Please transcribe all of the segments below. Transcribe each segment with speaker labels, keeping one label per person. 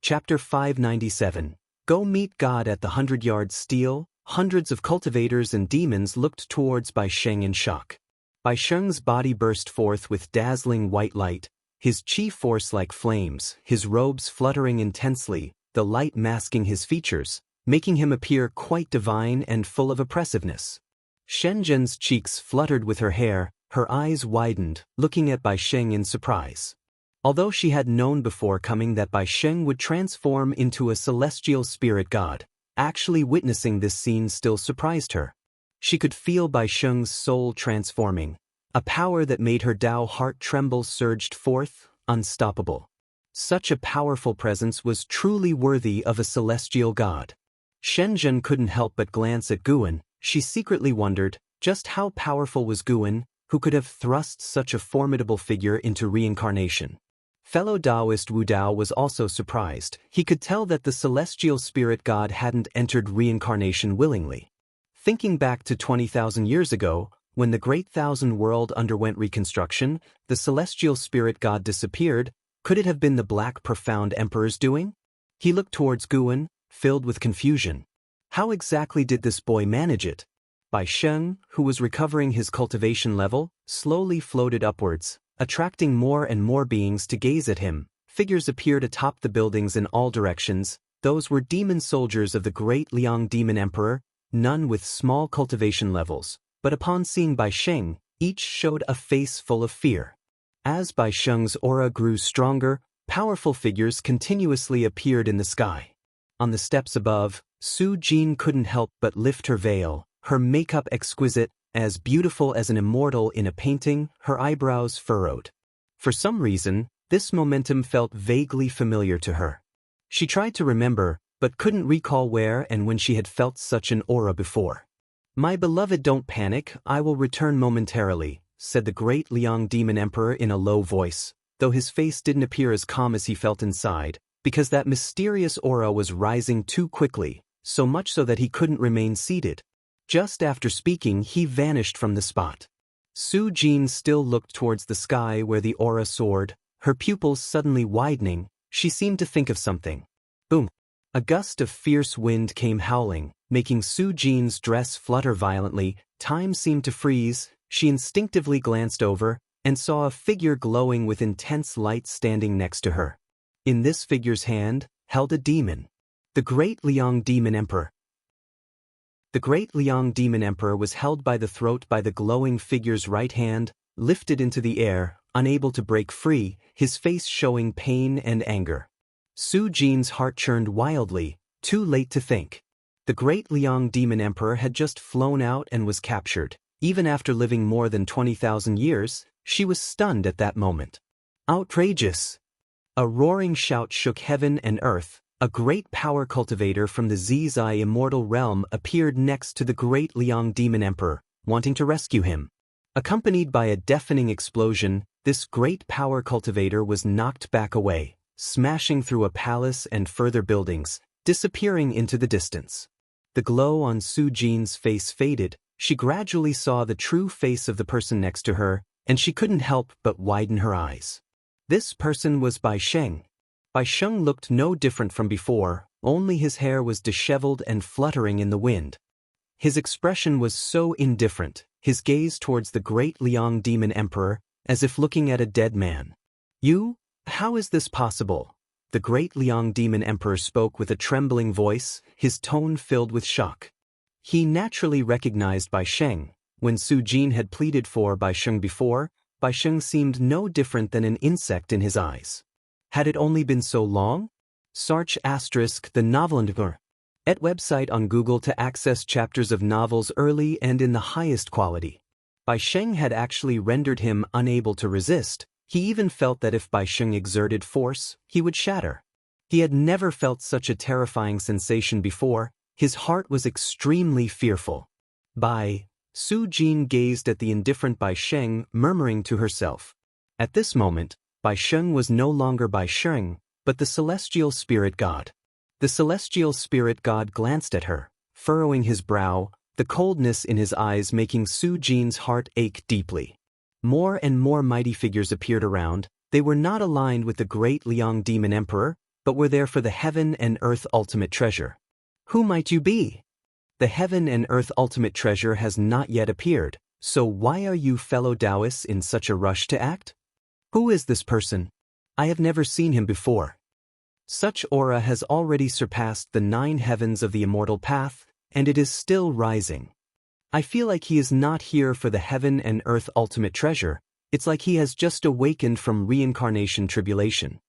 Speaker 1: Chapter 597. Go meet God at the 100-yard steel. Hundreds of cultivators and demons looked towards Bai Sheng in shock. Bai Sheng's body burst forth with dazzling white light, his chi force like flames, his robes fluttering intensely, the light masking his features, making him appear quite divine and full of oppressiveness. Shen Zhen's cheeks fluttered with her hair, her eyes widened, looking at Bai Sheng in surprise. Although she had known before coming that Bai Sheng would transform into a celestial spirit god, actually witnessing this scene still surprised her. She could feel Bai Sheng's soul transforming. A power that made her Dao heart tremble surged forth, unstoppable. Such a powerful presence was truly worthy of a celestial god. Shen Zhen couldn't help but glance at Guan. She secretly wondered, just how powerful was Guan, who could have thrust such a formidable figure into reincarnation. Fellow Taoist Wu Dao was also surprised. He could tell that the celestial spirit god hadn't entered reincarnation willingly. Thinking back to 20,000 years ago, when the Great Thousand World underwent reconstruction, the celestial spirit god disappeared. Could it have been the Black Profound Emperor's doing? He looked towards Guan, filled with confusion. How exactly did this boy manage it? Bai Sheng, who was recovering his cultivation level, slowly floated upwards, attracting more and more beings to gaze at him. Figures appeared atop the buildings in all directions. Those were demon soldiers of the great Liang Demon Emperor, none with small cultivation levels, but upon seeing Bai Sheng, each showed a face full of fear. As Bai Sheng's aura grew stronger, powerful figures continuously appeared in the sky. On the steps above, Su Jin couldn't help but lift her veil, her makeup exquisite, as beautiful as an immortal in a painting, her eyebrows furrowed. For some reason, this momentum felt vaguely familiar to her. She tried to remember, but couldn't recall where and when she had felt such an aura before. "My beloved, don't panic, I will return momentarily," said the great Liang Demon Emperor in a low voice, though his face didn't appear as calm as he felt inside, because that mysterious aura was rising too quickly, so much so that he couldn't remain seated. Just after speaking, he vanished from the spot. Su Jin still looked towards the sky where the aura soared, her pupils suddenly widening. She seemed to think of something. Boom! A gust of fierce wind came howling, making Su Jin's dress flutter violently. Time seemed to freeze. She instinctively glanced over and saw a figure glowing with intense light standing next to her. In this figure's hand, held a demon. The great Liang Demon Emperor. The great Liang Demon Emperor was held by the throat by the glowing figure's right hand, lifted into the air, unable to break free, his face showing pain and anger. Su Jin's heart churned wildly, too late to think. The great Liang Demon Emperor had just flown out and was captured. Even after living more than 20,000 years, she was stunned at that moment. Outrageous! A roaring shout shook heaven and earth. A great power cultivator from the Zizai immortal realm appeared next to the great Liang Demon Emperor, wanting to rescue him. Accompanied by a deafening explosion, this great power cultivator was knocked back away, smashing through a palace and further buildings, disappearing into the distance. The glow on Su Jin's face faded. She gradually saw the true face of the person next to her, and she couldn't help but widen her eyes. This person was Bai Sheng. Bai Sheng looked no different from before, only his hair was disheveled and fluttering in the wind. His expression was so indifferent, his gaze towards the great Liang Demon Emperor, as if looking at a dead man. "You? How is this possible?" The great Liang Demon Emperor spoke with a trembling voice, his tone filled with shock. He naturally recognized Bai Sheng. When Su Jin had pleaded for Bai Sheng before, Bai Sheng seemed no different than an insect in his eyes. Had it only been so long? Search * the novel at website on Google to access chapters of novels early and in the highest quality. Bai Sheng had actually rendered him unable to resist. He even felt that if Bai Sheng exerted force, he would shatter. He had never felt such a terrifying sensation before. His heart was extremely fearful. Su Jin gazed at the indifferent Bai Sheng, murmuring to herself. At this moment, Bai Sheng was no longer Bai Sheng, but the celestial spirit god. The celestial spirit god glanced at her, furrowing his brow, the coldness in his eyes making Su Jin's heart ache deeply. More and more mighty figures appeared around. They were not aligned with the great Liang Demon Emperor, but were there for the heaven and earth ultimate treasure. Who might you be? The heaven and earth ultimate treasure has not yet appeared, so why are you fellow Taoists in such a rush to act? Who is this person? I have never seen him before. Such aura has already surpassed the 9 heavens of the immortal path, and it is still rising. I feel like he is not here for the heaven and earth ultimate treasure. It's like he has just awakened from reincarnation tribulation.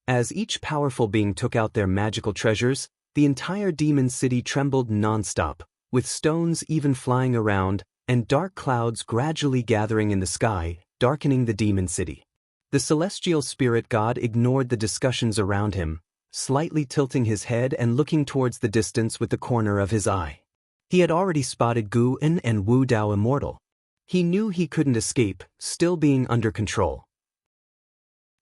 Speaker 1: As each powerful being took out their magical treasures, the entire demon city trembled non-stop, with stones even flying around, and dark clouds gradually gathering in the sky, darkening the demon city. The celestial spirit god ignored the discussions around him, slightly tilting his head and looking towards the distance with the corner of his eye. He had already spotted Guan and Wu Dao immortal. He knew he couldn't escape, still being under control.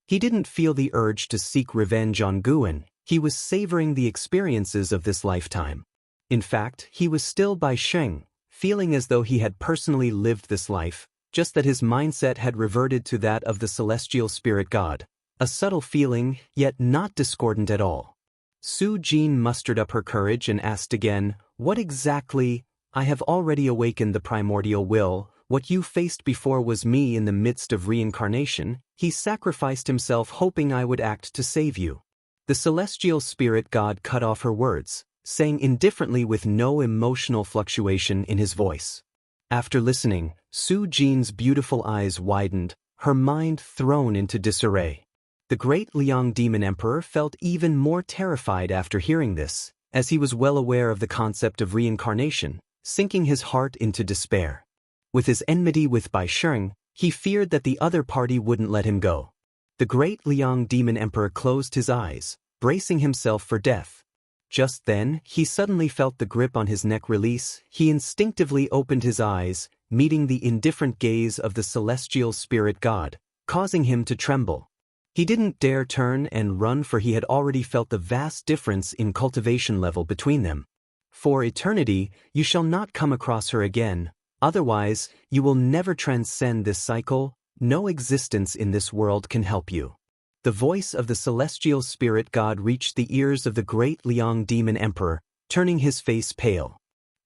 Speaker 1: He didn't feel the urge to seek revenge on Guan. He was savoring the experiences of this lifetime. In fact, he was still by Sheng, feeling as though he had personally lived this life, just that his mindset had reverted to that of the celestial spirit god, a subtle feeling, yet not discordant at all. Su Jin mustered up her courage and asked again, "What exactly? I have already awakened the primordial will. What you faced before was me in the midst of reincarnation. He sacrificed himself hoping I would act to save you." The celestial spirit god cut off her words, saying indifferently with no emotional fluctuation in his voice. After listening, Su Jin's beautiful eyes widened, her mind thrown into disarray. The great Liang Demon Emperor felt even more terrified after hearing this, as he was well aware of the concept of reincarnation, sinking his heart into despair. With his enmity with Bai Sheng, he feared that the other party wouldn't let him go. The great Liang Demon Emperor closed his eyes, bracing himself for death. Just then, he suddenly felt the grip on his neck release. He instinctively opened his eyes, meeting the indifferent gaze of the celestial spirit god, causing him to tremble. He didn't dare turn and run, for he had already felt the vast difference in cultivation level between them. For eternity, you shall not come across her again, otherwise, you will never transcend this cycle. No existence in this world can help you. The voice of the celestial spirit god reached the ears of the great Liang Demon Emperor, turning his face pale.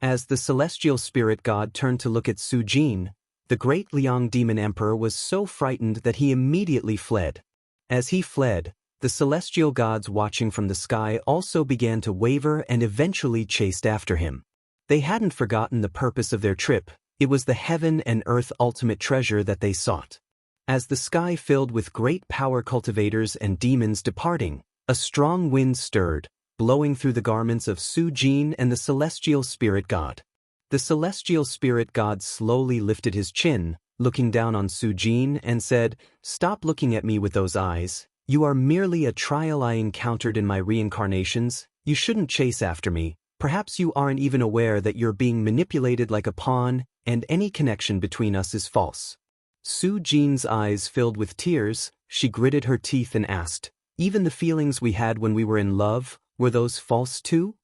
Speaker 1: As the celestial spirit god turned to look at Su Jin, the great Liang Demon Emperor was so frightened that he immediately fled. As he fled, the celestial gods watching from the sky also began to waver and eventually chased after him. They hadn't forgotten the purpose of their trip. It was the heaven and earth ultimate treasure that they sought. As the sky filled with great power cultivators and demons departing, a strong wind stirred, blowing through the garments of Su Jin and the celestial spirit god. The celestial spirit god slowly lifted his chin, looking down on Su Jin, and said, "Stop looking at me with those eyes. You are merely a trial I encountered in my reincarnations. You shouldn't chase after me. Perhaps you aren't even aware that you're being manipulated like a pawn, and any connection between us is false." Su Jin's eyes filled with tears. She gritted her teeth and asked, "Even the feelings we had when we were in love, were those false too?"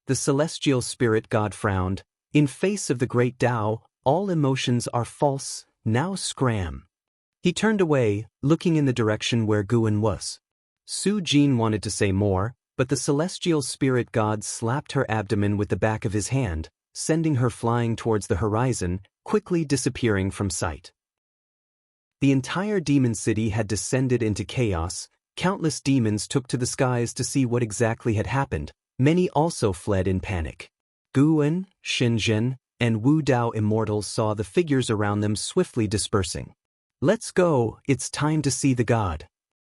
Speaker 1: The celestial spirit god frowned. "In face of the great Tao, all emotions are false. Now scram." He turned away, looking in the direction where Guan was. Su Jin wanted to say more, but the celestial spirit god slapped her abdomen with the back of his hand, sending her flying towards the horizon, quickly disappearing from sight. The entire demon city had descended into chaos. Countless demons took to the skies to see what exactly had happened. Many also fled in panic. Guan, Shenzhen, and Wu Dao immortals saw the figures around them swiftly dispersing. "Let's go, it's time to see the god,"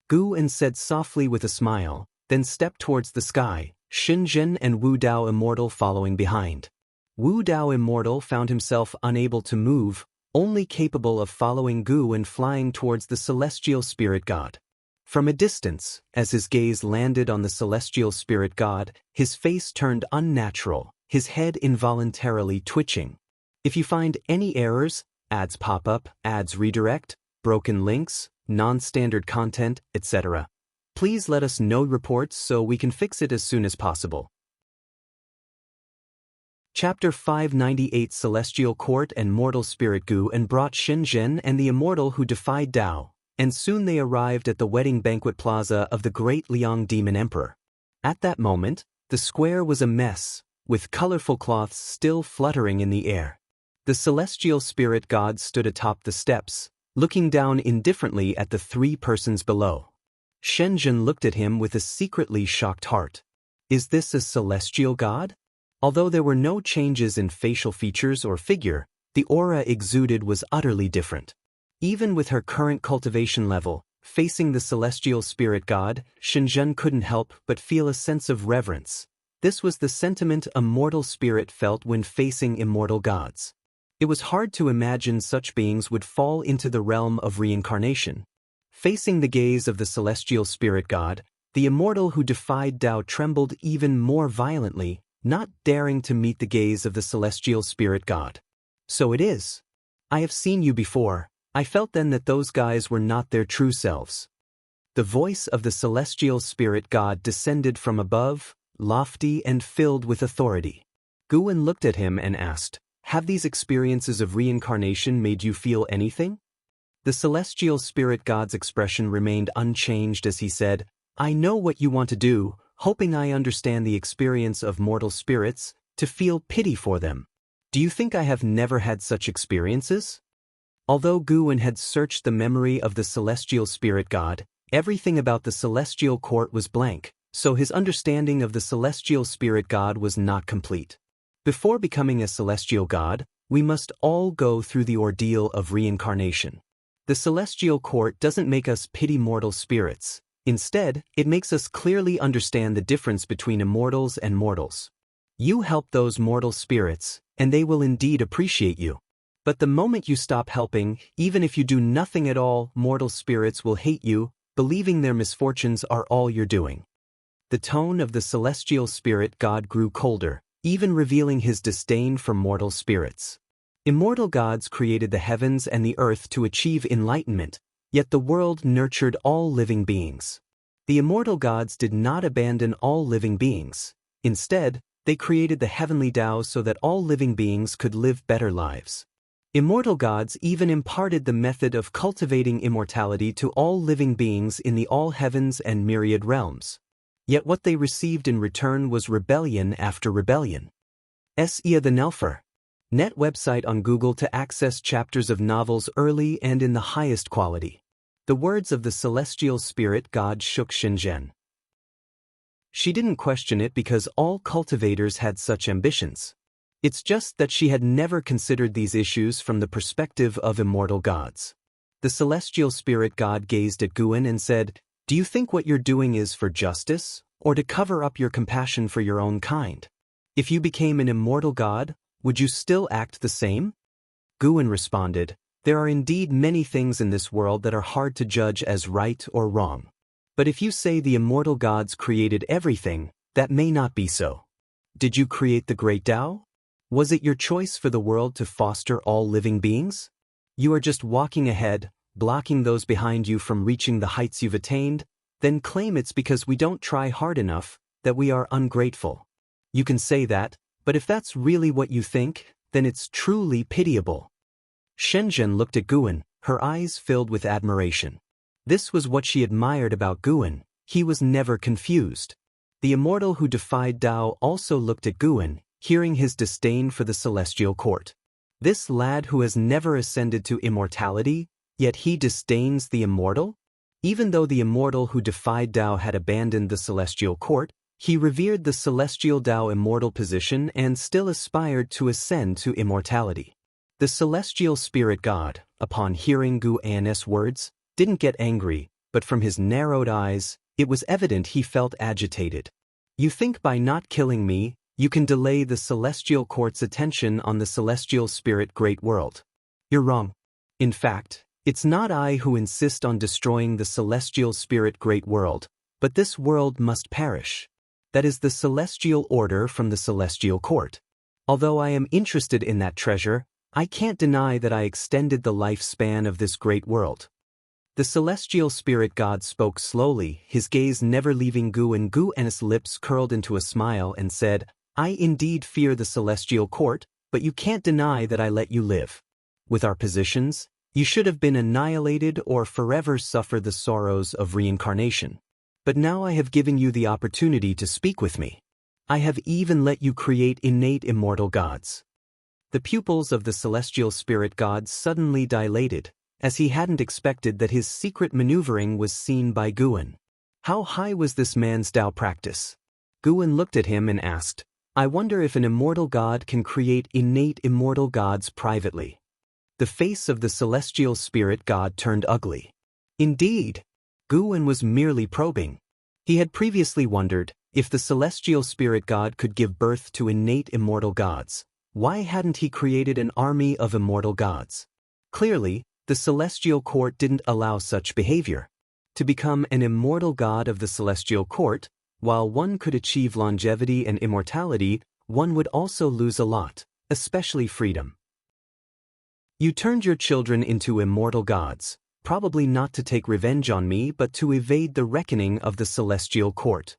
Speaker 1: Guan said softly with a smile, then stepped towards the sky, Shenzhen and Wu Dao immortal following behind. Wu Dao immortal found himself unable to move, only capable of following Gu and flying towards the celestial spirit god. From a distance, as his gaze landed on the celestial spirit god, his face turned unnatural, his head involuntarily twitching. If you find any errors, ads pop up, ads redirect, broken links, non-standard content, etc., please let us know reports so we can fix it as soon as possible. Chapter 598 Celestial Court and Mortal Spirit Gu and brought Shenzhen and the immortal who defied Tao, and soon they arrived at the wedding banquet plaza of the great Liang Demon Emperor. At that moment, the square was a mess, with colorful cloths still fluttering in the air. The celestial spirit god stood atop the steps, looking down indifferently at the three persons below. Shenzhen looked at him with a secretly shocked heart. Is this a celestial god? Although there were no changes in facial features or figure, the aura exuded was utterly different. Even with her current cultivation level, facing the celestial spirit god, Shenzhen couldn't help but feel a sense of reverence. This was the sentiment a mortal spirit felt when facing immortal gods. It was hard to imagine such beings would fall into the realm of reincarnation. Facing the gaze of the celestial spirit god, the immortal who defied Tao trembled even more violently, not daring to meet the gaze of the celestial spirit god. So it is. I have seen you before. I felt then that those guys were not their true selves. The voice of the celestial spirit god descended from above, lofty and filled with authority. Guwen looked at him and asked, "Have these experiences of reincarnation made you feel anything?" The celestial spirit god's expression remained unchanged as he said, "I know what you want to do, hoping I understand the experience of mortal spirits, to feel pity for them. Do you think I have never had such experiences?" Although Guwen had searched the memory of the celestial spirit god, everything about the celestial court was blank, so his understanding of the celestial spirit god was not complete. Before becoming a celestial god, we must all go through the ordeal of reincarnation. The celestial court doesn't make us pity mortal spirits. Instead, it makes us clearly understand the difference between immortals and mortals. You help those mortal spirits, and they will indeed appreciate you. But the moment you stop helping, even if you do nothing at all, mortal spirits will hate you, believing their misfortunes are all you're doing. The tone of the celestial spirit god grew colder, even revealing his disdain for mortal spirits. Immortal gods created the heavens and the earth to achieve enlightenment, yet the world nurtured all living beings. The immortal gods did not abandon all living beings. Instead, they created the heavenly Tao so that all living beings could live better lives. Immortal gods even imparted the method of cultivating immortality to all living beings in the all heavens and myriad realms. Yet what they received in return was rebellion after rebellion. S.E.A. the Nelfer. Net website on Google to access chapters of novels early and in the highest quality. The words of the celestial spirit god shook Shenzhen. She didn't question it because all cultivators had such ambitions. It's just that she had never considered these issues from the perspective of immortal gods. The celestial spirit god gazed at Guwen and said, "Do you think what you're doing is for justice, or to cover up your compassion for your own kind? If you became an immortal god, would you still act the same?" Guwen responded, "There are indeed many things in this world that are hard to judge as right or wrong. But if you say the immortal gods created everything, that may not be so. Did you create the great Tao? Was it your choice for the world to foster all living beings? You are just walking ahead, blocking those behind you from reaching the heights you've attained, then claim it's because we don't try hard enough, that we are ungrateful. You can say that, but if that's really what you think, then it's truly pitiable." Shenzhen looked at Guwen, her eyes filled with admiration. This was what she admired about Guwen. He was never confused. The immortal who defied Tao also looked at Guwen, hearing his disdain for the celestial court. This lad who has never ascended to immortality, yet he disdains the immortal? Even though the immortal who defied Tao had abandoned the celestial court, he revered the celestial Tao immortal position and still aspired to ascend to immortality. The celestial spirit god, upon hearing Guwen's words, didn't get angry, but from his narrowed eyes, it was evident he felt agitated. "You think by not killing me, you can delay the celestial court's attention on the celestial spirit great world. You're wrong. In fact, it's not I who insist on destroying the celestial spirit great world, but this world must perish. That is the celestial order from the celestial court. Although I am interested in that treasure, I can't deny that I extended the lifespan of this great world." The celestial spirit god spoke slowly, his gaze never leaving Guwen. Guwen's lips curled into a smile and said, "I indeed fear the celestial court, but you can't deny that I let you live. With our positions, You should have been annihilated or forever suffer the sorrows of reincarnation. But now I have given you the opportunity to speak with me. I have even let you create innate immortal gods." The pupils of the celestial spirit god suddenly dilated, as he hadn't expected that his secret maneuvering was seen by Guan. How high was this man's Tao practice? Guan looked at him and asked, "I wonder if an immortal god can create innate immortal gods privately." The face of the celestial spirit god turned ugly. Indeed, Guan was merely probing. He had previously wondered, if the celestial spirit god could give birth to innate immortal gods, why hadn't he created an army of immortal gods? Clearly, the celestial court didn't allow such behavior. To become an immortal god of the celestial court, while one could achieve longevity and immortality, one would also lose a lot, especially freedom. You turned your children into immortal gods, probably not to take revenge on me but to evade the reckoning of the celestial court.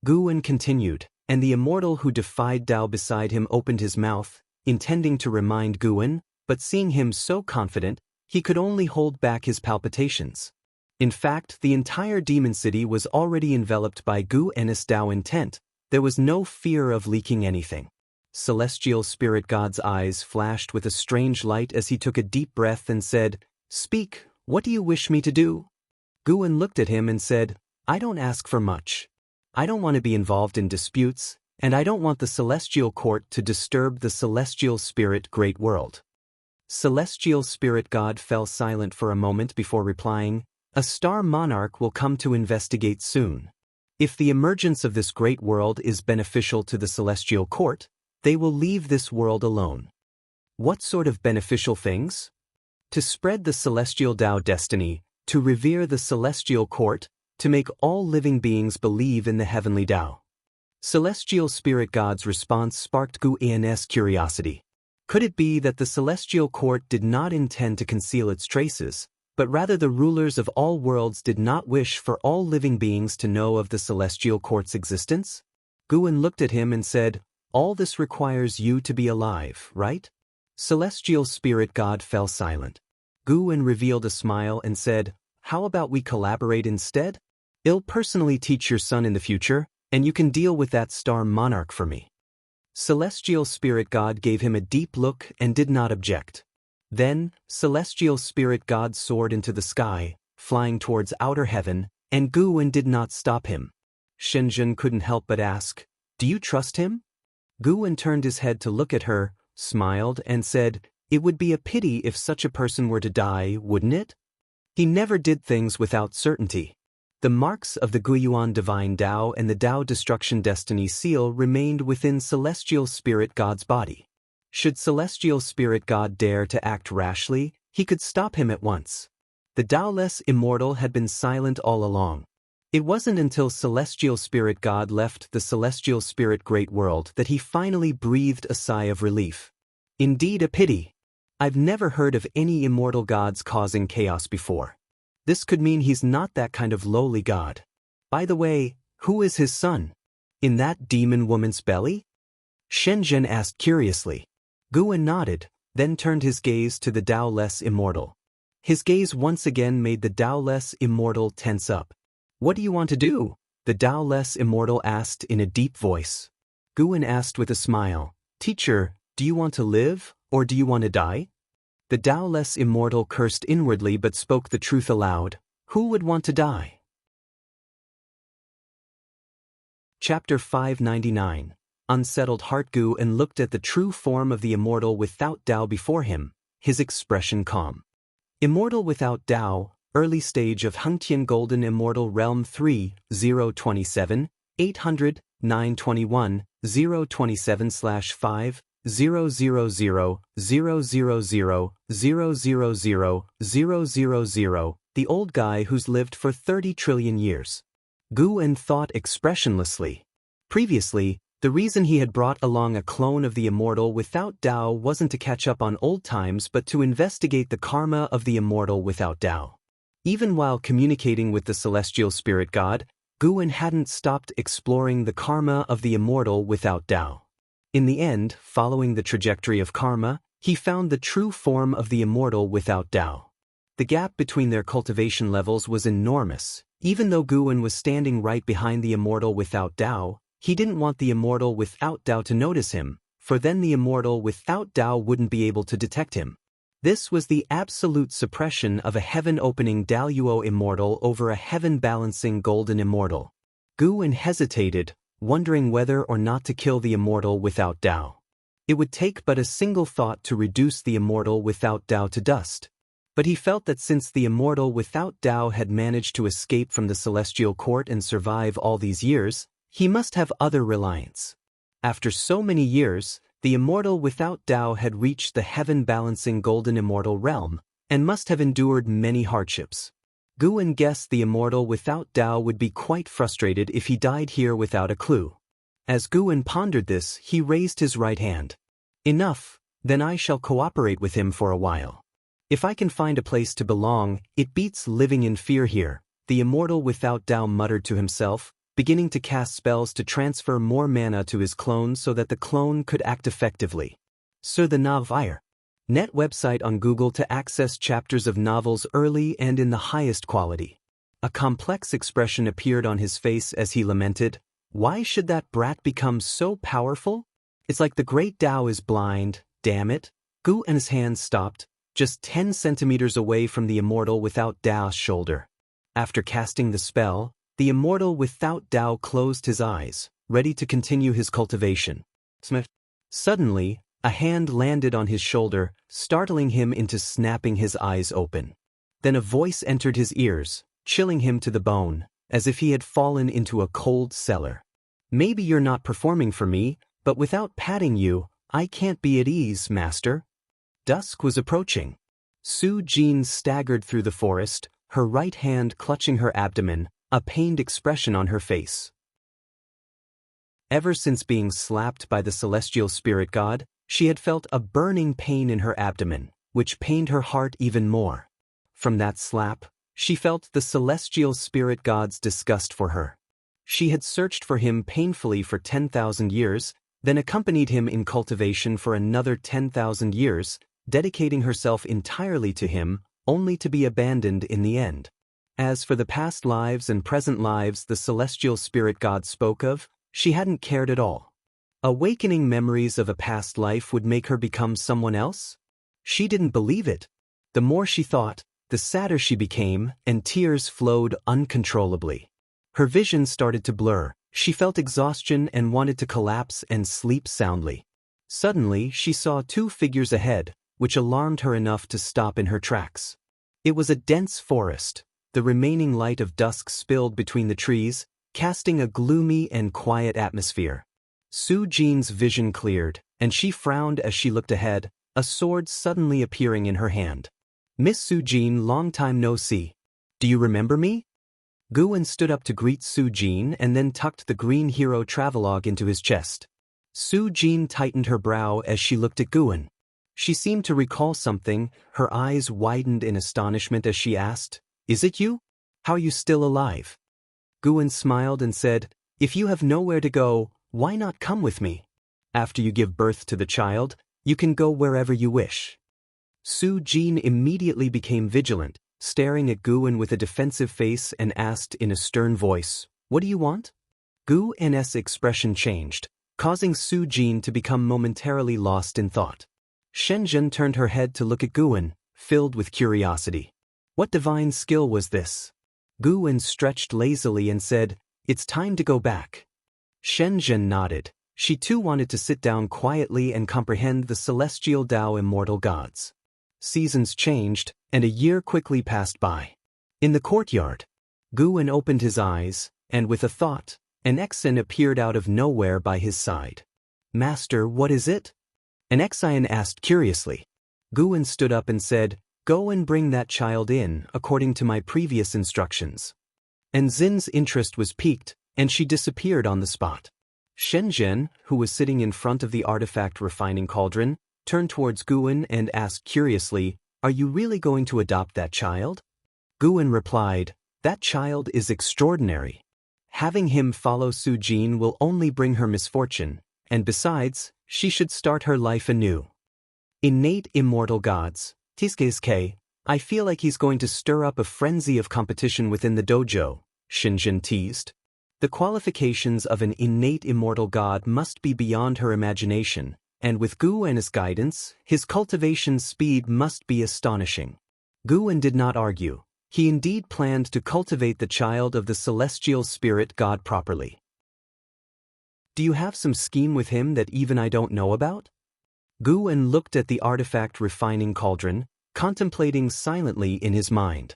Speaker 1: Guan continued, and the immortal who defied Tao beside him opened his mouth, intending to remind Guan, but seeing him so confident, he could only hold back his palpitations. In fact, the entire demon city was already enveloped by Guan's Tao intent. There was no fear of leaking anything. Celestial spirit god's eyes flashed with a strange light as he took a deep breath and said, "Speak, what do you wish me to do?" Guan looked at him and said, "I don't ask for much. I don't want to be involved in disputes, and I don't want the celestial court to disturb the celestial spirit great world." Celestial spirit god fell silent for a moment before replying, "A star monarch will come to investigate soon. If the emergence of this great world is beneficial to the celestial court, they will leave this world alone." What sort of beneficial things? To spread the celestial Tao destiny, to revere the celestial court, to make all living beings believe in the heavenly Tao. Celestial spirit god's response sparked Guan's curiosity. Could it be that the celestial court did not intend to conceal its traces, but rather the rulers of all worlds did not wish for all living beings to know of the celestial court's existence? Guan looked at him and said, "All this requires you to be alive, right?" Celestial spirit god fell silent. Guan revealed a smile and said, "How about we collaborate instead? I'll personally teach your son in the future, and you can deal with that star monarch for me." Celestial spirit god gave him a deep look and did not object. Then, celestial spirit god soared into the sky, flying towards outer heaven, and Guan did not stop him. Shenzhen couldn't help but ask, "Do you trust him?" Guan turned his head to look at her, smiled, and said, "It would be a pity if such a person were to die, wouldn't it?" He never did things without certainty. The marks of the Guiyuan divine Tao and the Tao destruction destiny seal remained within celestial spirit god's body. Should celestial spirit god dare to act rashly, he could stop him at once. The Taoless immortal had been silent all along. It wasn't until celestial spirit god left the celestial spirit great world that he finally breathed a sigh of relief. Indeed a pity. I've never heard of any immortal gods causing chaos before. This could mean he's not that kind of lowly god. By the way, who is his son? In that demon woman's belly? Shenzhen asked curiously. Guan nodded, then turned his gaze to the Taoless immortal. His gaze once again made the Taoless immortal tense up. "What do you want to do?" the Taoless immortal asked in a deep voice. Guan asked with a smile, "Teacher, do you want to live, or do you want to die?" The Taoless immortal cursed inwardly but spoke the truth aloud. Who would want to die? Chapter 599. Unsettled heart. Guan looked at the true form of the immortal without Tao before him, his expression calm. Immortal without Tao, early stage of Hengtian Golden Immortal Realm 3, 027, 800, 921, 027/5, 000, 000, 000, 000, the old guy who's lived for 30 trillion years. Guan thought expressionlessly. Previously, the reason he had brought along a clone of the immortal without Tao wasn't to catch up on old times but to investigate the karma of the immortal without Tao. Even while communicating with the celestial spirit god, Guan hadn't stopped exploring the karma of the immortal without Tao. In the end, following the trajectory of karma, he found the true form of the immortal without Tao. The gap between their cultivation levels was enormous. Even though Guan was standing right behind the immortal without Tao, he didn't want the immortal without Tao to notice him, for then the immortal without Tao wouldn't be able to detect him. This was the absolute suppression of a heaven-opening Daoyuo immortal over a heaven-balancing golden immortal. Guan hesitated, wondering whether or not to kill the immortal without Tao. It would take but a single thought to reduce the immortal without Tao to dust. But he felt that since the immortal without Tao had managed to escape from the celestial court and survive all these years, he must have other reliance. After so many years, the immortal without Tao had reached the heaven-balancing golden immortal realm, and must have endured many hardships. Guan guessed the immortal without Tao would be quite frustrated if he died here without a clue. As Guan pondered this, he raised his right hand. Enough, then I shall cooperate with him for a while. If I can find a place to belong, it beats living in fear here, the immortal without Tao muttered to himself, beginning to cast spells to transfer more mana to his clone so that the clone could act effectively. Sur the Navire. Net website on Google to access chapters of novels early and in the highest quality. A complex expression appeared on his face as he lamented, "Why should that brat become so powerful? It's like the great Tao is blind, damn it." Guan's hand stopped, just 10 centimeters away from the immortal without Tao's shoulder. After casting the spell, the immortal without Tao closed his eyes, ready to continue his cultivation. Suddenly, a hand landed on his shoulder, startling him into snapping his eyes open. Then a voice entered his ears, chilling him to the bone, as if he had fallen into a cold cellar. "Maybe you're not performing for me, but without patting you, I can't be at ease, master." Dusk was approaching. Su Jin staggered through the forest, her right hand clutching her abdomen, a pained expression on her face. Ever since being slapped by the celestial spirit god, she had felt a burning pain in her abdomen, which pained her heart even more. From that slap, she felt the celestial spirit god's disgust for her. She had searched for him painfully for 10,000 years, then accompanied him in cultivation for another 10,000 years, dedicating herself entirely to him, only to be abandoned in the end. As for the past lives and present lives the celestial spirit god spoke of, she hadn't cared at all. Awakening memories of a past life would make her become someone else? She didn't believe it. The more she thought, the sadder she became, and tears flowed uncontrollably. Her vision started to blur, she felt exhaustion and wanted to collapse and sleep soundly. Suddenly, she saw 2 figures ahead, which alarmed her enough to stop in her tracks. It was a dense forest. The remaining light of dusk spilled between the trees, casting a gloomy and quiet atmosphere. Su Jin's vision cleared, and she frowned as she looked ahead, a sword suddenly appearing in her hand. "Miss Su Jin, long time no see. Do you remember me?" Guan stood up to greet Su Jin and then tucked the green hero travelogue into his chest. Su Jin tightened her brow as she looked at Guan. She seemed to recall something, her eyes widened in astonishment as she asked, "Is it you? How are you still alive?" Guan smiled and said, "If you have nowhere to go, why not come with me? After you give birth to the child, you can go wherever you wish." Su Jin immediately became vigilant, staring at Guan with a defensive face and asked in a stern voice, "What do you want?" Guan's expression changed, causing Su Jin to become momentarily lost in thought. Shenzhen turned her head to look at Guan, filled with curiosity. What divine skill was this? Guan stretched lazily and said, "It's time to go back." Shenzhen nodded. She too wanted to sit down quietly and comprehend the celestial Tao immortal gods. Seasons changed, and a year quickly passed by. In the courtyard, Guan opened his eyes, and with a thought, an Exan appeared out of nowhere by his side. "Master, what is it?" An Exan asked curiously. Guan stood up and said, "Go and bring that child in, according to my previous instructions." And Zin's interest was piqued, and she disappeared on the spot. Shenzhen, who was sitting in front of the artifact refining cauldron, turned towards Guan and asked curiously, "Are you really going to adopt that child?" Guan replied, "That child is extraordinary. Having him follow Su Jin will only bring her misfortune, and besides, she should start her life anew." Innate immortal gods, Tiskes K, I feel like he's going to stir up a frenzy of competition within the dojo, Shinjin teased. The qualifications of an innate immortal god must be beyond her imagination, and with Guwen's guidance, his cultivation speed must be astonishing. Guwen did not argue. He indeed planned to cultivate the child of the celestial spirit god properly. Do you have some scheme with him that even I don't know about? Guwen looked at the artifact refining cauldron, contemplating silently in his mind.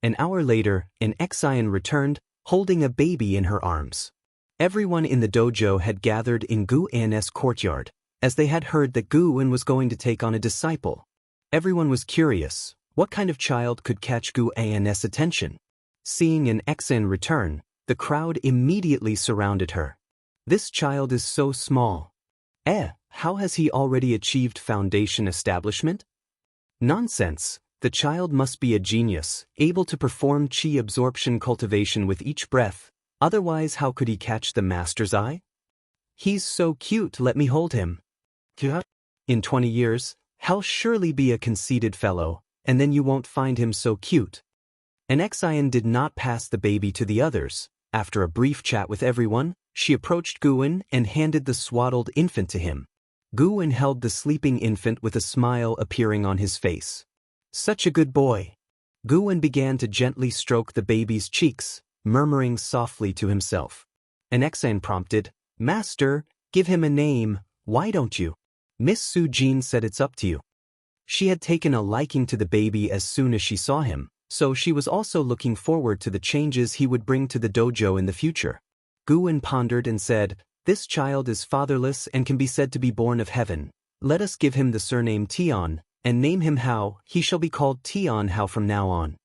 Speaker 1: An hour later, an Exian returned, holding a baby in her arms. Everyone in the dojo had gathered in Guwen's courtyard, as they had heard that Guwen was going to take on a disciple. Everyone was curious, what kind of child could catch Guwen's attention? Seeing an Exian return, the crowd immediately surrounded her. This child is so small. How has he already achieved foundation establishment? Nonsense, the child must be a genius, able to perform chi absorption cultivation with each breath, otherwise how could he catch the master's eye? He's so cute, let me hold him. In 20 years, he'll surely be a conceited fellow, and then you won't find him so cute. An Exian did not pass the baby to the others. After a brief chat with everyone, she approached Guwen and handed the swaddled infant to him. Guwen held the sleeping infant with a smile appearing on his face. Such a good boy. Guwen began to gently stroke the baby's cheeks, murmuring softly to himself. An Exian prompted, Master, give him a name, why don't you? Miss Su-jin said it's up to you. She had taken a liking to the baby as soon as she saw him, so she was also looking forward to the changes he would bring to the dojo in the future. Guwen pondered and said, This child is fatherless and can be said to be born of heaven. Let us give him the surname Tian, and name him Hao. He shall be called Tian Hao from now on.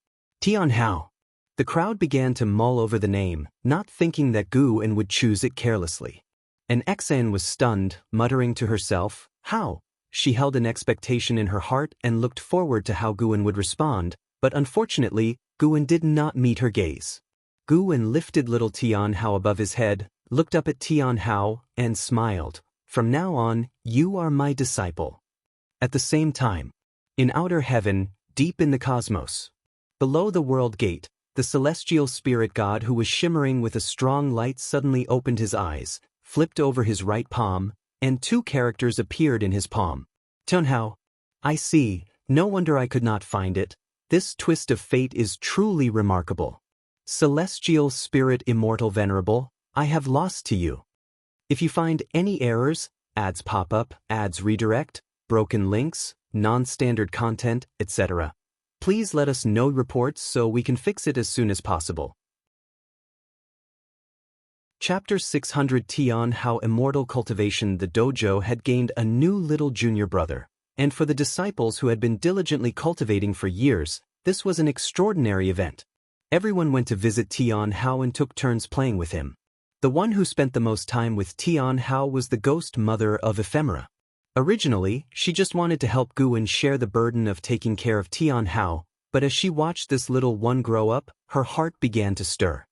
Speaker 1: Tian Hao. The crowd began to mull over the name, not thinking that Guwen would choose it carelessly. An Exian was stunned, muttering to herself, How? She held an expectation in her heart and looked forward to how Guwen would respond, but unfortunately, Guwen did not meet her gaze. Guwen lifted little Tian Hao above his head, looked up at Tian Hao, and smiled. From now on, you are my disciple. At the same time, in outer heaven, deep in the cosmos, below the world gate, the celestial spirit god who was shimmering with a strong light suddenly opened his eyes, flipped over his right palm, and two characters appeared in his palm. Tianhao. I see, no wonder I could not find it. This twist of fate is truly remarkable. Celestial spirit immortal venerable, I have lost to you. If you find any errors, ads pop up, ads redirect, broken links, non-standard content, etc., please let us know reports so we can fix it as soon as possible. Chapter 600 Tian Hao Immortal Cultivation. The dojo had gained a new little junior brother, and for the disciples who had been diligently cultivating for years, this was an extraordinary event. Everyone went to visit Tian Hao and took turns playing with him. The one who spent the most time with Tian Hao was the ghost mother of Ephemera. Originally, she just wanted to help Guwen share the burden of taking care of Tian Hao, but as she watched this little one grow up, her heart began to stir.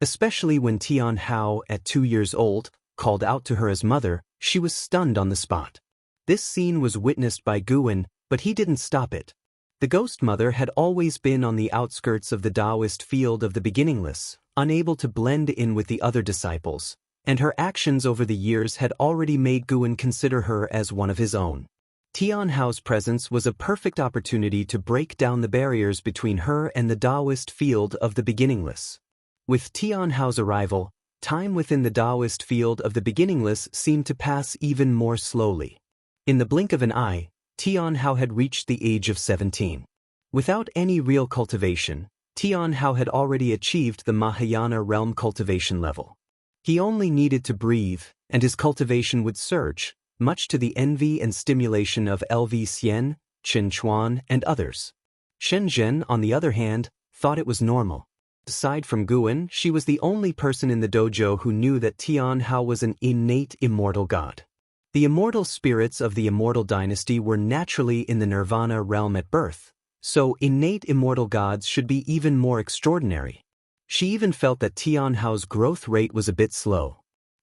Speaker 1: Especially when Tian Hao, at 2 years old, called out to her as mother, she was stunned on the spot. This scene was witnessed by Guwen, but he didn't stop it. The ghost mother had always been on the outskirts of the Taoist field of the beginningless, unable to blend in with the other disciples, and her actions over the years had already made Guwen consider her as one of his own. Tian Hao's presence was a perfect opportunity to break down the barriers between her and the Taoist field of the beginningless. With Tian Hao's arrival, time within the Taoist field of the beginningless seemed to pass even more slowly. In the blink of an eye, Tian Hao had reached the age of 17. Without any real cultivation, Tian Hao had already achieved the Mahayana realm cultivation level. He only needed to breathe, and his cultivation would surge, much to the envy and stimulation of LV Xian, Chen Chuan, and others. Shen Zhen, on the other hand, thought it was normal. Aside from Guwen, she was the only person in the dojo who knew that Tian Hao was an innate immortal god. The immortal spirits of the immortal dynasty were naturally in the nirvana realm at birth, so innate immortal gods should be even more extraordinary. She even felt that Tian Hao's growth rate was a bit slow.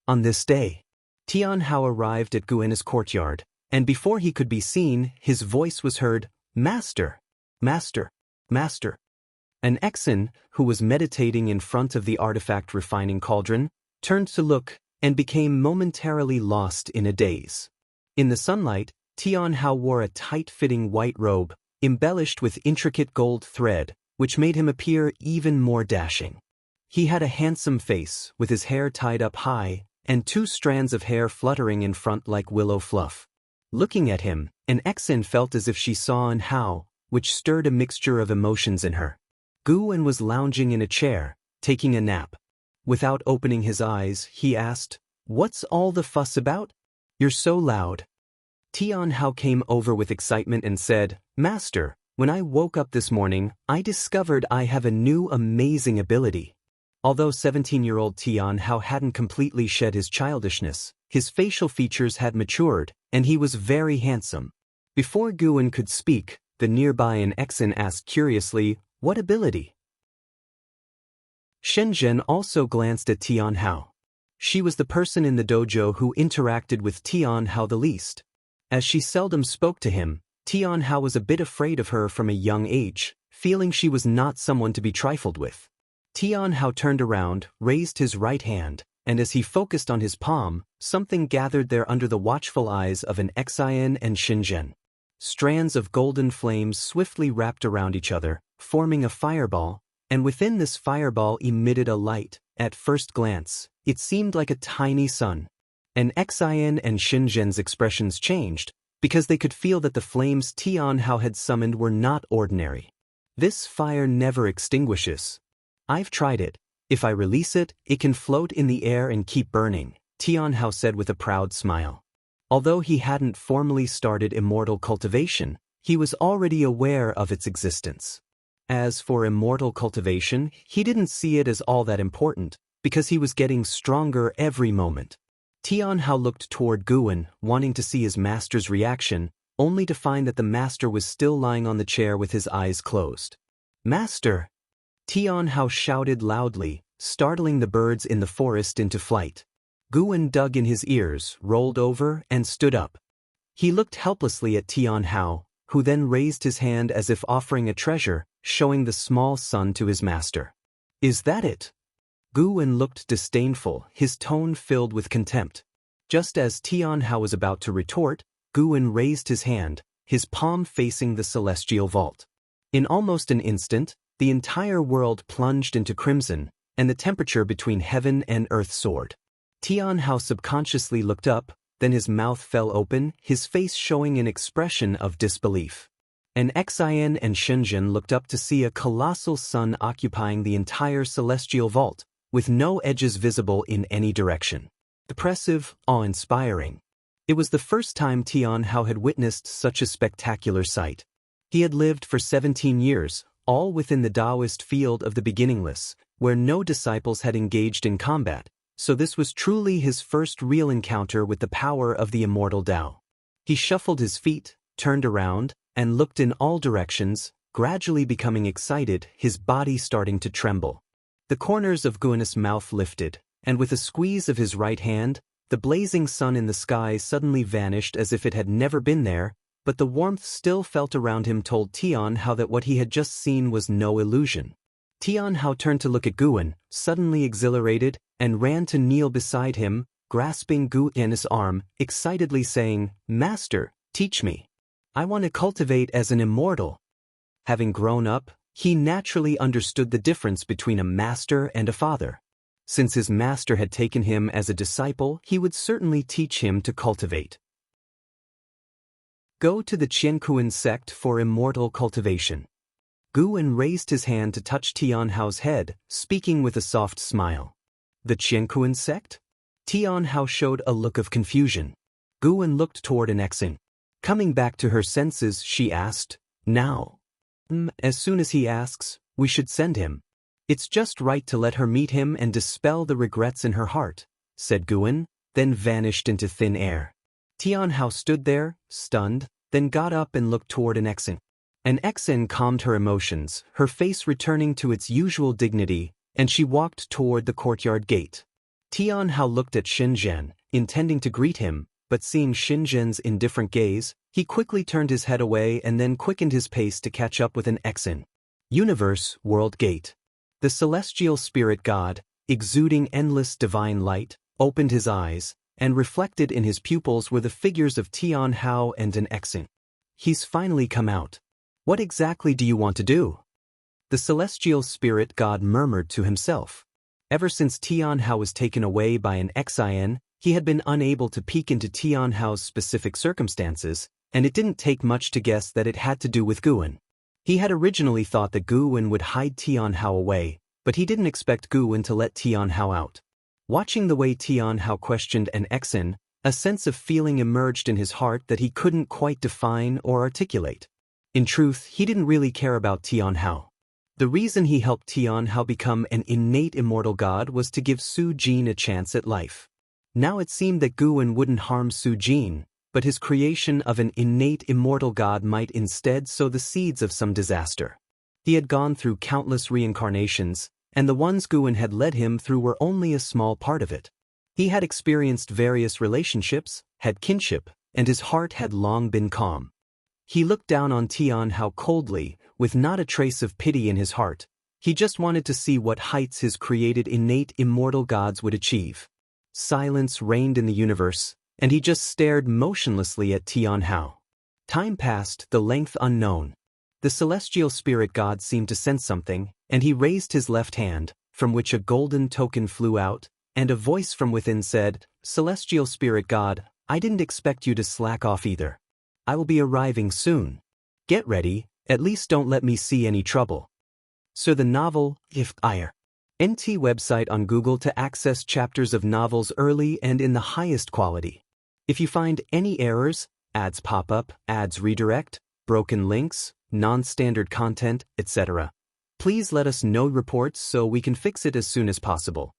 Speaker 1: On this day, Tian Hao arrived at Guwen's courtyard, and before he could be seen, his voice was heard, Master! Master! Master. An Exin, who was meditating in front of the artifact refining cauldron, turned to look and became momentarily lost in a daze. In the sunlight, Tian Hao wore a tight-fitting white robe, embellished with intricate gold thread, which made him appear even more dashing. He had a handsome face, with his hair tied up high, and 2 strands of hair fluttering in front like willow fluff. Looking at him, an Exin felt as if she saw an Hao, which stirred a mixture of emotions in her. Guwen was lounging in a chair, taking a nap. Without opening his eyes, he asked, "What's all the fuss about? You're so loud." Tian Hao came over with excitement and said, "Master, when I woke up this morning, I discovered I have a new amazing ability." Although 17-year-old Tian Hao hadn't completely shed his childishness, his facial features had matured, and he was very handsome. Before Guwen could speak, the nearby an Exin asked curiously, "What ability?" Shenzhen also glanced at Tian Hao. She was the person in the dojo who interacted with Tian Hao the least. As she seldom spoke to him, Tian Hao was a bit afraid of her from a young age, feeling she was not someone to be trifled with. Tian Hao turned around, raised his right hand, and as he focused on his palm, something gathered there under the watchful eyes of an Xian and Shenzhen. Strands of golden flames swiftly wrapped around each other, forming a fireball, and within this fireball emitted a light. At first glance, it seemed like a tiny sun. An Xian and Shenzhen's expressions changed, because they could feel that the flames Tian Hao had summoned were not ordinary. "This fire never extinguishes. I've tried it. If I release it, it can float in the air and keep burning," Tian Hao said with a proud smile. Although he hadn't formally started immortal cultivation, he was already aware of its existence. As for immortal cultivation, he didn't see it as all that important, because he was getting stronger every moment. Tian Hao looked toward Guwen, wanting to see his master's reaction, only to find that the master was still lying on the chair with his eyes closed. "Master!" Tian Hao shouted loudly, startling the birds in the forest into flight. Guwen dug in his ears, rolled over, and stood up. He looked helplessly at Tian Hao, who then raised his hand as if offering a treasure, showing the small sun to his master. "Is that it?" Guwen looked disdainful, his tone filled with contempt. Just as Tian Hao was about to retort, Guwen raised his hand, his palm facing the celestial vault. In almost an instant, the entire world plunged into crimson, and the temperature between heaven and earth soared. Tian Hao subconsciously looked up, then his mouth fell open, his face showing an expression of disbelief. An Xian and Shenzhen looked up to see a colossal sun occupying the entire celestial vault, with no edges visible in any direction. Impressive, awe-inspiring. It was the first time Tian Hao had witnessed such a spectacular sight. He had lived for 17 years, all within the Taoist field of the beginningless, where no disciples had engaged in combat, so this was truly his first real encounter with the power of the immortal Tao. He shuffled his feet, turned around, and looked in all directions, gradually becoming excited, his body starting to tremble. The corners of Guwen's mouth lifted, and with a squeeze of his right hand, the blazing sun in the sky suddenly vanished as if it had never been there, but the warmth still felt around him told Tian Hao that what he had just seen was no illusion. Tian Hao turned to look at Guwen, suddenly exhilarated, and ran to kneel beside him, grasping Guwen's arm, excitedly saying, "Master, teach me. I want to cultivate as an immortal." Having grown up, he naturally understood the difference between a master and a father. Since his master had taken him as a disciple, he would certainly teach him to cultivate. Go to the Qiankuan sect for immortal cultivation. Guwen raised his hand to touch Tian Hao's head, speaking with a soft smile. The Qiankuan sect? Tian Hao showed a look of confusion. Guwen looked toward an Exin. Coming back to her senses, she asked, "Now?" As soon as he asks, we should send him. It's just right to let her meet him and dispel the regrets in her heart," said Guwen, then vanished into thin air. Tian Hao stood there, stunned, then got up and looked toward an Exin. An Exin calmed her emotions, her face returning to its usual dignity, and she walked toward the courtyard gate. Tian Hao looked at Shenzhen, intending to greet him, but seeing Shenzhen's indifferent gaze, he quickly turned his head away and then quickened his pace to catch up with an Exin. Universe, World Gate. The celestial spirit god, exuding endless divine light, opened his eyes, and reflected in his pupils were the figures of Tian Hao and an Exing. He's finally come out. What exactly do you want to do? The celestial spirit god murmured to himself. Ever since Tian Hao was taken away by an Xin, he had been unable to peek into Tian Hao's specific circumstances, and it didn't take much to guess that it had to do with Guan. He had originally thought that Guan would hide Tian Hao away, but he didn't expect Guan to let Tian Hao out. Watching the way Tian Hao questioned an Xin, a sense of feeling emerged in his heart that he couldn't quite define or articulate. In truth, he didn't really care about Tian Hao. The reason he helped Tian Hao become an innate immortal god was to give Su Jin a chance at life. Now it seemed that Guan wouldn't harm Su Jin, but his creation of an innate immortal god might instead sow the seeds of some disaster. He had gone through countless reincarnations, and the ones Guan had led him through were only a small part of it. He had experienced various relationships, had kinship, and his heart had long been calm. He looked down on Tian Hao coldly, with not a trace of pity in his heart. He just wanted to see what heights his created innate immortal gods would achieve. Silence reigned in the universe, and he just stared motionlessly at Tian Hao. Time passed, the length unknown. The celestial spirit god seemed to sense something, and he raised his left hand, from which a golden token flew out, and a voice from within said, "Celestial spirit god, I didn't expect you to slack off either. I will be arriving soon. Get ready, at least don't let me see any trouble." So the novel, If Ire. NT website on Google to access chapters of novels early and in the highest quality. If you find any errors, ads pop up, ads redirect, broken links, non-standard content, etc., please let us know reports so we can fix it as soon as possible.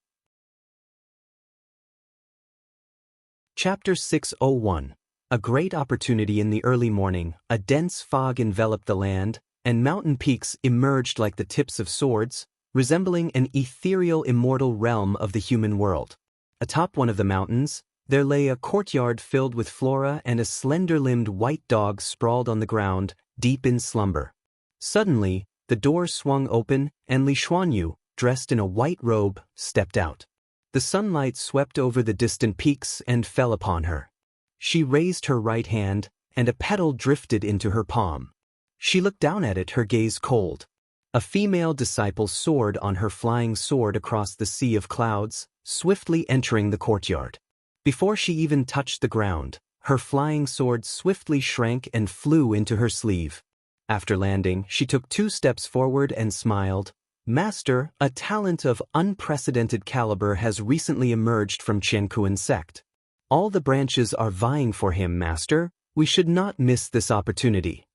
Speaker 1: Chapter 601. A great opportunity. In the early morning, a dense fog enveloped the land, and mountain peaks emerged like the tips of swords, resembling an ethereal immortal realm of the human world. Atop one of the mountains, there lay a courtyard filled with flora, and a slender-limbed white dog sprawled on the ground, deep in slumber. Suddenly, the door swung open, and Li Xuanyu, dressed in a white robe, stepped out. The sunlight swept over the distant peaks and fell upon her. She raised her right hand, and a petal drifted into her palm. She looked down at it, her gaze cold. A female disciple soared on her flying sword across the sea of clouds, swiftly entering the courtyard. Before she even touched the ground, her flying sword swiftly shrank and flew into her sleeve. After landing, she took 2 steps forward and smiled. "Master, a talent of unprecedented caliber has recently emerged from Qiankuan sect. All the branches are vying for him, Master. We should not miss this opportunity."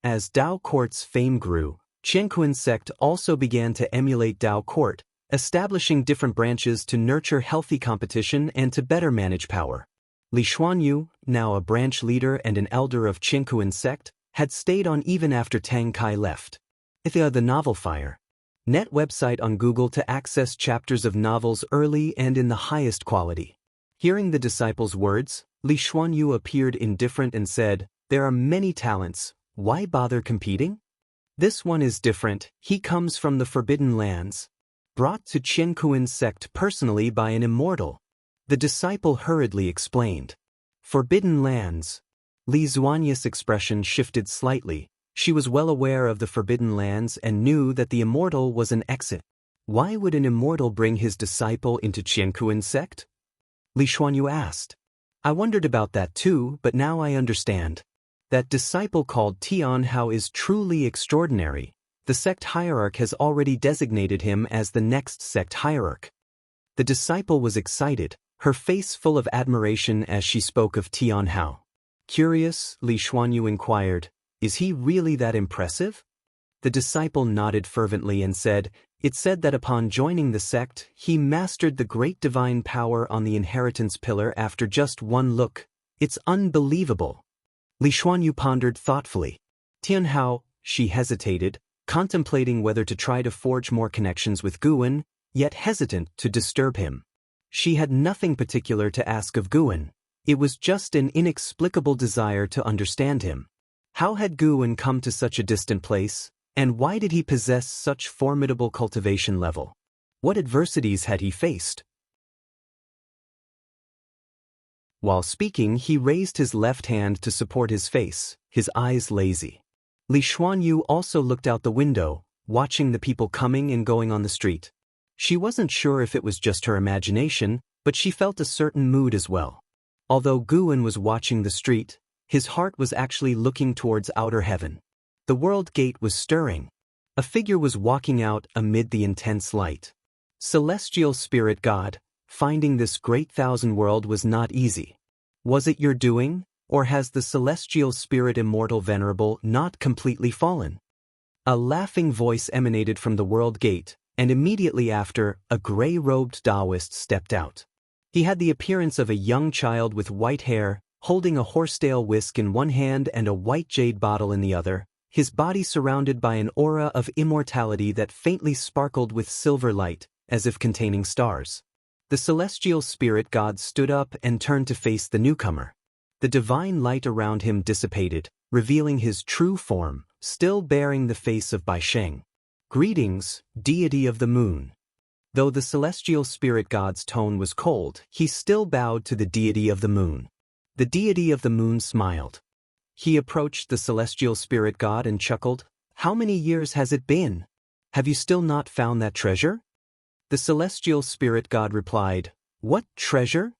Speaker 1: As Dao Court's fame grew, Qiankuan sect also began to emulate Dao Court, establishing different branches to nurture healthy competition and to better manage power. Li Xuanyu, now a branch leader and an elder of Qiankuan sect, had stayed on even after Tang Kai left. The Novel Fire. Net website on Google to access chapters of novels early and in the highest quality. Hearing the disciple's words, Li Xuanyu appeared indifferent and said, "There are many talents, why bother competing? This one is different, he comes from the Forbidden Lands. Brought to Qiankuan sect personally by an immortal." The disciple hurriedly explained. "Forbidden Lands." Li Xuanyu's expression shifted slightly. She was well aware of the Forbidden Lands and knew that the immortal was an exit. Why would an immortal bring his disciple into Qiankuan sect? Li Xuanyu asked. "I wondered about that too, but now I understand. That disciple called Tian Hao is truly extraordinary. The sect hierarch has already designated him as the next sect hierarch." The disciple was excited, her face full of admiration as she spoke of Tian Hao. Curious, Li Xuanyu inquired, "Is he really that impressive?" The disciple nodded fervently and said, "It said that upon joining the sect, he mastered the great divine power on the inheritance pillar after just one look. It's unbelievable." Li Xuanyu pondered thoughtfully. Tian Hao, she hesitated, contemplating whether to try to forge more connections with Guan, yet hesitant to disturb him. She had nothing particular to ask of Guan. It was just an inexplicable desire to understand him. How had Guan come to such a distant place, And why did he possess such formidable cultivation level? What adversities had he faced? While speaking, he raised his left hand to support his face, his eyes lazy. Li Xuanyu also looked out the window, watching the people coming and going on the street. She wasn't sure if it was just her imagination, but she felt a certain mood as well. Although Guan was watching the street, his heart was actually looking towards outer heaven. The world gate was stirring. A figure was walking out amid the intense light. Celestial Spirit God, finding this great thousand world was not easy. Was it your doing, or has the Celestial Spirit Immortal Venerable not completely fallen? A laughing voice emanated from the world gate, and immediately after, a gray-robed Taoist stepped out. He had the appearance of a young child with white hair, holding a horsetail whisk in one hand and a white jade bottle in the other, his body surrounded by an aura of immortality that faintly sparkled with silver light, as if containing stars. The Celestial Spirit God stood up and turned to face the newcomer. The divine light around him dissipated, revealing his true form, still bearing the face of Bai Sheng. Greetings, deity of the moon. Though the Celestial Spirit God's tone was cold, he still bowed to the deity of the moon. The deity of the moon smiled. He approached the Celestial Spirit God and chuckled, "How many years has it been? Have you still not found that treasure?" The Celestial Spirit God replied, "What treasure?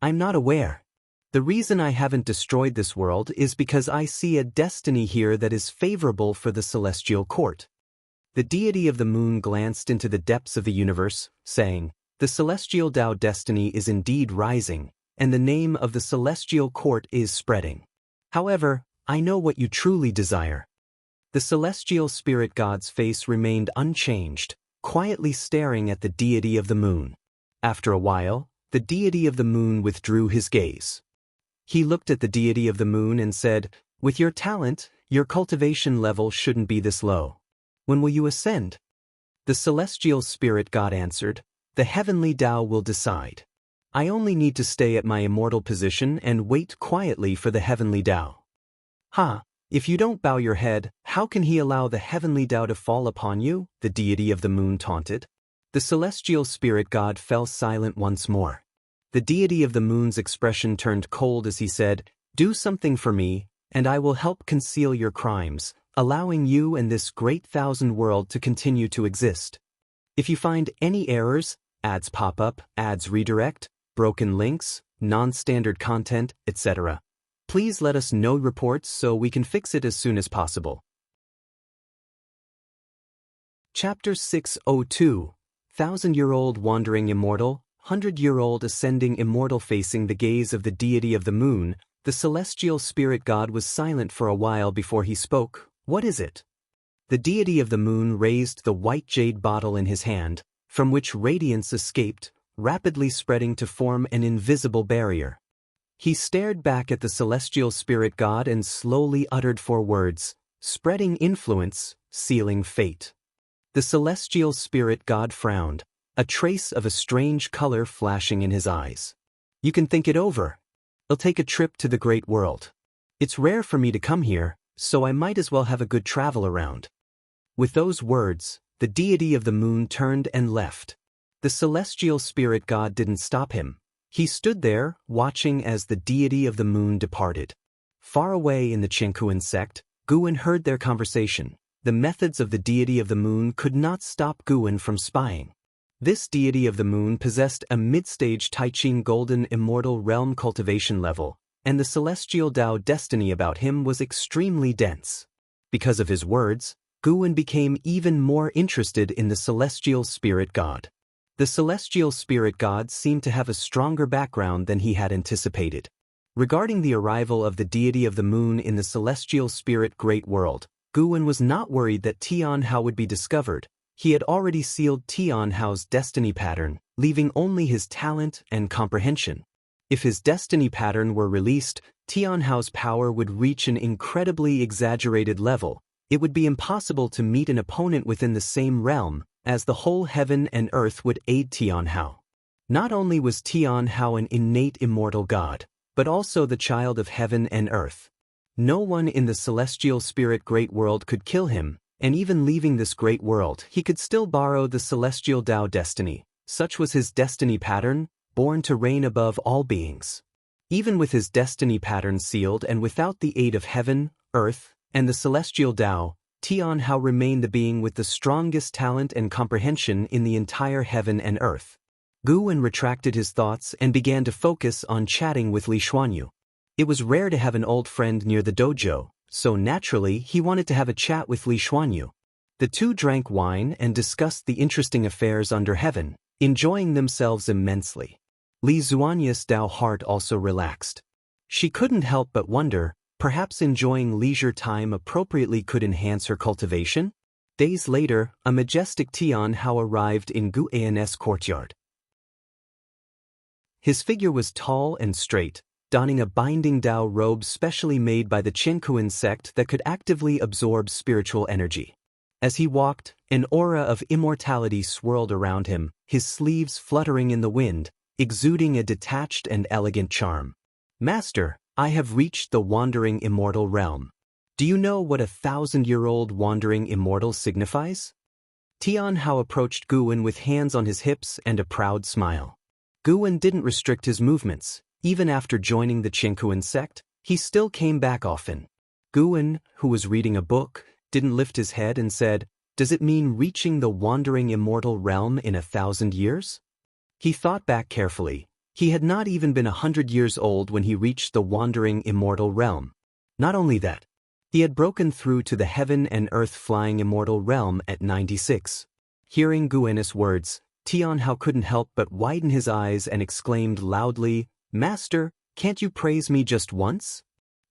Speaker 1: I'm not aware. The reason I haven't destroyed this world is because I see a destiny here that is favorable for the Celestial Court." The deity of the moon glanced into the depths of the universe, saying, "The Celestial Tao destiny is indeed rising, and the name of the Celestial Court is spreading. However, I know what you truly desire." The Celestial Spirit God's face remained unchanged, quietly staring at the deity of the moon. After a while, the deity of the moon withdrew his gaze. He looked at the deity of the moon and said, "With your talent, your cultivation level shouldn't be this low. When will you ascend?" The Celestial Spirit God answered, "The heavenly Tao will decide. I only need to stay at my immortal position and wait quietly for the heavenly Tao." If you don't bow your head, how can he allow the heavenly Tao to fall upon you?" the deity of the moon taunted. The Celestial Spirit God fell silent once more. The deity of the moon's expression turned cold as he said, "Do something for me, and I will help conceal your crimes, allowing you and this great thousand world to continue to exist. If you find any errors, ads pop up, ads redirect, broken links, non-standard content, etc., please let us know reports so we can fix it as soon as possible." Chapter 602, 1000-year-old wandering immortal, 100-year-old ascending immortal. Facing the gaze of the deity of the moon, the Celestial Spirit God was silent for a while before he spoke. "What is it?" The deity of the moon raised the white jade bottle in his hand, from which radiance escaped, rapidly spreading to form an invisible barrier. He stared back at the Celestial Spirit God and slowly uttered 4 words, "Spreading influence, sealing fate." The Celestial Spirit God frowned, a trace of a strange color flashing in his eyes. "You can think it over. I'll take a trip to the great world. It's rare for me to come here, so I might as well have a good travel around." With those words, the deity of the moon turned and left. The Celestial Spirit God didn't stop him. He stood there, watching as the deity of the moon departed. Far away in the Chengkuan sect, Guan heard their conversation. The methods of the deity of the moon could not stop Guan from spying. This deity of the moon possessed a mid-stage Taichin golden immortal realm cultivation level, and the celestial Tao destiny about him was extremely dense. Because of his words, Guan became even more interested in the Celestial Spirit God. The Celestial Spirit God seemed to have a stronger background than he had anticipated. Regarding the arrival of the deity of the moon in the Celestial Spirit Great World, Guan was not worried that Tian Hao would be discovered. He had already sealed Tian Hao's destiny pattern, leaving only his talent and comprehension. If his destiny pattern were released, Tian Hao's power would reach an incredibly exaggerated level. It would be impossible to meet an opponent within the same realm, as the whole heaven and earth would aid Tian Hao. Not only was Tian Hao an innate immortal god, but also the child of heaven and earth. No one in the Celestial Spirit Great World could kill him, and even leaving this great world, he could still borrow the celestial Tao destiny. Such was his destiny pattern, born to reign above all beings. Even with his destiny pattern sealed and without the aid of heaven, earth, and the celestial Tao, Tian Hao remained the being with the strongest talent and comprehension in the entire heaven and earth. Gu Wen retracted his thoughts and began to focus on chatting with Li Xuanyu. It was rare to have an old friend near the dojo, so naturally he wanted to have a chat with Li Xuanyu. The two drank wine and discussed the interesting affairs under heaven, enjoying themselves immensely. Li Xuanyu's Tao heart also relaxed. She couldn't help but wonder, perhaps enjoying leisure time appropriately could enhance her cultivation? Days later, a majestic Tian Hao arrived in Gu An's courtyard. His figure was tall and straight, donning a binding Tao robe specially made by the Chenkuan sect that could actively absorb spiritual energy. As he walked, an aura of immortality swirled around him, his sleeves fluttering in the wind, exuding a detached and elegant charm. "Master, I have reached the wandering immortal realm. Do you know what 1,000-year-old wandering immortal signifies?" Tian Hao approached Gu Wen with hands on his hips and a proud smile. Gu Wen didn't restrict his movements. Even after joining the Chenkuan sect, he still came back often. Gu Wen, who was reading a book, didn't lift his head and said, "Does it mean reaching the wandering immortal realm in 1,000 years?" He thought back carefully. He had not even been 100 years old when he reached the wandering immortal realm. Not only that, he had broken through to the heaven and earth flying immortal realm at 96. Hearing Gu Wen's words, Tian Hao couldn't help but widen his eyes and exclaimed loudly, "Master, can't you praise me just once?"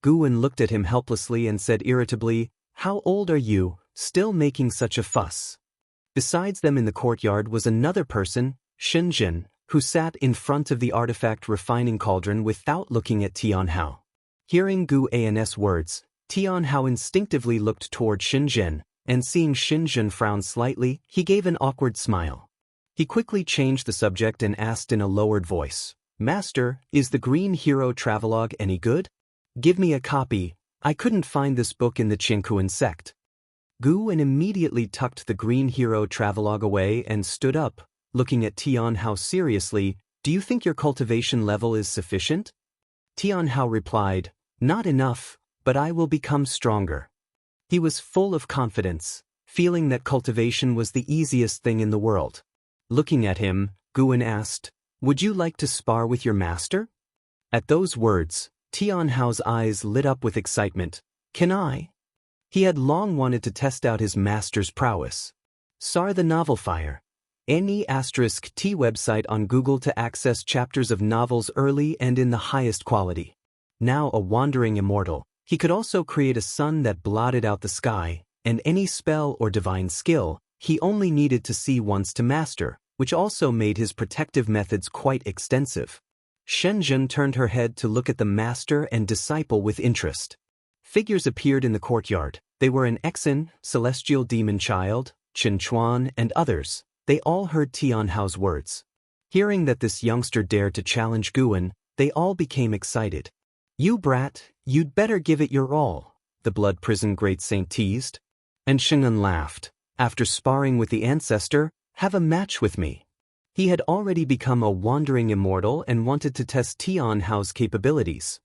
Speaker 1: Gu Wen looked at him helplessly and said irritably, "How old are you, still making such a fuss?" Besides them in the courtyard was another person, Shenzhen, who sat in front of the artifact refining cauldron without looking at Tian Hao. Hearing Gu An's words, Tian Hao instinctively looked toward Shenzhen, and seeing Shenzhen frown slightly, he gave an awkward smile. He quickly changed the subject and asked in a lowered voice, "Master, is the Green Hero Travelogue any good? Give me a copy. I couldn't find this book in the Chenkuan sect." Gu Wen immediately tucked the Green Hero Travelogue away and stood up, looking at Tian Hao seriously. "Do you think your cultivation level is sufficient?" Tian Hao replied, "Not enough, but I will become stronger." He was full of confidence, feeling that cultivation was the easiest thing in the world. Looking at him, Gu Wen asked, "Would you like to spar with your master?" At those words, Tian Hao's eyes lit up with excitement. "Can I?" He had long wanted to test out his master's prowess. Sar the Novel Fire. Any *T website on Google to access chapters of novels early and in the highest quality. Now a wandering immortal, he could also create a sun that blotted out the sky, and any spell or divine skill, he only needed to see once to master, which also made his protective methods quite extensive. Shenzhen turned her head to look at the master and disciple with interest. Figures appeared in the courtyard. They were an Exen, celestial demon child, Chen Chuan, and others. They all heard Tian Hao's words. Hearing that this youngster dared to challenge Gu Wen, they all became excited. "You brat, you'd better give it your all," the Blood Prison Great Saint teased. And Sheng'en laughed. "After sparring with the ancestor, have a match with me." He had already become a wandering immortal and wanted to test Tian Hao's capabilities.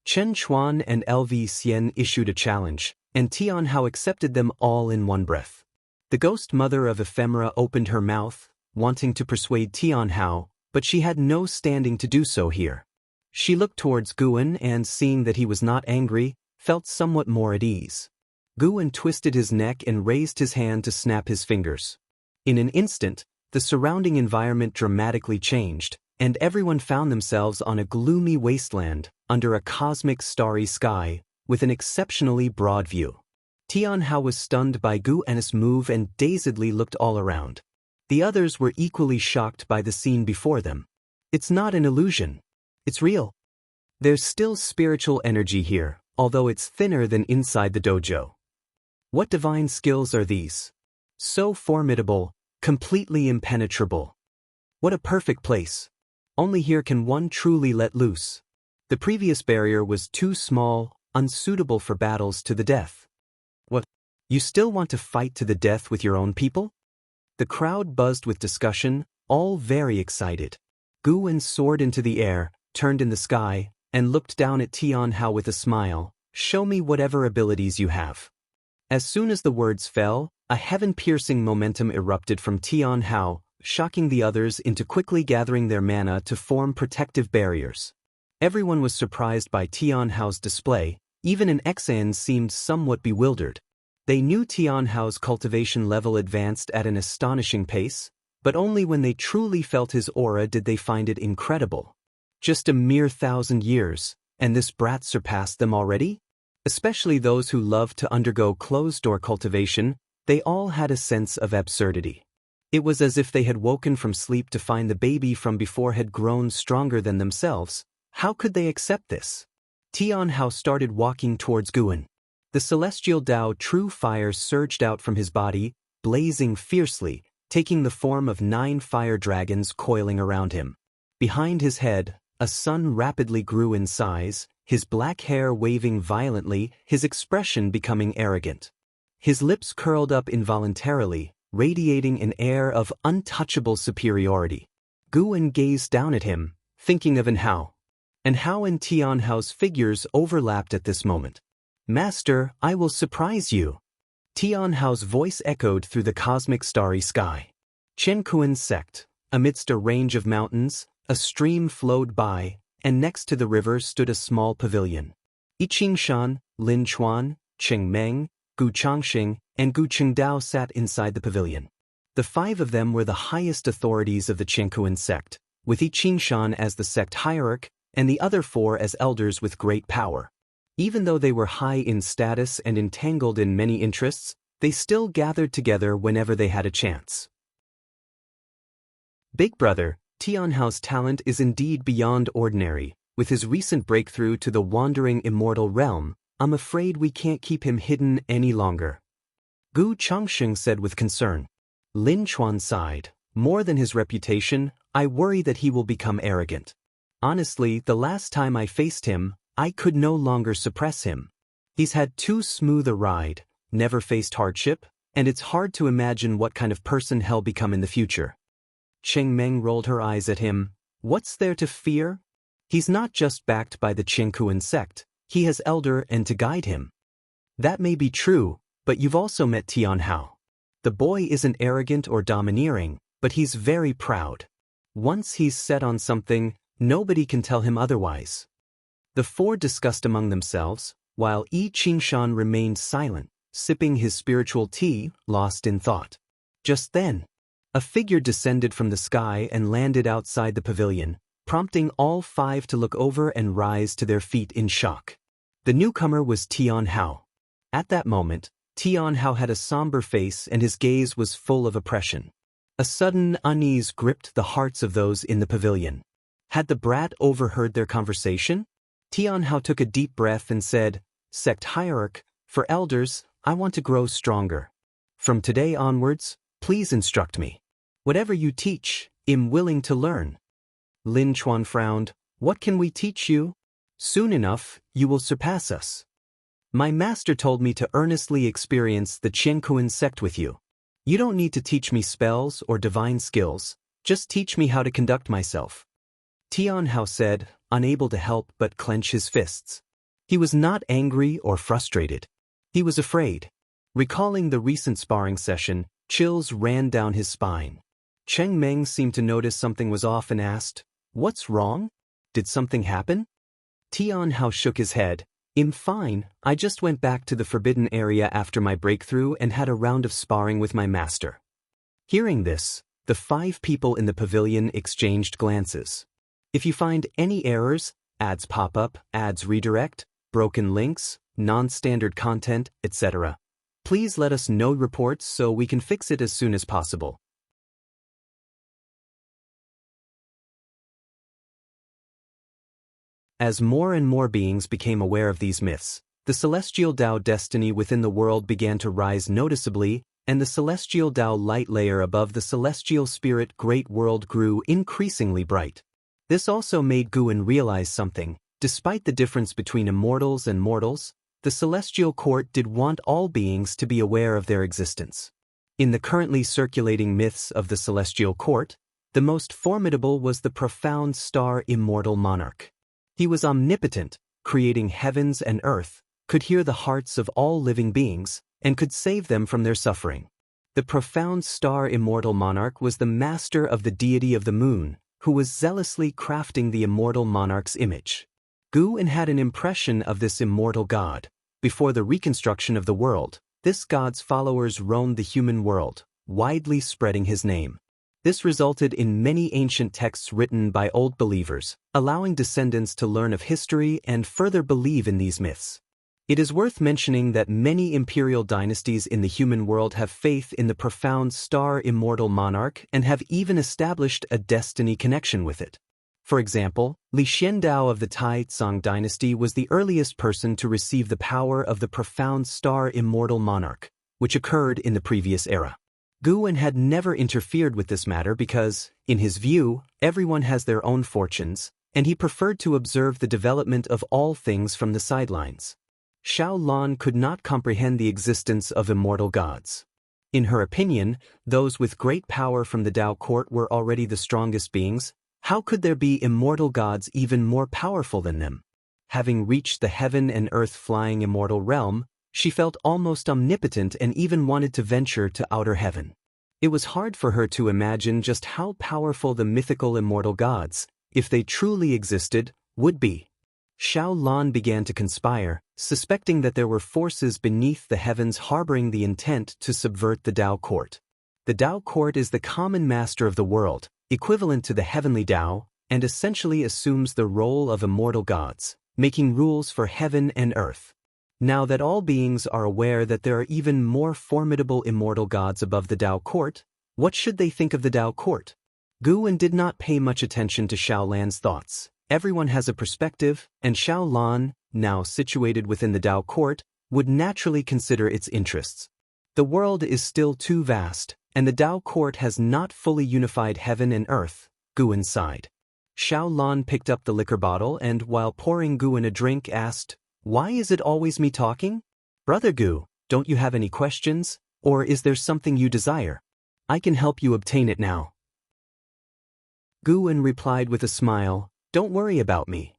Speaker 1: Chen Chuan and LV Xian issued a challenge, and Tian Hao accepted them all in one breath. The ghost mother of ephemera opened her mouth, wanting to persuade Tian Hao, but she had no standing to do so here. She looked towards Gu Wen and, seeing that he was not angry, felt somewhat more at ease. Gu Wen twisted his neck and raised his hand to snap his fingers. In an instant, the surrounding environment dramatically changed, and everyone found themselves on a gloomy wasteland, under a cosmic starry sky, with an exceptionally broad view. Tian Hao was stunned by Gu Wen's move and dazedly looked all around. The others were equally shocked by the scene before them. It's not an illusion. It's real. There's still spiritual energy here, although it's thinner than inside the dojo. What divine skills are these? So formidable, completely impenetrable. What a perfect place. Only here can one truly let loose. The previous barrier was too small, unsuitable for battles to the death. What? You still want to fight to the death with your own people? The crowd buzzed with discussion, all very excited. Guwen soared into the air, turned in the sky, and looked down at Tian Hao with a smile. Show me whatever abilities you have. As soon as the words fell, a heaven-piercing momentum erupted from Tian Hao, shocking the others into quickly gathering their mana to form protective barriers. Everyone was surprised by Tian Hao's display, even an Xan seemed somewhat bewildered. They knew Tian Hao's cultivation level advanced at an astonishing pace, but only when they truly felt his aura did they find it incredible. Just a mere 1,000 years, and this brat surpassed them already? Especially those who loved to undergo closed-door cultivation, they all had a sense of absurdity. It was as if they had woken from sleep to find the baby from before had grown stronger than themselves. How could they accept this? Tian Hao started walking towards Guwen. The celestial Tao true fire surged out from his body, blazing fiercely, taking the form of 9 fire dragons coiling around him. Behind his head, a sun rapidly grew in size, his black hair waving violently, his expression becoming arrogant. His lips curled up involuntarily, radiating an air of untouchable superiority. Guwen gazed down at him, thinking of Hao. And Hao and Tian Hao's figures overlapped at this moment. Master, I will surprise you. Tian Hao's voice echoed through the cosmic starry sky. Qiankuan's sect. Amidst a range of mountains, a stream flowed by, and next to the river stood a small pavilion. Yi Qingshan, Lin Chuan, Cheng Meng, Gu Changxing, and Gu Qingdao sat inside the pavilion. The 5 of them were the highest authorities of the Qiankuan sect, with Yi Qingshan as the sect hierarch, and the other 4 as elders with great power. Even though they were high in status and entangled in many interests, they still gathered together whenever they had a chance. Big brother, Tian Hao's talent is indeed beyond ordinary. With his recent breakthrough to the wandering immortal realm, I'm afraid we can't keep him hidden any longer. Gu Changxing said with concern. Lin Chuan sighed. More than his reputation, I worry that he will become arrogant. Honestly, the last time I faced him, I could no longer suppress him. He's had too smooth a ride, never faced hardship, and it's hard to imagine what kind of person he'll become in the future. Cheng Meng rolled her eyes at him. What's there to fear? He's not just backed by the Qiankuan sect, he has elder and to guide him. That may be true, but you've also met Tian Hao. The boy isn't arrogant or domineering, but he's very proud. Once he's set on something, nobody can tell him otherwise. The 4 discussed among themselves, while Yi Qingshan remained silent, sipping his spiritual tea, lost in thought. Just then, a figure descended from the sky and landed outside the pavilion, prompting all 5 to look over and rise to their feet in shock. The newcomer was Tian Hao. At that moment, Tian Hao had a somber face and his gaze was full of oppression. A sudden unease gripped the hearts of those in the pavilion. Had the brat overheard their conversation? Tian Hao took a deep breath and said, Sect hierarch, for elders, I want to grow stronger. From today onwards, please instruct me. Whatever you teach, I'm willing to learn. Lin Chuan frowned. What can we teach you? Soon enough, you will surpass us. My master told me to earnestly experience the Qiankuan sect with you. You don't need to teach me spells or divine skills, just teach me how to conduct myself. Tian Hao said, unable to help but clench his fists. He was not angry or frustrated. He was afraid. Recalling the recent sparring session, chills ran down his spine. Cheng Meng seemed to notice something was off and asked, What's wrong? Did something happen? Tian Hao shook his head. I'm fine, I just went back to the forbidden area after my breakthrough and had a round of sparring with my master. Hearing this, the 5 people in the pavilion exchanged glances. If you find any errors, ads pop up, ads redirect, broken links, non-standard content, etc., please let us know reports so we can fix it as soon as possible. As more and more beings became aware of these myths, the celestial Tao destiny within the world began to rise noticeably, and the celestial Tao light layer above the celestial spirit great world grew increasingly bright. This also made Guwen realize something. Despite the difference between immortals and mortals, The celestial court did want all beings to be aware of their existence. In the currently circulating myths of the celestial court, the most formidable was the profound star immortal monarch. He was omnipotent, creating heavens and earth, could hear the hearts of all living beings, and could save them from their suffering. The profound star immortal monarch was the master of the deity of the moon, who was zealously crafting the immortal monarch's image. Groom had an impression of this immortal god. Before the reconstruction of the world, this god's followers roamed the human world, widely spreading his name. This resulted in many ancient texts written by old believers, allowing descendants to learn of history and further believe in these myths. It is worth mentioning that many imperial dynasties in the human world have faith in the profound star immortal monarch and have even established a destiny connection with it. For example, Li Xiandao of the Tai Tsang dynasty was the earliest person to receive the power of the profound star immortal monarch, which occurred in the previous era. Groom had never interfered with this matter because, in his view, everyone has their own fortunes, and he preferred to observe the development of all things from the sidelines. Xiao Lan could not comprehend the existence of immortal gods. In her opinion, those with great power from the Tao court were already the strongest beings. How could there be immortal gods even more powerful than them? Having reached the heaven and earth flying immortal realm, she felt almost omnipotent and even wanted to venture to outer heaven. It was hard for her to imagine just how powerful the mythical immortal gods, if they truly existed, would be. Xiao Lan began to conspire, suspecting that there were forces beneath the heavens harboring the intent to subvert the Tao court. The Tao court is the common master of the world, equivalent to the heavenly Tao, and essentially assumes the role of immortal gods, making rules for heaven and earth. Now that all beings are aware that there are even more formidable immortal gods above the Tao court, what should they think of the Tao court? Groom did not pay much attention to Xiao Lan's thoughts. Everyone has a perspective, and Xiao Lan, now situated within the Tao court, would naturally consider its interests. The world is still too vast, and the Tao court has not fully unified heaven and earth, Groom sighed. Xiao Lan picked up the liquor bottle and, while pouring Groom a drink, asked, "Why is it always me talking? Brother Groom, don't you have any questions, or is there something you desire? I can help you obtain it now." Groom replied with a smile, "Don't worry about me.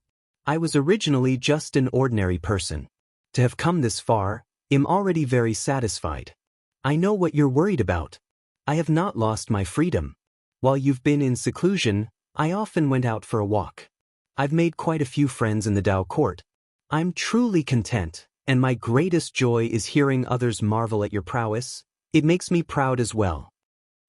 Speaker 1: I was originally just an ordinary person. To have come this far, I'm already very satisfied. I know what you're worried about. I have not lost my freedom. While you've been in seclusion, I often went out for a walk. I've made quite a few friends in the Tao court. I'm truly content, and my greatest joy is hearing others marvel at your prowess. It makes me proud as well."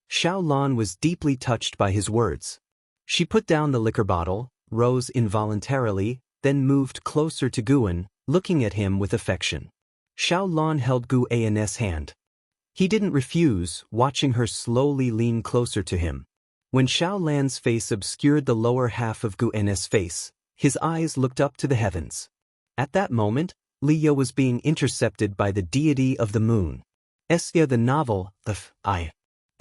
Speaker 1: Xiao Lan was deeply touched by his words. She put down the liquor bottle, rose involuntarily, then moved closer to Groom, looking at him with affection. Xiao Lan held Groom's hand. He didn't refuse, watching her slowly lean closer to him. When Xiao Lan's face obscured the lower half of Groom's face, his eyes looked up to the heavens. At that moment, Liya was being intercepted by the deity of the moon. Esya the novel,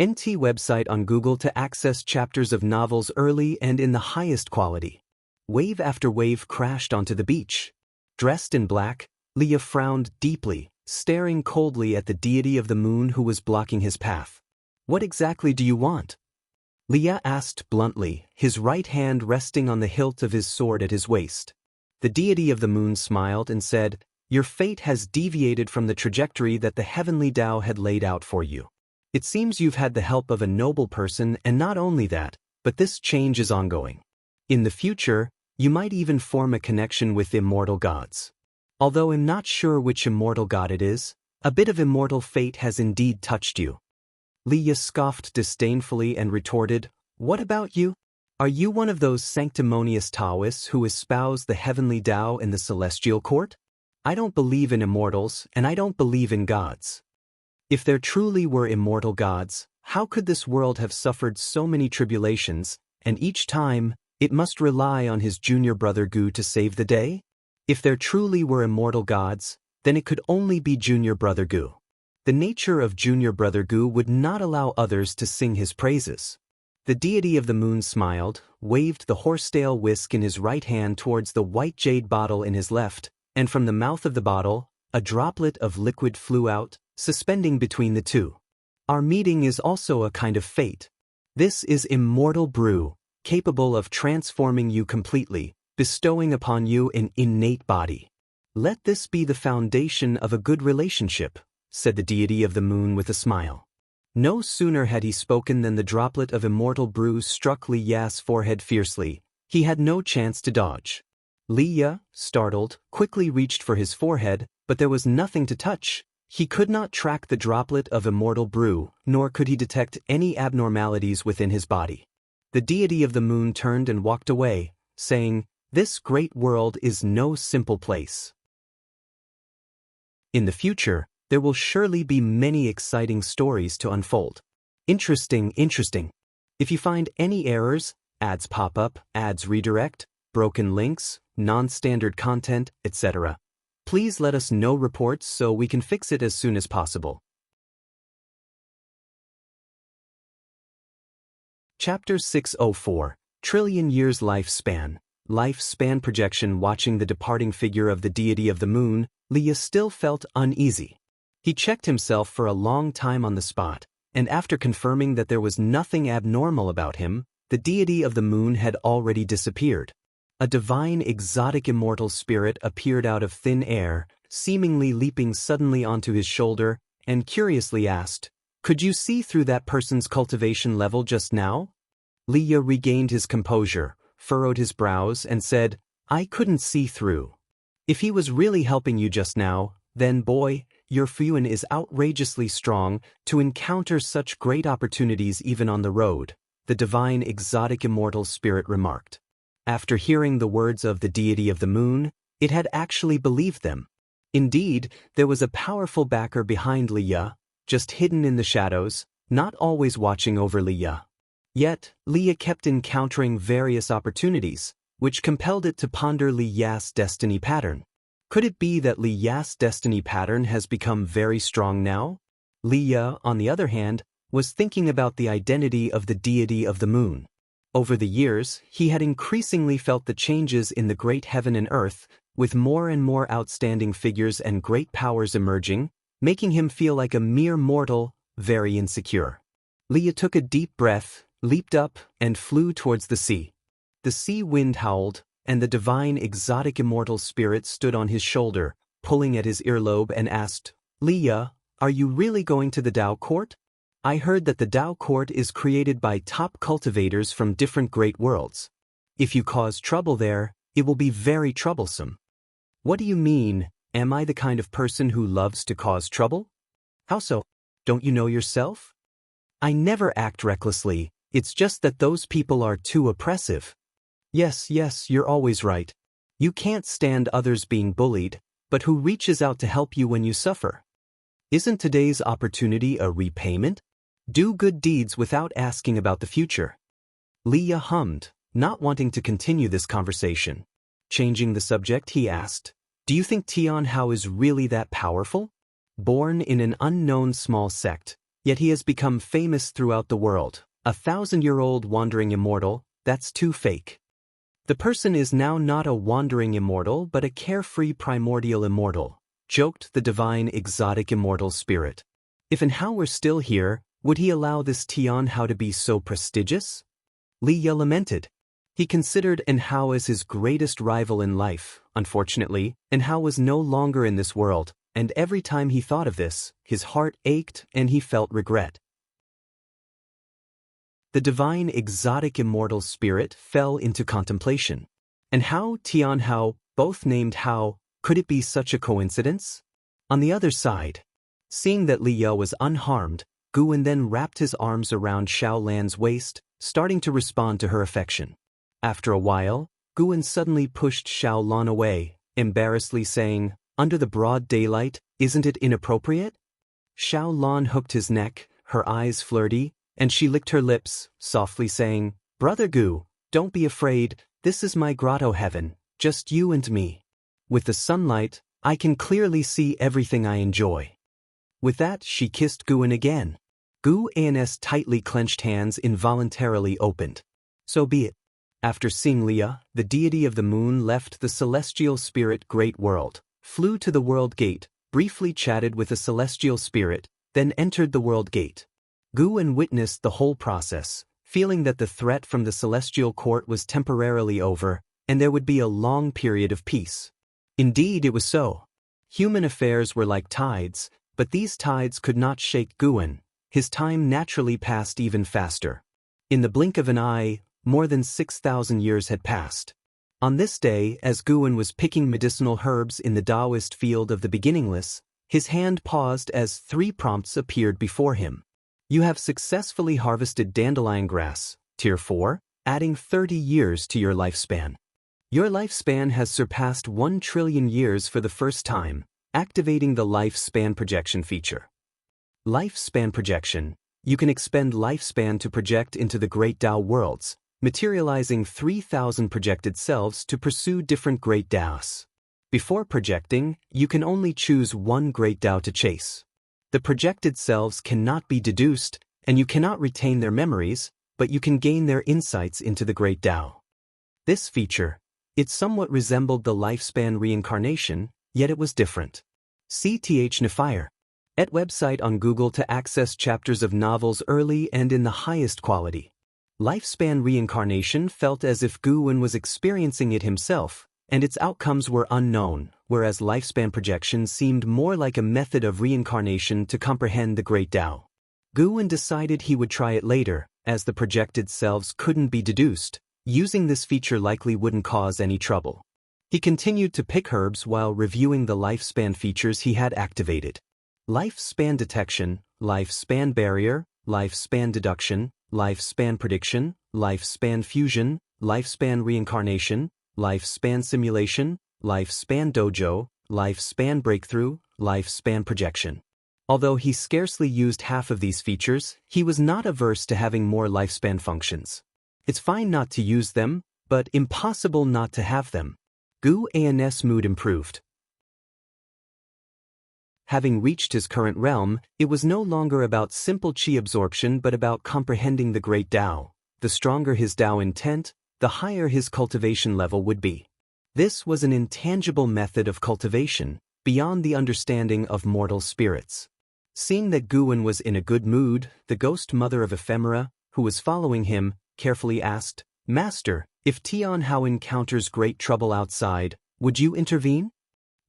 Speaker 1: NT website on Google to access chapters of novels early and in the highest quality. Wave after wave crashed onto the beach. Dressed in black, Liya frowned deeply, staring coldly at the deity of the moon who was blocking his path. "What exactly do you want?" Liya asked bluntly, his right hand resting on the hilt of his sword at his waist. The deity of the moon smiled and said, "Your fate has deviated from the trajectory that the heavenly Tao had laid out for you. It seems you've had the help of a noble person, and not only that, but this change is ongoing. In the future, you might even form a connection with immortal gods. Although I'm not sure which immortal god it is, a bit of immortal fate has indeed touched you." Liya scoffed disdainfully and retorted, "What about you? Are you one of those sanctimonious Taoists who espouse the heavenly Tao in the celestial court? I don't believe in immortals, and I don't believe in gods. If there truly were immortal gods, how could this world have suffered so many tribulations, and each time, it must rely on his junior brother Gu to save the day? If there truly were immortal gods, then it could only be junior brother Gu. The nature of junior brother Gu would not allow others to sing his praises." The deity of the moon smiled, waved the horsetail whisk in his right hand towards the white jade bottle in his left, and from the mouth of the bottle, A droplet of liquid flew out, suspending between the two. Our meeting is also a kind of fate. This is immortal brew, capable of transforming you completely, bestowing upon you an innate body. Let this be the foundation of a good relationship, said the deity of the moon with a smile. No sooner had he spoken than the droplet of immortal brew struck Li Ya's forehead fiercely. He had no chance to dodge. Li Ya, startled, quickly reached for his forehead, but there was nothing to touch. He could not track the droplet of immortal brew, nor could he detect any abnormalities within his body. The deity of the moon turned and walked away, saying, "This great world is no simple place. In the future, there will surely be many exciting stories to unfold. Interesting. If you find any errors, ads pop up, ads redirect, broken links, non-standard content, etc., please let us know reports so we can fix it as soon as possible." Chapter 604, Trillion Years Lifespan. Lifespan projection. Watching the departing figure of the deity of the moon, Leah still felt uneasy. He checked himself for a long time on the spot, and after confirming that there was nothing abnormal about him, the deity of the moon had already disappeared. A divine exotic immortal spirit appeared out of thin air, seemingly leaping suddenly onto his shoulder, and curiously asked, "Could you see through that person's cultivation level just now?" Leah regained his composure, furrowed his brows, and said, "I couldn't see through. If he was really helping you just now, then boy, your Fuan is outrageously strong to encounter such great opportunities even on the road," the divine exotic immortal spirit remarked. After hearing the words of the deity of the moon, it had actually believed them. Indeed, there was a powerful backer behind Leah, just hidden in the shadows, not always watching over Leah. Yet, Leah kept encountering various opportunities, which compelled it to ponder Leah's destiny pattern. Could it be that Leah's destiny pattern has become very strong now? Leah, on the other hand, was thinking about the identity of the deity of the moon. Over the years, he had increasingly felt the changes in the great heaven and earth, with more and more outstanding figures and great powers emerging, making him feel like a mere mortal, very insecure. Leah took a deep breath, leaped up, and flew towards the sea. The sea wind howled, and the divine exotic immortal spirit stood on his shoulder, pulling at his earlobe, and asked, "Leah, are you really going to the Tao Court? I heard that the Tao Court is created by top cultivators from different great worlds. If you cause trouble there, it will be very troublesome." "What do you mean? Am I the kind of person who loves to cause trouble?" "How so? Don't you know yourself? I never act recklessly, it's just that those people are too oppressive." Yes, you're always right. You can't stand others being bullied, but who reaches out to help you when you suffer? Isn't today's opportunity a repayment? Do good deeds without asking about the future. Leah hummed, not wanting to continue this conversation. Changing the subject, he asked, "Do you think Tian Hao is really that powerful? Born in an unknown small sect, yet he has become famous throughout the world. A 1,000-year-old wandering immortal, that's too fake. The person is now not a wandering immortal but a carefree primordial immortal," joked the divine exotic immortal spirit. "If and Hao were still here, would he allow this Tian Hao to be so prestigious?" Leah lamented. He considered En Hao as his greatest rival in life. Unfortunately, En Hao was no longer in this world, and every time he thought of this, his heart ached and he felt regret. The divine exotic immortal spirit fell into contemplation. And Hao, Tian Hao, both named Hao, could it be such a coincidence? On the other side, seeing that Leah was unharmed, Guan then wrapped his arms around Xiao Lan's waist, starting to respond to her affection. After a while, Guan suddenly pushed Xiao Lan away, embarrassedly saying, "Under the broad daylight, isn't it inappropriate?" Xiao Lan hooked his neck, her eyes flirty, and she licked her lips, softly saying, "Brother Gu, don't be afraid, this is my grotto heaven, just you and me. With the sunlight, I can clearly see everything I enjoy." With that, she kissed Guan again. Guan's tightly clenched hands involuntarily opened. So be it. After seeing Leah, the deity of the moon left the celestial spirit great world, flew to the world gate, briefly chatted with a celestial spirit, then entered the world gate. Guan witnessed the whole process, feeling that the threat from the celestial court was temporarily over, and there would be a long period of peace. Indeed, it was so. Human affairs were like tides, but these tides could not shake Guan. His time naturally passed even faster. In the blink of an eye, more than 6,000 years had passed. On this day, as Guan was picking medicinal herbs in the Taoist field of the beginningless, his hand paused as 3 prompts appeared before him. You have successfully harvested dandelion grass, Tier 4, adding 30 years to your lifespan. Your lifespan has surpassed 1 trillion years for the first time, activating the lifespan projection feature. Lifespan projection. You can expend lifespan to project into the Great Tao worlds, materializing 3,000 projected selves to pursue different Great Taos. Before projecting, you can only choose one Great Tao to chase. The projected selves cannot be deduced, and you cannot retain their memories, but you can gain their insights into the Great Tao. This feature, it somewhat resembled the lifespan reincarnation, yet it was different. CTH Nefire. Et website on Google to access chapters of novels early and in the highest quality. Lifespan reincarnation felt as if Guan was experiencing it himself, and its outcomes were unknown, whereas lifespan projection seemed more like a method of reincarnation to comprehend the Great Tao. Guan decided he would try it later, as the projected selves couldn't be deduced. Using this feature likely wouldn't cause any trouble. He continued to pick herbs while reviewing the lifespan features he had activated. Lifespan detection, lifespan barrier, lifespan deduction, lifespan prediction, lifespan fusion, lifespan reincarnation, lifespan simulation, lifespan dojo, lifespan breakthrough, lifespan projection. Although he scarcely used half of these features, he was not averse to having more lifespan functions. It's fine not to use them, but impossible not to have them. Guan's mood improved. Having reached his current realm, it was no longer about simple qi absorption but about comprehending the Great Tao. The stronger his Tao intent, the higher his cultivation level would be. This was an intangible method of cultivation, beyond the understanding of mortal spirits. Seeing that Guan was in a good mood, the ghost mother of ephemera, who was following him, carefully asked, "Master, if Tian Hao encounters great trouble outside, would you intervene?"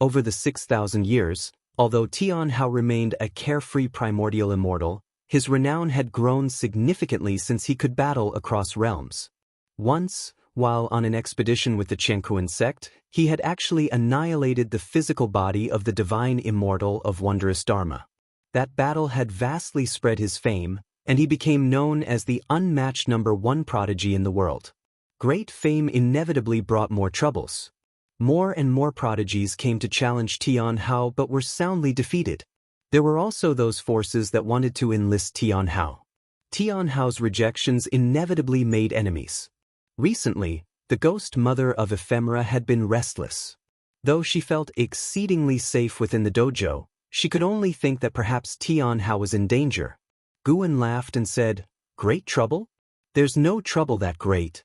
Speaker 1: Over the 6,000 years, although Tian Hao remained a carefree primordial immortal, his renown had grown significantly since he could battle across realms. Once, while on an expedition with the Qiankuan sect, he had actually annihilated the physical body of the divine immortal of wondrous Dharma. That battle had vastly spread his fame, and he became known as the unmatched #1 prodigy in the world. Great fame inevitably brought more troubles. More and more prodigies came to challenge Tian Hao but were soundly defeated. There were also those forces that wanted to enlist Tian Hao. Tian Hao's rejections inevitably made enemies. Recently, the ghost mother of ephemera had been restless. Though she felt exceedingly safe within the dojo, she could only think that perhaps Tian Hao was in danger. Guan laughed and said, "Great trouble? There's no trouble that great.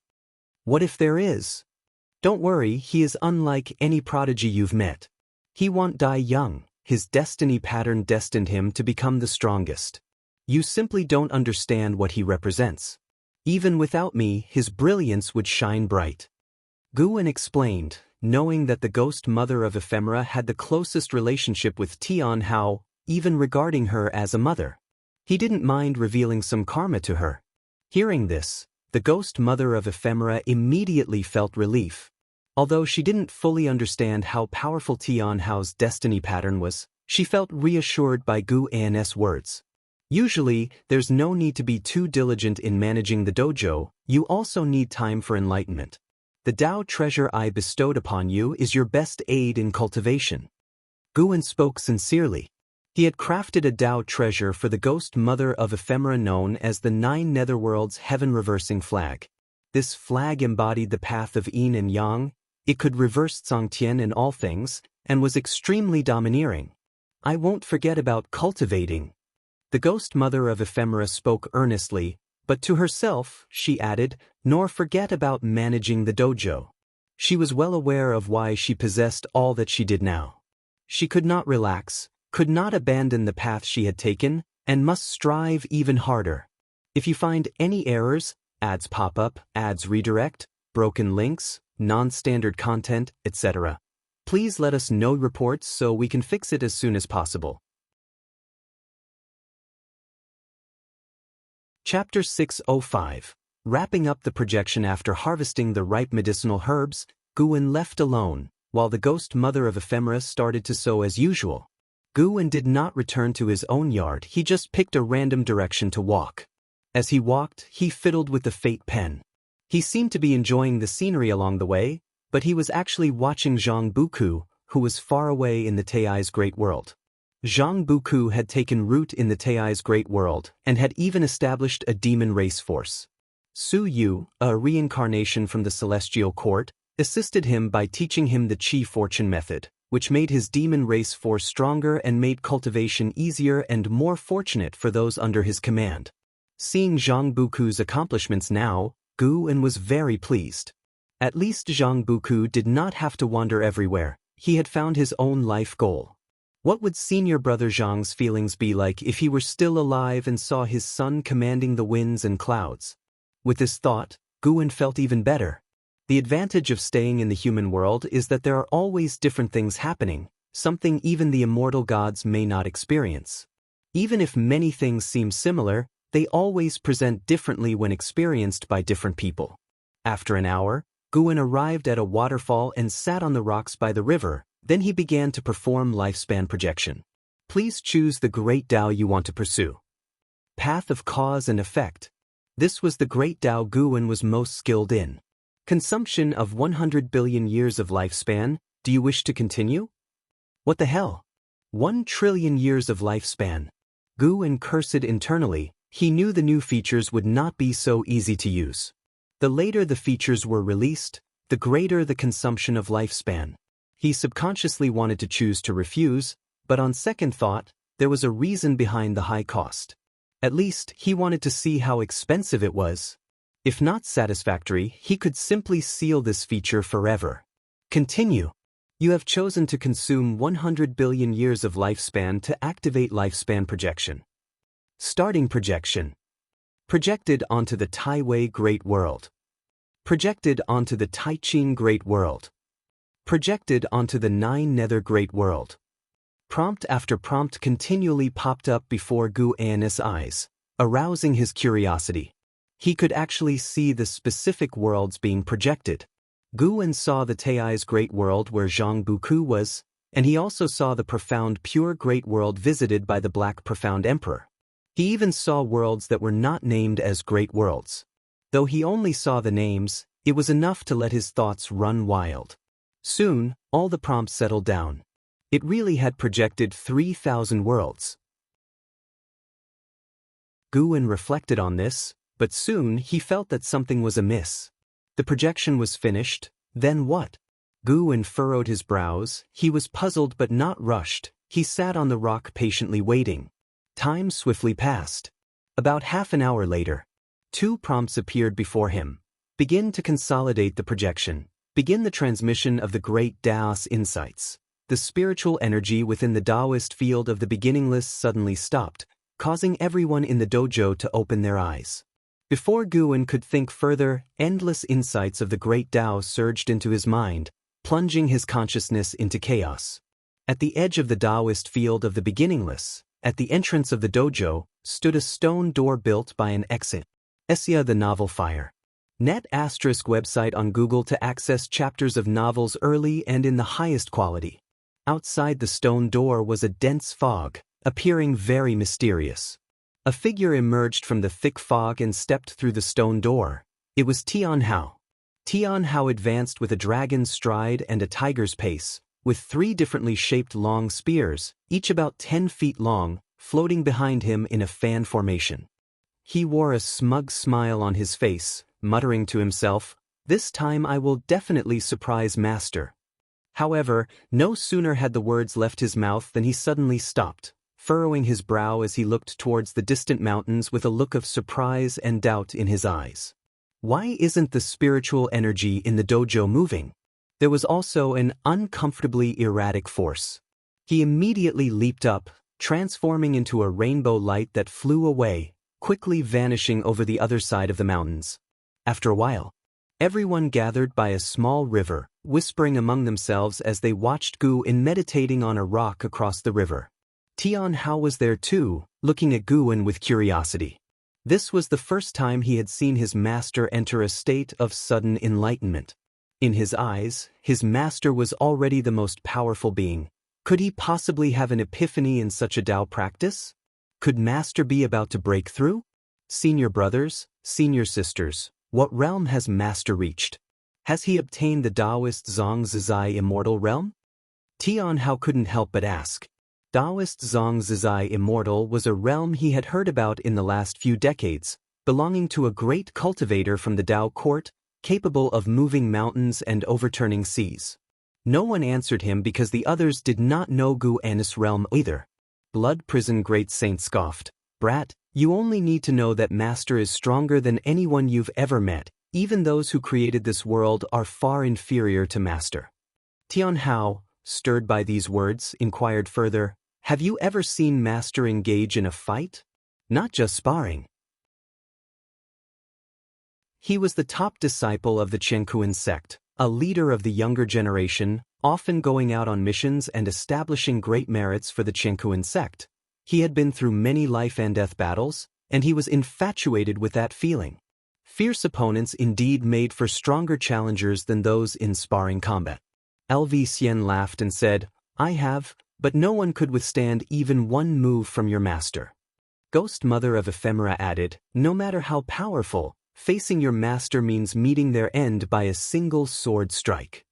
Speaker 1: What if there is? Don't worry, he is unlike any prodigy you've met. He won't die young, his destiny pattern destined him to become the strongest. You simply don't understand what he represents. Even without me, his brilliance would shine bright." Guan explained, knowing that the ghost mother of ephemera had the closest relationship with Tian Hao, even regarding her as a mother. He didn't mind revealing some karma to her. Hearing this, the ghost mother of ephemera immediately felt relief. Although she didn't fully understand how powerful Tian Hao's destiny pattern was, she felt reassured by Guan's words. Usually, there's no need to be too diligent in managing the dojo, you also need time for enlightenment. The Tao treasure I bestowed upon you is your best aid in cultivation. Guan spoke sincerely. He had crafted a Tao treasure for the ghost mother of ephemera known as the 9 Netherworlds heaven-reversing flag. This flag embodied the path of yin and yang, it could reverse Tsangtian in all things, and was extremely domineering. "I won't forget about cultivating." The ghost mother of ephemera spoke earnestly, but to herself, she added, "Nor forget about managing the dojo." She was well aware of why she possessed all that she did now. She could not relax, could not abandon the path she had taken, and must strive even harder. If you find any errors, ads pop up, ads redirect, broken links, non-standard content, etc., please let us know reports so we can fix it as soon as possible. Chapter 605. Wrapping up the projection after harvesting the ripe medicinal herbs, Guin left alone, while the ghost mother of ephemera started to sow as usual. Guin did not return to his own yard, he just picked a random direction to walk. As he walked, he fiddled with the fate pen. He seemed to be enjoying the scenery along the way, but he was actually watching Zhang Buku, who was far away in the Tai's great world. Zhang Buku had taken root in the Tai's great world and had even established a demon race force. Su Yu, a reincarnation from the celestial court, assisted him by teaching him the Qi fortune method, which made his demon race force stronger and made cultivation easier and more fortunate for those under his command. Seeing Zhang Buku's accomplishments now, Guin was very pleased. At least Zhang Buku did not have to wander everywhere, he had found his own life goal. What would senior brother Zhang's feelings be like if he were still alive and saw his son commanding the winds and clouds? With this thought, Guin felt even better. The advantage of staying in the human world is that there are always different things happening, something even the immortal gods may not experience. Even if many things seem similar, they always present differently when experienced by different people. After an hour, Guin arrived at a waterfall and sat on the rocks by the river. Then he began to perform lifespan projection. Please choose the great Tao you want to pursue. Path of cause and effect. This was the great Tao Guin was most skilled in. Consumption of 100 billion years of lifespan, do you wish to continue? What the hell? 1 trillion years of lifespan. Guin cursed internally, he knew the new features would not be so easy to use. The later the features were released, the greater the consumption of lifespan. He subconsciously wanted to choose to refuse, but on second thought, there was a reason behind the high cost. At least, he wanted to see how expensive it was. If not satisfactory, he could simply seal this feature forever. Continue. You have chosen to consume 100 billion years of lifespan to activate lifespan projection. Starting projection. Projected onto the Taiwei Great World. Projected onto the Taiqing Great World. Projected onto the 9 Nether Great World. Prompt after prompt continually popped up before Guin's eyes, arousing his curiosity. He could actually see the specific worlds being projected. Guin saw the Tai's great world where Zhang Buku was, and he also saw the profound pure great world visited by the Black Profound Emperor. He even saw worlds that were not named as great worlds. Though he only saw the names, it was enough to let his thoughts run wild. Soon, all the prompts settled down. It really had projected 3,000 worlds. Guin reflected on this, but soon he felt that something was amiss. The projection was finished, then what? Guin furrowed his brows, he was puzzled but not rushed, he sat on the rock patiently waiting. Time swiftly passed. About half an hour later, 2 prompts appeared before him. Begin to consolidate the projection. Begin the transmission of the great Taoist insights. The spiritual energy within the Taoist field of the beginningless suddenly stopped, causing everyone in the dojo to open their eyes. Before Guin could think further, endless insights of the great Tao surged into his mind, plunging his consciousness into chaos. At the edge of the Taoist field of the beginningless, at the entrance of the dojo, stood a stone door built by an exit. Essia the Novel Fire. Net * website on Google to access chapters of novels early and in the highest quality. Outside the stone door was a dense fog, appearing very mysterious. A figure emerged from the thick fog and stepped through the stone door. It was Tian Hao. Tian Hao advanced with a dragon's stride and a tiger's pace, with 3 differently shaped long spears, each about 10 feet long, floating behind him in a fan formation. He wore a smug smile on his face, muttering to himself, "This time I will definitely surprise Master." However, no sooner had the words left his mouth than he suddenly stopped, furrowing his brow as he looked towards the distant mountains with a look of surprise and doubt in his eyes. Why isn't the spiritual energy in the dojo moving? There was also an uncomfortably erratic force. He immediately leaped up, transforming into a rainbow light that flew away, quickly vanishing over the other side of the mountains. After a while, everyone gathered by a small river, whispering among themselves as they watched Gu-in meditating on a rock across the river. Tian Hao was there too, looking at Gu-in with curiosity. This was the first time he had seen his master enter a state of sudden enlightenment. In his eyes, his master was already the most powerful being. Could he possibly have an epiphany in such a Tao practice? Could master be about to break through? Senior brothers, senior sisters, what realm has master reached? Has he obtained the Taoist Zhang Zizai immortal realm? Tian Hao couldn't help but ask. Taoist Zhang Zizai immortal was a realm he had heard about in the last few decades, belonging to a great cultivator from the Tao court, capable of moving mountains and overturning seas. No one answered him because the others did not know Gu-en's realm either. Blood Prison Great Saint scoffed. Brat, you only need to know that master is stronger than anyone you've ever met. Even those who created this world are far inferior to master. Tian Hao, stirred by these words, inquired further, have you ever seen master engage in a fight? Not just sparring. He was the top disciple of the Chengkuan sect, a leader of the younger generation, often going out on missions and establishing great merits for the Chengkuan sect. He had been through many life and death battles, and he was infatuated with that feeling. Fierce opponents indeed made for stronger challengers than those in sparring combat. LV Xian laughed and said, I have, but no one could withstand even one move from your master. Ghost Mother of Ephemera added, no matter how powerful, facing your master means meeting their end by a single sword strike.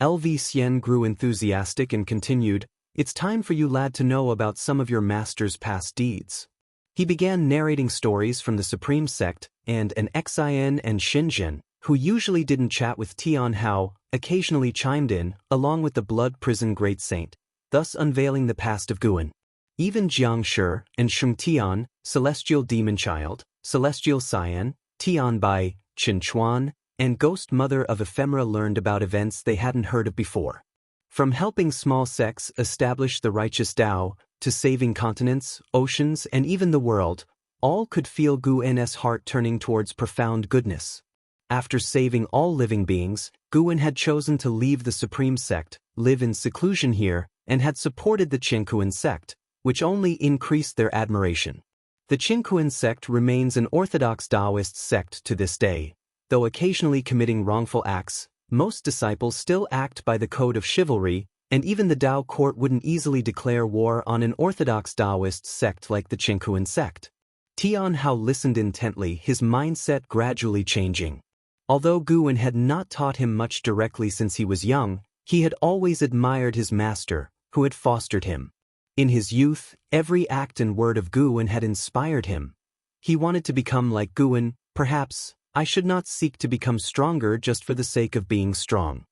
Speaker 1: LV Xian grew enthusiastic and continued, it's time for you lad to know about some of your master's past deeds. He began narrating stories from the Supreme Sect, and an Xin and Shenzhen, who usually didn't chat with Tian Hao, occasionally chimed in, along with the Blood Prison Great Saint, thus unveiling the past of Gu-in. Even Jiang Shi and Sheng Tian, Celestial Demon Child, Celestial Cyan, Tian Bai, Qin Chuan, and Ghost Mother of Ephemera learned about events they hadn't heard of before. From helping small sects establish the righteous Tao, to saving continents, oceans, and even the world, all could feel Gu-in's heart turning towards profound goodness. After saving all living beings, Gu-in had chosen to leave the Supreme Sect, live in seclusion here, and had supported the Chengkuan sect, which only increased their admiration. The Chengkuan sect remains an orthodox Taoist sect to this day. Though occasionally committing wrongful acts, most disciples still act by the code of chivalry, and even the Tao court wouldn't easily declare war on an orthodox Taoist sect like the Chengkuan sect. Tian Hao listened intently, his mindset gradually changing. Although Gu-in had not taught him much directly since he was young, he had always admired his master, who had fostered him. In his youth, every act and word of Gu-in had inspired him. He wanted to become like Gu-in. Perhaps I should not seek to become stronger just for the sake of being strong.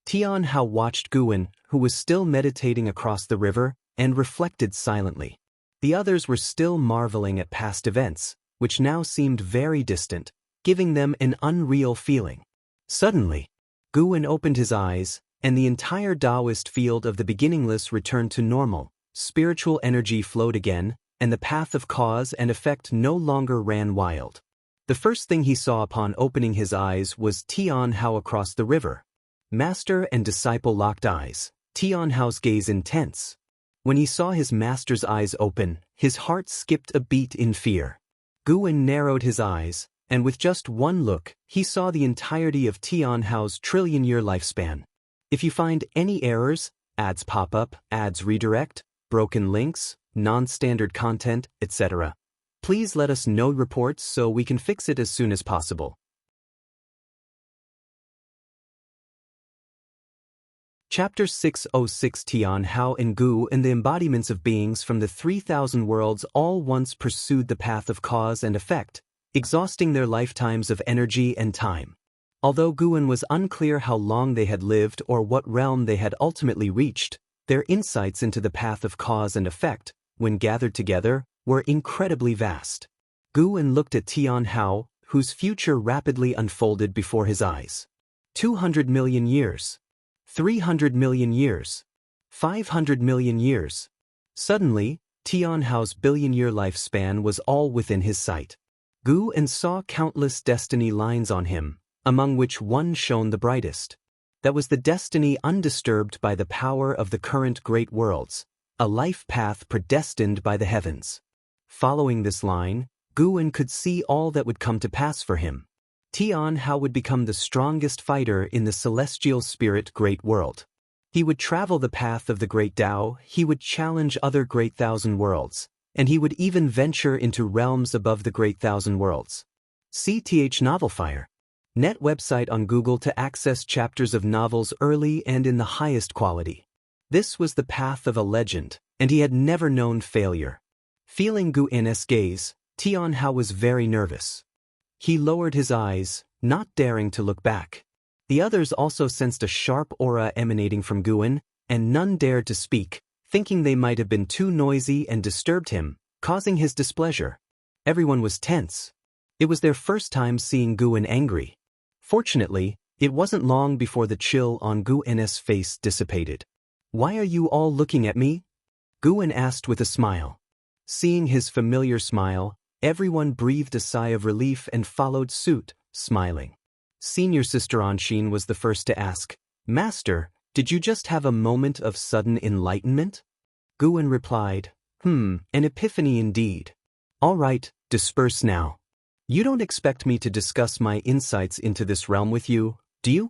Speaker 1: Tian Hao watched Gu-in, who was still meditating across the river, and reflected silently. The others were still marveling at past events, which now seemed very distant, giving them an unreal feeling. Suddenly, Gu-in opened his eyes, and the entire Taoist field of the beginningless returned to normal. Spiritual energy flowed again, and the path of cause and effect no longer ran wild. The first thing he saw upon opening his eyes was Tian Hao across the river. Master and disciple locked eyes, Tian Hao's gaze intense. When he saw his master's eyes open, his heart skipped a beat in fear. Gu-in narrowed his eyes, and with just one look, he saw the entirety of Tian Hao's trillion-year lifespan. If you find any errors, ads pop up, ads redirect, broken links, non-standard content, etc., please let us know reports so we can fix it as soon as possible. Chapter 606 Tian Hao and Gu and the embodiments of beings from the 3,000 worlds all once pursued the path of cause and effect, exhausting their lifetimes of energy and time. Although Gu-in was unclear how long they had lived or what realm they had ultimately reached, their insights into the path of cause and effect, when gathered together, were incredibly vast. Gu-in looked at Tian Hao, whose future rapidly unfolded before his eyes. 200 million years. 300 million years. 500 million years. Suddenly, Tianhao's billion-year lifespan was all within his sight. Gu saw countless destiny lines on him, among which one shone the brightest. That was the destiny undisturbed by the power of the current great worlds, a life path predestined by the heavens. Following this line, Gu could see all that would come to pass for him. Tianhao would become the strongest fighter in the celestial spirit great world. He would travel the path of the great Tao, he would challenge other great thousand worlds, and he would even venture into realms above the great thousand worlds. CTH Novelfire. Net website on Google to access chapters of novels early and in the highest quality. This was the path of a legend, and he had never known failure. Feeling Gu's gaze, Tianhao was very nervous. He lowered his eyes, not daring to look back. The others also sensed a sharp aura emanating from Gu, and none dared to speak, thinking they might have been too noisy and disturbed him, causing his displeasure. Everyone was tense. It was their first time seeing Gu angry. Fortunately, it wasn't long before the chill on Gu's face dissipated. "Why are you all looking at me?" Gu asked with a smile. Seeing his familiar smile, everyone breathed a sigh of relief and followed suit, smiling. Senior Sister Anshin was the first to ask, "Master, did you just have a moment of sudden enlightenment?" Gu replied, an epiphany indeed. All right, disperse now. You don't expect me to discuss my insights into this realm with you, do you?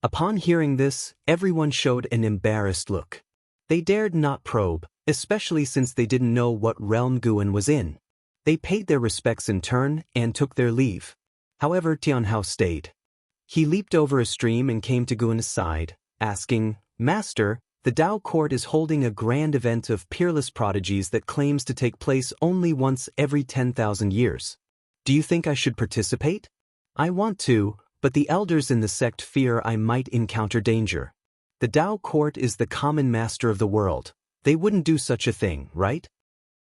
Speaker 1: Upon hearing this, everyone showed an embarrassed look. They dared not probe, especially since they didn't know what realm Gu was in. They paid their respects in turn and took their leave. However, Tianhao stayed. He leaped over a stream and came to Gu's side, asking, "Master, the Tao Court is holding a grand event of peerless prodigies that claims to take place only once every 10,000 years. Do you think I should participate? I want to, but the elders in the sect fear I might encounter danger. The Tao Court is the common master of the world. They wouldn't do such a thing, right?"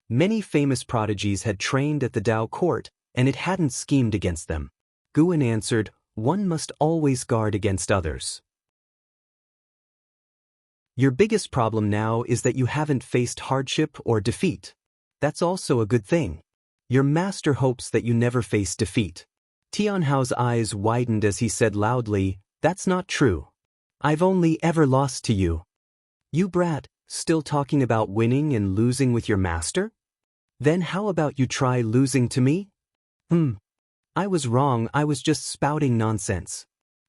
Speaker 1: Many famous prodigies had trained at the Tao Court, and it hadn't schemed against them. Gu answered, "One must always guard against others. Your biggest problem now is that you haven't faced hardship or defeat. That's also a good thing. Your master hopes that you never face defeat." Tianhao's eyes widened as he said loudly, "That's not true. I've only ever lost to you." "You brat, still talking about winning and losing with your master? Then how about you try losing to me?" I was wrong, I was just spouting nonsense."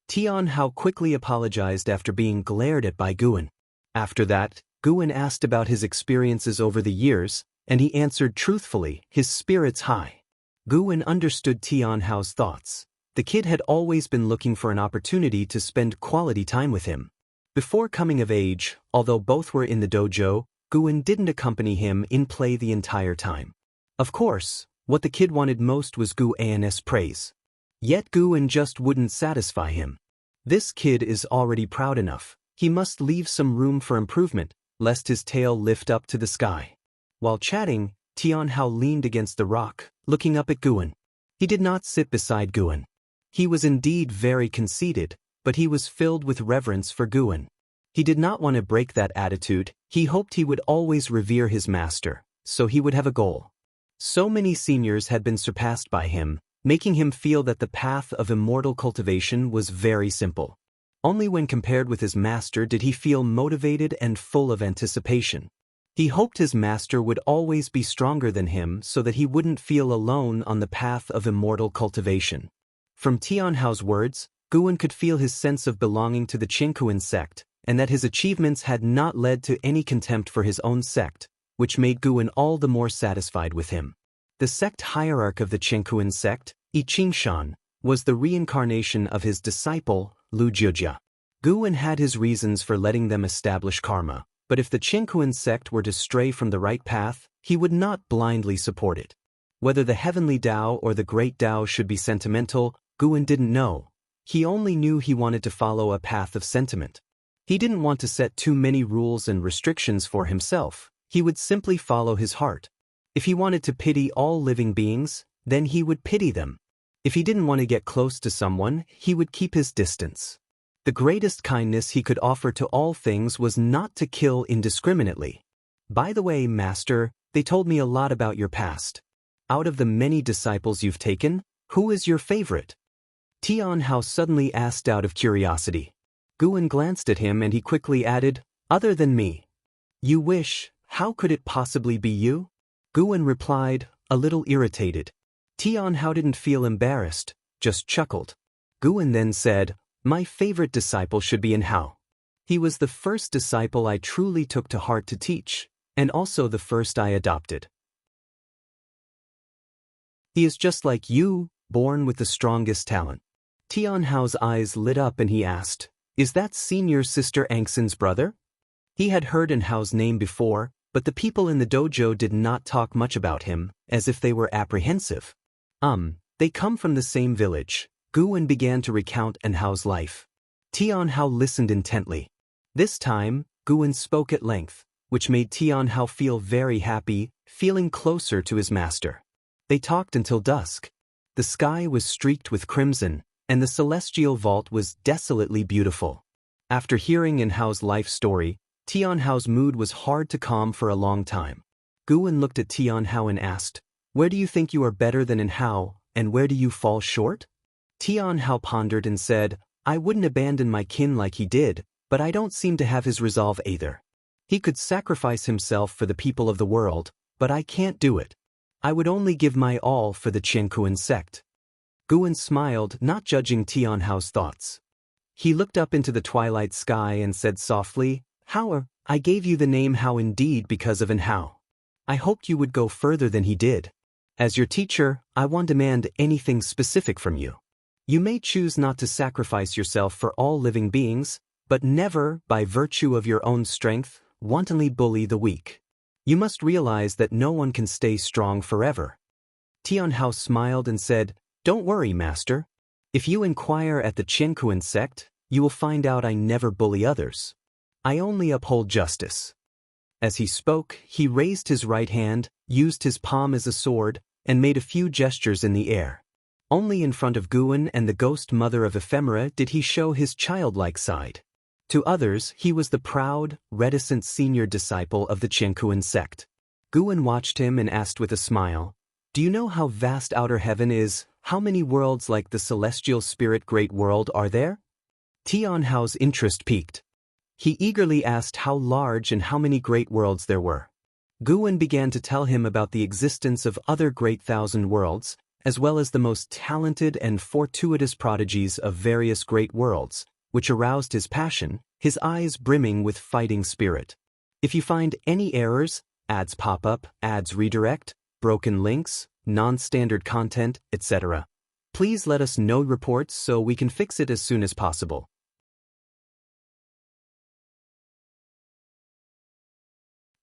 Speaker 1: Tianhao quickly apologized after being glared at by Gu. After that, Gu asked about his experiences over the years, and he answered truthfully, his spirits high. Gu understood Tianhao's thoughts. The kid had always been looking for an opportunity to spend quality time with him. Before coming of age, although both were in the dojo, Gu didn't accompany him in play the entire time. Of course, what the kid wanted most was Gu's praise. Yet Gu just wouldn't satisfy him. This kid is already proud enough. He must leave some room for improvement, lest his tail lift up to the sky. While chatting, Tianhao leaned against the rock, looking up at Gu. He did not sit beside Gu. He was indeed very conceited, but he was filled with reverence for Gu. He did not want to break that attitude. He hoped he would always revere his master, so he would have a goal. So many seniors had been surpassed by him, making him feel that the path of immortal cultivation was very simple. Only when compared with his master did he feel motivated and full of anticipation. He hoped his master would always be stronger than him so that he wouldn't feel alone on the path of immortal cultivation. From Tianhao's words, Gu could feel his sense of belonging to the Qingkuan sect, and that his achievements had not led to any contempt for his own sect, which made Gu all the more satisfied with him. The sect hierarch of the Qingkuan sect, I Qingshan, was the reincarnation of his disciple, Lu Jiujia. Gu had his reasons for letting them establish karma, but if the Qingkuan sect were to stray from the right path, he would not blindly support it. Whether the heavenly Tao or the great Tao should be sentimental, Gu didn't know. He only knew he wanted to follow a path of sentiment. He didn't want to set too many rules and restrictions for himself. He would simply follow his heart. If he wanted to pity all living beings, then he would pity them. If he didn't want to get close to someone, he would keep his distance. The greatest kindness he could offer to all things was not to kill indiscriminately. By the way, Master, they told me a lot about your past. Out of the many disciples you've taken, who is your favorite? Tian Hao suddenly asked out of curiosity. Guan glanced at him and he quickly added, other than me. You wish, how could it possibly be you? Guan replied, a little irritated. Tian Hao didn't feel embarrassed, just chuckled. Guan then said, my favorite disciple should be in Hao. He was the first disciple I truly took to heart to teach, and also the first I adopted. He is just like you, born with the strongest talent. Tian Hao's eyes lit up and he asked, is that senior sister Angxin's brother? He had heard in Hao's name before, but the people in the dojo did not talk much about him, as if they were apprehensive. They come from the same village. Guan began to recount An Hao's life. Tian Hao listened intently. This time, Guan spoke at length, which made Tian Hao feel very happy, feeling closer to his master. They talked until dusk. The sky was streaked with crimson, and the celestial vault was desolately beautiful. After hearing An Hao's life story, Tian Hao's mood was hard to calm for a long time. Guan looked at Tian Hao and asked, where do you think you are better than An Hao, and where do you fall short? Tian Hao pondered and said, I wouldn't abandon my kin like he did, but I don't seem to have his resolve either. He could sacrifice himself for the people of the world, but I can't do it. I would only give my all for the Qiankuan sect. Guan smiled, not judging Tian Hao's thoughts. He looked up into the twilight sky and said softly, Hao, I gave you the name Hao indeed because of An Hao. I hoped you would go further than he did. As your teacher, I won't demand anything specific from you. You may choose not to sacrifice yourself for all living beings, but never, by virtue of your own strength, wantonly bully the weak. You must realize that no one can stay strong forever. Tian Hao smiled and said, don't worry, Master. If you inquire at the Qiankuan sect, you will find out I never bully others. I only uphold justice. As he spoke, he raised his right hand, used his palm as a sword, and made a few gestures in the air. Only in front of Guan and the ghost mother of ephemera did he show his childlike side. To others, he was the proud, reticent senior disciple of the Qiankuan sect. Guan watched him and asked with a smile, do you know how vast outer heaven is? How many worlds like the celestial spirit great world are there? Tian Hao's interest piqued. He eagerly asked how large and how many great worlds there were. Guan began to tell him about the existence of other great thousand worlds, as well as the most talented and fortuitous prodigies of various great worlds, which aroused his passion, his eyes brimming with fighting spirit. If you find any errors, ads pop up, ads redirect, broken links, non-standard content, etc., please let us know reports so we can fix it as soon as possible.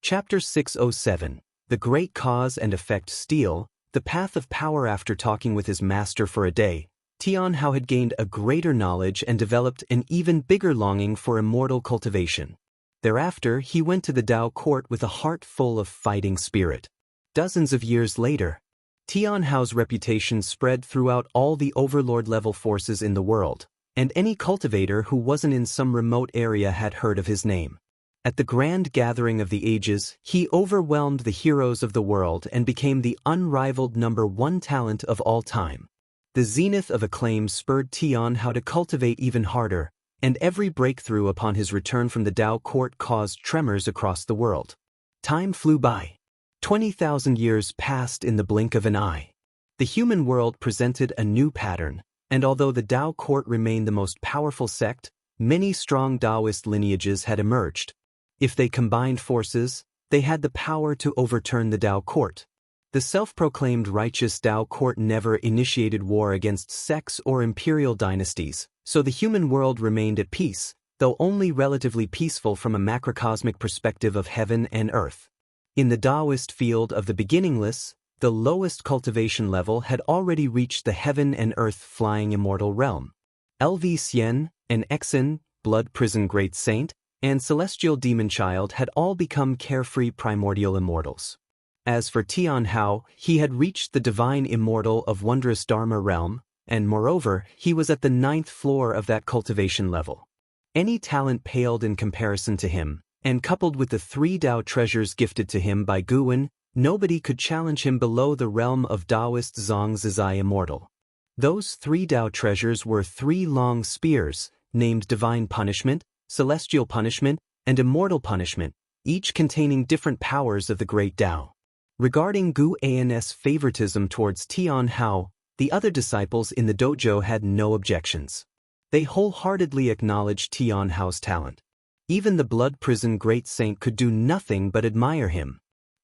Speaker 1: Chapter 607, The Great Cause and Effect Steel, The Path of Power. After talking with his master for a day, Tian Hao had gained a greater knowledge and developed an even bigger longing for immortal cultivation. Thereafter, he went to the Dao court with a heart full of fighting spirit. Dozens of years later, Tian Hao's reputation spread throughout all the overlord-level forces in the world, and any cultivator who wasn't in some remote area had heard of his name. At the grand gathering of the ages, he overwhelmed the heroes of the world and became the unrivaled #1 talent of all time. The zenith of acclaim spurred Tian Hao to cultivate even harder, and every breakthrough upon his return from the Dao court caused tremors across the world. Time flew by. 20,000 years passed in the blink of an eye. The human world presented a new pattern, and although the Dao court remained the most powerful sect, many strong Taoist lineages had emerged. If they combined forces, they had the power to overturn the Dao court. The self-proclaimed righteous Dao court never initiated war against sects or imperial dynasties, so the human world remained at peace, though only relatively peaceful from a macrocosmic perspective of heaven and earth. In the Taoist field of the beginningless, the lowest cultivation level had already reached the heaven and earth flying immortal realm. LV Xian, an Exin, blood prison great saint, and celestial demon child had all become carefree primordial immortals. As for Tian Hao, he had reached the divine immortal of wondrous Dharma realm, and moreover, he was at the 9th floor of that cultivation level. Any talent paled in comparison to him, and coupled with the 3 Tao treasures gifted to him by Guan, nobody could challenge him below the realm of Taoist Zhangzizai Immortal. Those 3 Tao treasures were 3 long spears, named Divine Punishment, Celestial Punishment, and Immortal Punishment, each containing different powers of the Great Tao. Regarding Gu An's favoritism towards Tian Hao, the other disciples in the dojo had no objections. They wholeheartedly acknowledged Tian Hao's talent. Even the blood prison great saint could do nothing but admire him.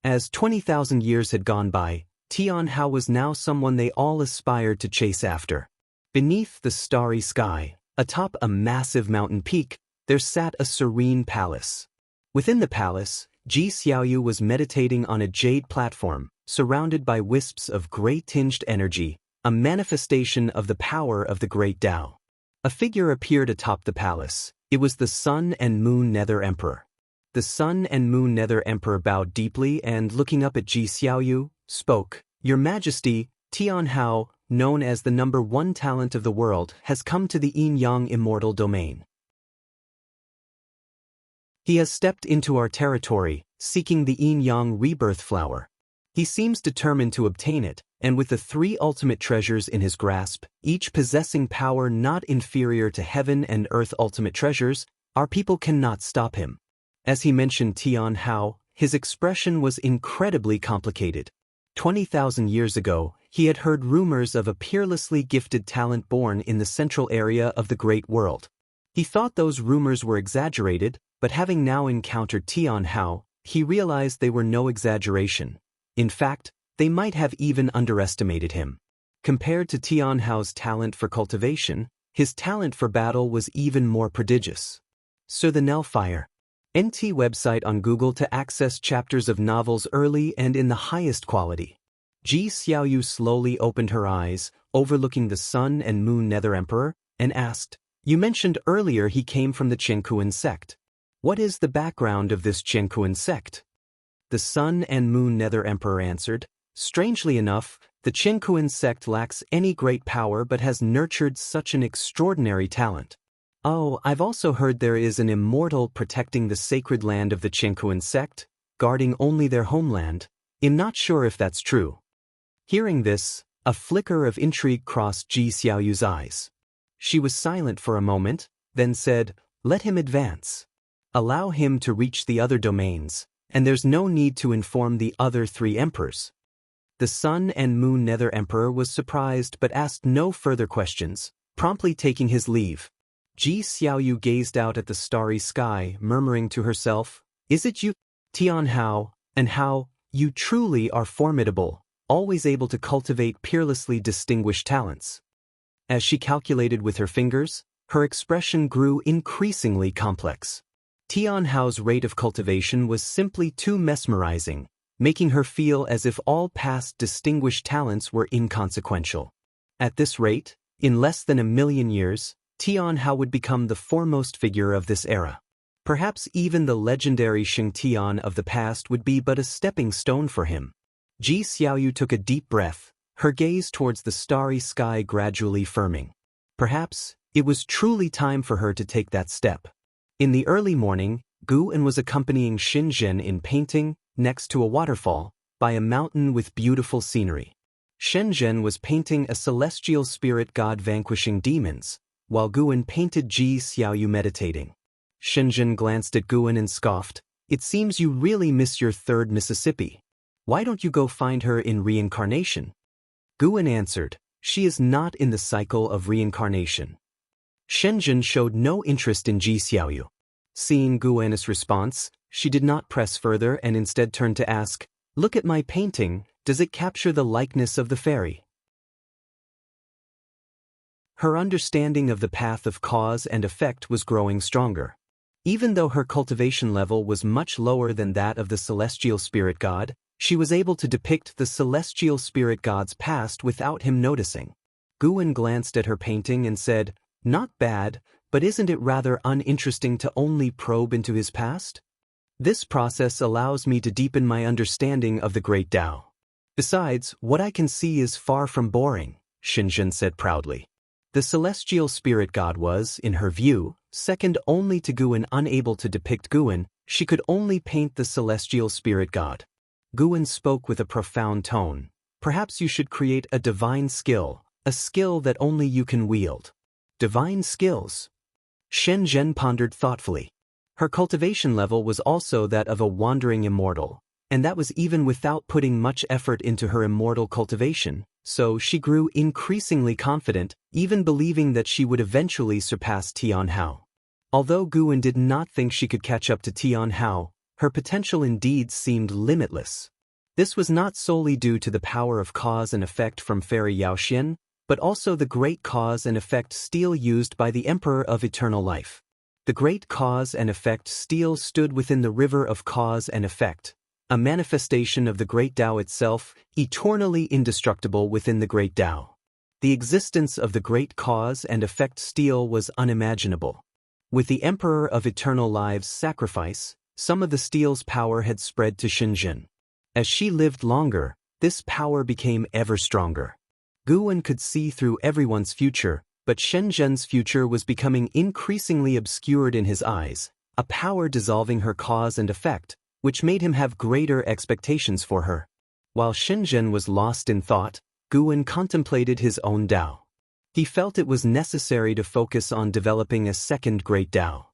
Speaker 1: As 20,000 years had gone by, Tian Hao was now someone they all aspired to chase after. Beneath the starry sky, atop a massive mountain peak, there sat a serene palace. Within the palace, Ji Xiaoyu was meditating on a jade platform, surrounded by wisps of gray-tinged energy, a manifestation of the power of the Great Tao. A figure appeared atop the palace. It was the Sun and Moon Nether Emperor. The Sun and Moon Nether Emperor bowed deeply and, looking up at Ji Xiaoyu, spoke, "Your Majesty, Tian Hao, known as the #1 talent of the world, has come to the Yin-Yang Immortal Domain. He has stepped into our territory, seeking the Yin-Yang Rebirth Flower. He seems determined to obtain it, and with the 3 ultimate treasures in his grasp, each possessing power not inferior to heaven and earth ultimate treasures, our people cannot stop him." As he mentioned Tian Hao, his expression was incredibly complicated. 20,000 years ago, he had heard rumors of a peerlessly gifted talent born in the central area of the great world. He thought those rumors were exaggerated, but having now encountered Tian Hao, he realized they were no exaggeration. In fact, they might have even underestimated him. Compared to Tian Hao's talent for cultivation, his talent for battle was even more prodigious. Sir the Nellfire. NT website on Google to access chapters of novels early and in the highest quality. Ji Xiaoyu slowly opened her eyes, overlooking the Sun and Moon Nether Emperor, and asked, "You mentioned earlier he came from the Chenkuan sect. What is the background of this Chenkuan sect?" The Sun and Moon Nether Emperor answered, "Strangely enough, the Chenkuan sect lacks any great power but has nurtured such an extraordinary talent. Oh, I've also heard there is an immortal protecting the sacred land of the Chenkuan sect, guarding only their homeland. I'm not sure if that's true." Hearing this, a flicker of intrigue crossed Ji Xiaoyu's eyes. She was silent for a moment, then said, "Let him advance. Allow him to reach the other domains, and there's no need to inform the other 3 emperors." The Sun and Moon Nether Emperor was surprised but asked no further questions, promptly taking his leave. Ji Xiaoyu gazed out at the starry sky, murmuring to herself, "Is it you, Tian Hao, and how you truly are formidable, always able to cultivate peerlessly distinguished talents." As she calculated with her fingers, her expression grew increasingly complex. Tian Hao's rate of cultivation was simply too mesmerizing, making her feel as if all past distinguished talents were inconsequential. At this rate, in less than 1,000,000 years, Tian Hao would become the foremost figure of this era. Perhaps even the legendary Sheng Tian of the past would be but a stepping stone for him. Ji Xiaoyu took a deep breath, her gaze towards the starry sky gradually firming. Perhaps it was truly time for her to take that step. In the early morning, Guan was accompanying Shenzhen in painting, next to a waterfall, by a mountain with beautiful scenery. Shenzhen was painting a celestial spirit god vanquishing demons, while Guan painted Ji Xiaoyu meditating. Shenzhen glanced at Guan and scoffed, "It seems you really miss your third Mississippi. Why don't you go find her in reincarnation?" Guan answered, "She is not in the cycle of reincarnation." Shenzhen showed no interest in Ji Xiaoyu. Seeing Guan's response, she did not press further and instead turned to ask, "Look at my painting, does it capture the likeness of the fairy?" Her understanding of the path of cause and effect was growing stronger. Even though her cultivation level was much lower than that of the celestial spirit god, she was able to depict the celestial spirit god's past without him noticing. Guan glanced at her painting and said, "Not bad, but isn't it rather uninteresting to only probe into his past? This process allows me to deepen my understanding of the great Tao. Besides, what I can see is far from boring," Shenzhen said proudly. The celestial spirit god was, in her view, second only to Guan. Unable to depict Guan, she could only paint the celestial spirit god. Guan spoke with a profound tone. Perhaps you should create a divine skill, a skill that only you can wield. Divine skills? Shen Zhen pondered thoughtfully. Her cultivation level was also that of a wandering immortal, and that was even without putting much effort into her immortal cultivation, so she grew increasingly confident, even believing that she would eventually surpass Tian Hao. Although Guan did not think she could catch up to Tian Hao, her potential indeed seemed limitless. This was not solely due to the power of cause and effect from Fairy Yaoxian, but also the great cause and effect steel used by the Emperor of Eternal Life. The great cause and effect steel stood within the river of cause and effect, a manifestation of the great Tao itself, eternally indestructible within the great Tao. The existence of the great cause and effect steel was unimaginable. With the Emperor of Eternal Lives' sacrifice, some of the steel's power had spread to Shenzhen. As she lived longer, this power became ever stronger. Guan could see through everyone's future, but Shenzhen's future was becoming increasingly obscured in his eyes, a power dissolving her cause and effect, which made him have greater expectations for her. While Shenzhen was lost in thought, Guan contemplated his own Tao. He felt it was necessary to focus on developing a second great Tao.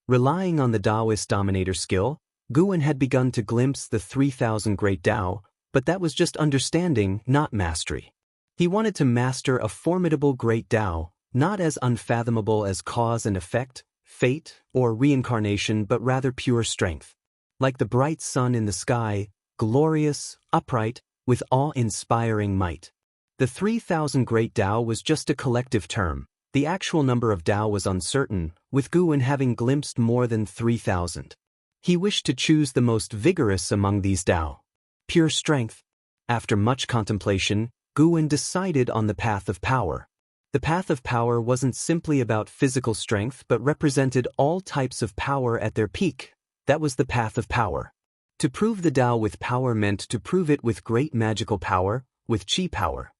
Speaker 1: Relying on the Taoist dominator skill, Guan had begun to glimpse the 3,000 great Tao, but that was just understanding, not mastery. He wanted to master a formidable great Tao, not as unfathomable as cause and effect, fate, or reincarnation, but rather pure strength. Like the bright sun in the sky, glorious, upright, with awe-inspiring might. The 3,000 great Tao was just a collective term. The actual number of Tao was uncertain, with Guan having glimpsed more than 3,000. He wished to choose the most vigorous among these Tao. Pure strength. After much contemplation, Guan decided on the path of power. The path of power wasn't simply about physical strength but represented all types of power at their peak. That was the path of power. To prove the Tao with power meant to prove it with great magical power, with chi power.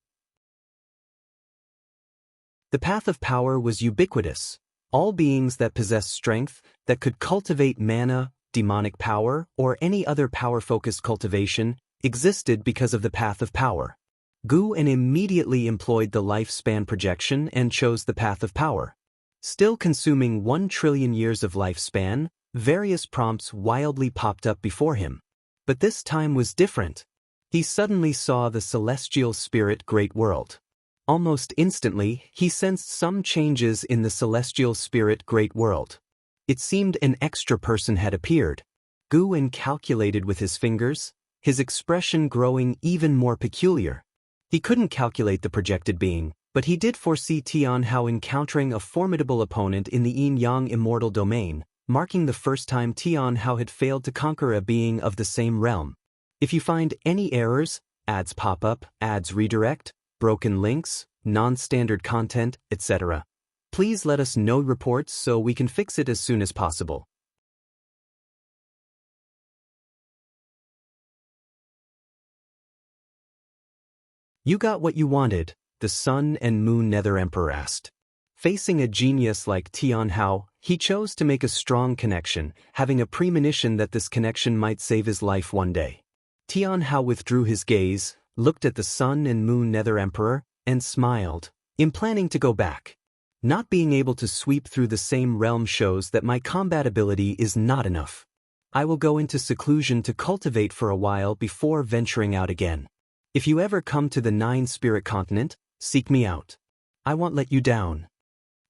Speaker 1: The path of power was ubiquitous. All beings that possessed strength, that could cultivate mana, demonic power, or any other power-focused cultivation, existed because of the path of power. Guan immediately employed the lifespan projection and chose the path of power. Still consuming 1 trillion years of lifespan, various prompts wildly popped up before him. But this time was different. He suddenly saw the celestial spirit great world. Almost instantly, he sensed some changes in the celestial spirit great world. It seemed an extra person had appeared. Guan calculated with his fingers, his expression growing even more peculiar. He couldn't calculate the projected being, but he did foresee Tian Hao encountering a formidable opponent in the yin-yang immortal domain, marking the first time Tian Hao had failed to conquer a being of the same realm. If you find any errors, ads pop up, ads redirect, broken links, non-standard content, etc., please let us know reports so we can fix it as soon as possible. You got what you wanted, the Sun and Moon Nether Emperor asked. Facing a genius like Tian Hao, he chose to make a strong connection, having a premonition that this connection might save his life one day. Tian Hao withdrew his gaze, looked at the Sun and Moon Nether Emperor, and smiled, implanning to go back. Not being able to sweep through the same realm shows that my combat ability is not enough. I will go into seclusion to cultivate for a while before venturing out again. If you ever come to the 9-spirit continent, seek me out. I won't let you down.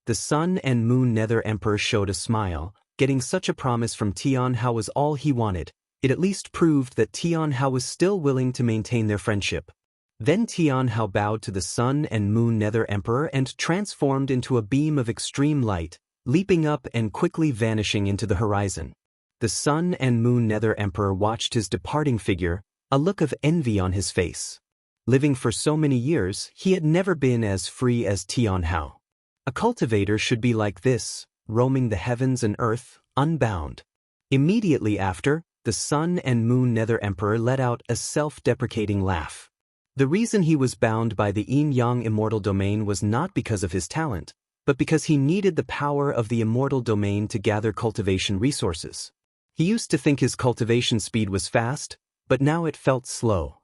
Speaker 1: The Sun and Moon Nether Emperor showed a smile. Getting such a promise from Tian Hao was all he wanted. It at least proved that Tian Hao was still willing to maintain their friendship. Then Tian Hao bowed to the Sun and Moon Nether Emperor and transformed into a beam of extreme light, leaping up and quickly vanishing into the horizon. The Sun and Moon Nether Emperor watched his departing figure, a look of envy on his face. Living for so many years, he had never been as free as Tian Hao. A cultivator should be like this, roaming the heavens and earth, unbound. Immediately after, the Sun and Moon Nether Emperor let out a self-deprecating laugh. The reason he was bound by the yin-yang immortal domain was not because of his talent, but because he needed the power of the immortal domain to gather cultivation resources. He used to think his cultivation speed was fast, but now it felt slow.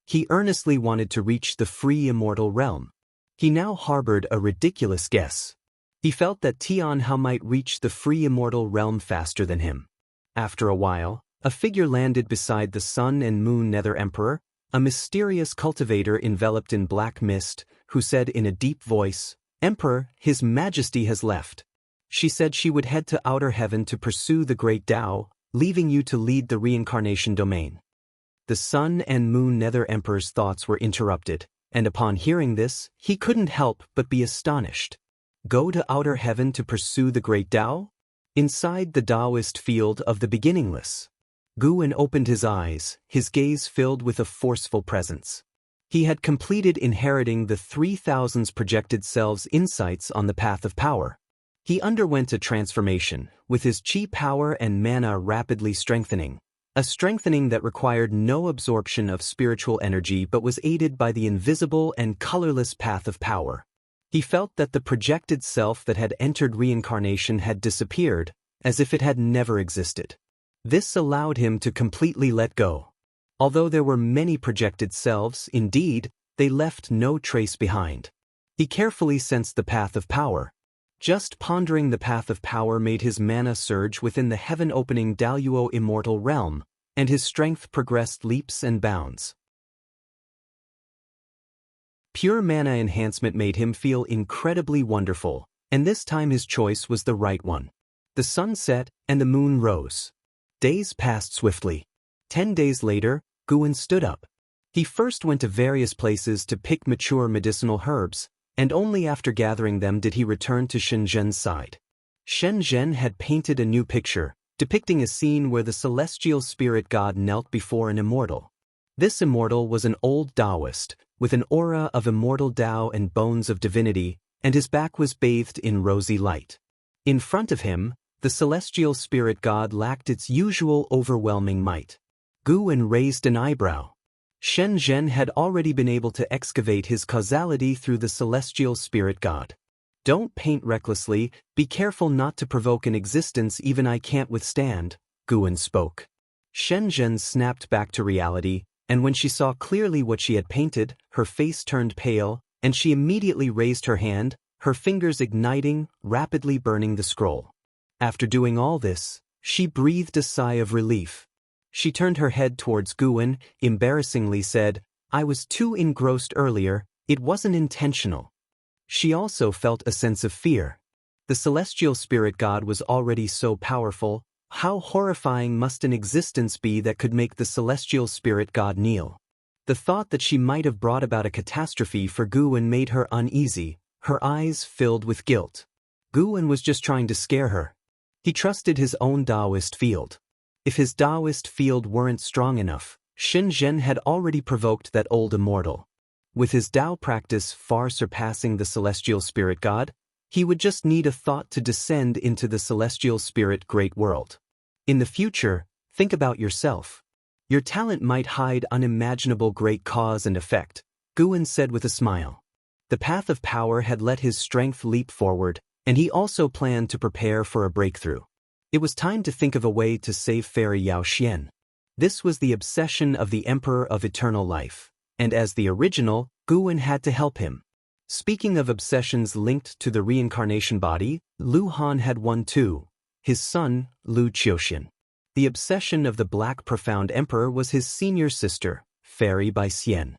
Speaker 1: He earnestly wanted to reach the free immortal realm. He now harbored a ridiculous guess. He felt that Tian Hao might reach the free immortal realm faster than him. After a while, a figure landed beside the Sun and Moon Nether Emperor, a mysterious cultivator enveloped in black mist, who said in a deep voice, "Emperor, His Majesty has left." She said she would head to outer heaven to pursue the great Tao, leaving you to lead the reincarnation domain. The Sun and Moon Nether Emperor's thoughts were interrupted, and upon hearing this, he couldn't help but be astonished. Go to outer heaven to pursue the great Tao? Inside the Taoist field of the beginningless. Guan opened his eyes, his gaze filled with a forceful presence. He had completed inheriting the 3000's projected selves insights on the path of power. He underwent a transformation, with his chi power and mana rapidly strengthening, a strengthening that required no absorption of spiritual energy but was aided by the invisible and colorless path of power. He felt that the projected self that had entered reincarnation had disappeared, as if it had never existed. This allowed him to completely let go. Although there were many projected selves, indeed, they left no trace behind. He carefully sensed the path of power. Just pondering the path of power made his mana surge within the heaven-opening Daluo immortal realm, and his strength progressed leaps and bounds. Pure mana enhancement made him feel incredibly wonderful, and this time his choice was the right one. The sun set, and the moon rose. Days passed swiftly. 10 days later, Guan stood up. He first went to various places to pick mature medicinal herbs, and only after gathering them did he return to Shenzhen's side. Shenzhen had painted a new picture, depicting a scene where the celestial spirit god knelt before an immortal. This immortal was an old Taoist, with an aura of immortal Tao and bones of divinity, and his back was bathed in rosy light. In front of him, the celestial spirit god lacked its usual overwhelming might. Guan raised an eyebrow. Shenzhen had already been able to excavate his causality through the celestial spirit god. Don't paint recklessly, be careful not to provoke an existence even I can't withstand, Guan spoke. Shenzhen snapped back to reality, and when she saw clearly what she had painted, her face turned pale, and she immediately raised her hand, her fingers igniting, rapidly burning the scroll. After doing all this, she breathed a sigh of relief. She turned her head towards Guan, embarrassingly said, "I was too engrossed earlier, it wasn't intentional." She also felt a sense of fear. The celestial spirit god was already so powerful, how horrifying must an existence be that could make the celestial spirit god kneel? The thought that she might have brought about a catastrophe for Guan made her uneasy, her eyes filled with guilt. Guan was just trying to scare her. He trusted his own Taoist field. If his Taoist field weren't strong enough, Shenzhen had already provoked that old immortal. With his Tao practice far surpassing the celestial spirit god, he would just need a thought to descend into the celestial spirit great world. In the future, think about yourself. Your talent might hide unimaginable great cause and effect, Guan said with a smile. The path of power had let his strength leap forward, and he also planned to prepare for a breakthrough. It was time to think of a way to save Fairy Yao Xian. This was the obsession of the Emperor of Eternal Life, and as the original, Guan had to help him. Speaking of obsessions linked to the reincarnation body, Lu Han had one too, his son, Lu Qiuxian. The obsession of the Black Profound Emperor was his senior sister, Fairy Bai Xian.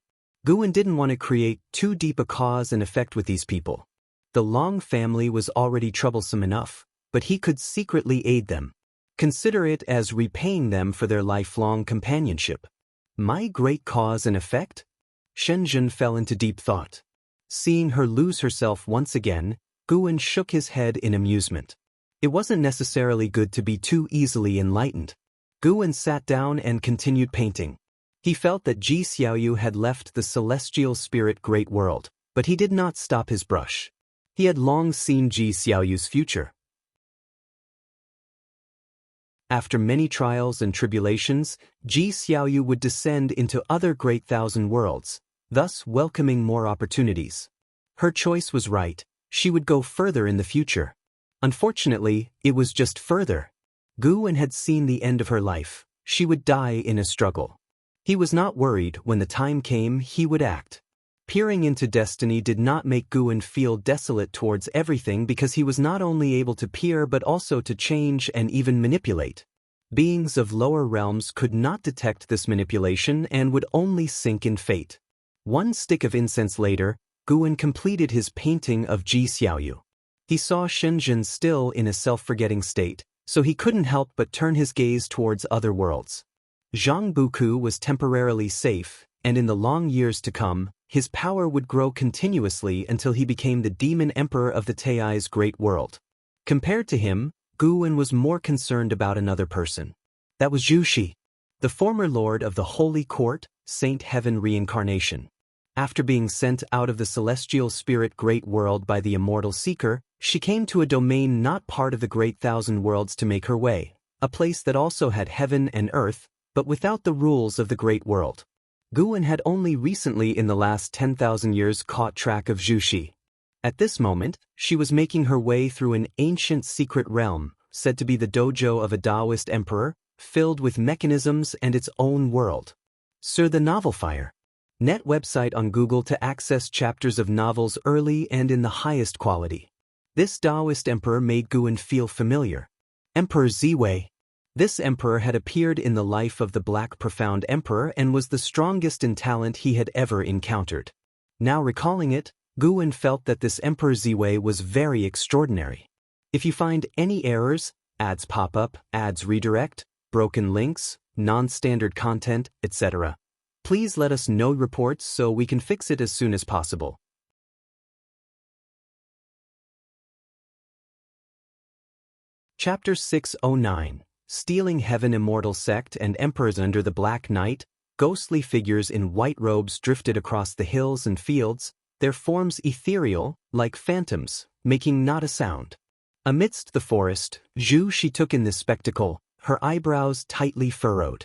Speaker 1: Guan didn't want to create too deep a cause and effect with these people. The Long family was already troublesome enough, but he could secretly aid them. Consider it as repaying them for their lifelong companionship. My great cause and effect? Shenzhen fell into deep thought. Seeing her lose herself once again, Guan shook his head in amusement. It wasn't necessarily good to be too easily enlightened. Guan sat down and continued painting. He felt that Ji Xiaoyu had left the celestial spirit great world, but he did not stop his brush. He had long seen Ji Xiaoyu's future. After many trials and tribulations, Ji Xiaoyu would descend into other great thousand worlds, thus welcoming more opportunities. Her choice was right. She would go further in the future. Unfortunately, it was just further. Guwen had seen the end of her life. She would die in a struggle. He was not worried. When the time came, he would act. Peering into destiny did not make Guwen feel desolate towards everything, because he was not only able to peer but also to change and even manipulate. Beings of lower realms could not detect this manipulation and would only sink in fate. One stick of incense later, Guwen completed his painting of Ji Xiaoyu. He saw Shenzhen still in a self-forgetting state, so he couldn't help but turn his gaze towards other worlds. Zhang Buku was temporarily safe, and in the long years to come, his power would grow continuously until he became the demon emperor of the Tai's great world. Compared to him, Guwen was more concerned about another person. That was Zhu Shi, the former lord of the Holy Court, Saint Heaven reincarnation. After being sent out of the celestial spirit great world by the immortal seeker, she came to a domain not part of the great thousand worlds to make her way, a place that also had heaven and earth, but without the rules of the great world. Guwen had only recently in the last 10,000 years caught track of Zhu Shi. At this moment, she was making her way through an ancient secret realm, said to be the dojo of a Taoist emperor, filled with mechanisms and its own world. Sir the Novel Fire. Net website on Google to access chapters of novels early and in the highest quality. This Taoist emperor made Guwen feel familiar. Emperor Ziwei. This emperor had appeared in the life of the Black Profound Emperor and was the strongest in talent he had ever encountered. Now recalling it, Guwen felt that this Emperor Ziwei was very extraordinary. If you find any errors, ads pop up, ads redirect, broken links, non-standard content, etc., please let us know reports so we can fix it as soon as possible. Chapter 609. Stealing Heaven. Immortal sect and emperors. Under the Black Night, ghostly figures in white robes drifted across the hills and fields, their forms ethereal, like phantoms, making not a sound. Amidst the forest, Zhu Shi took in this spectacle, her eyebrows tightly furrowed.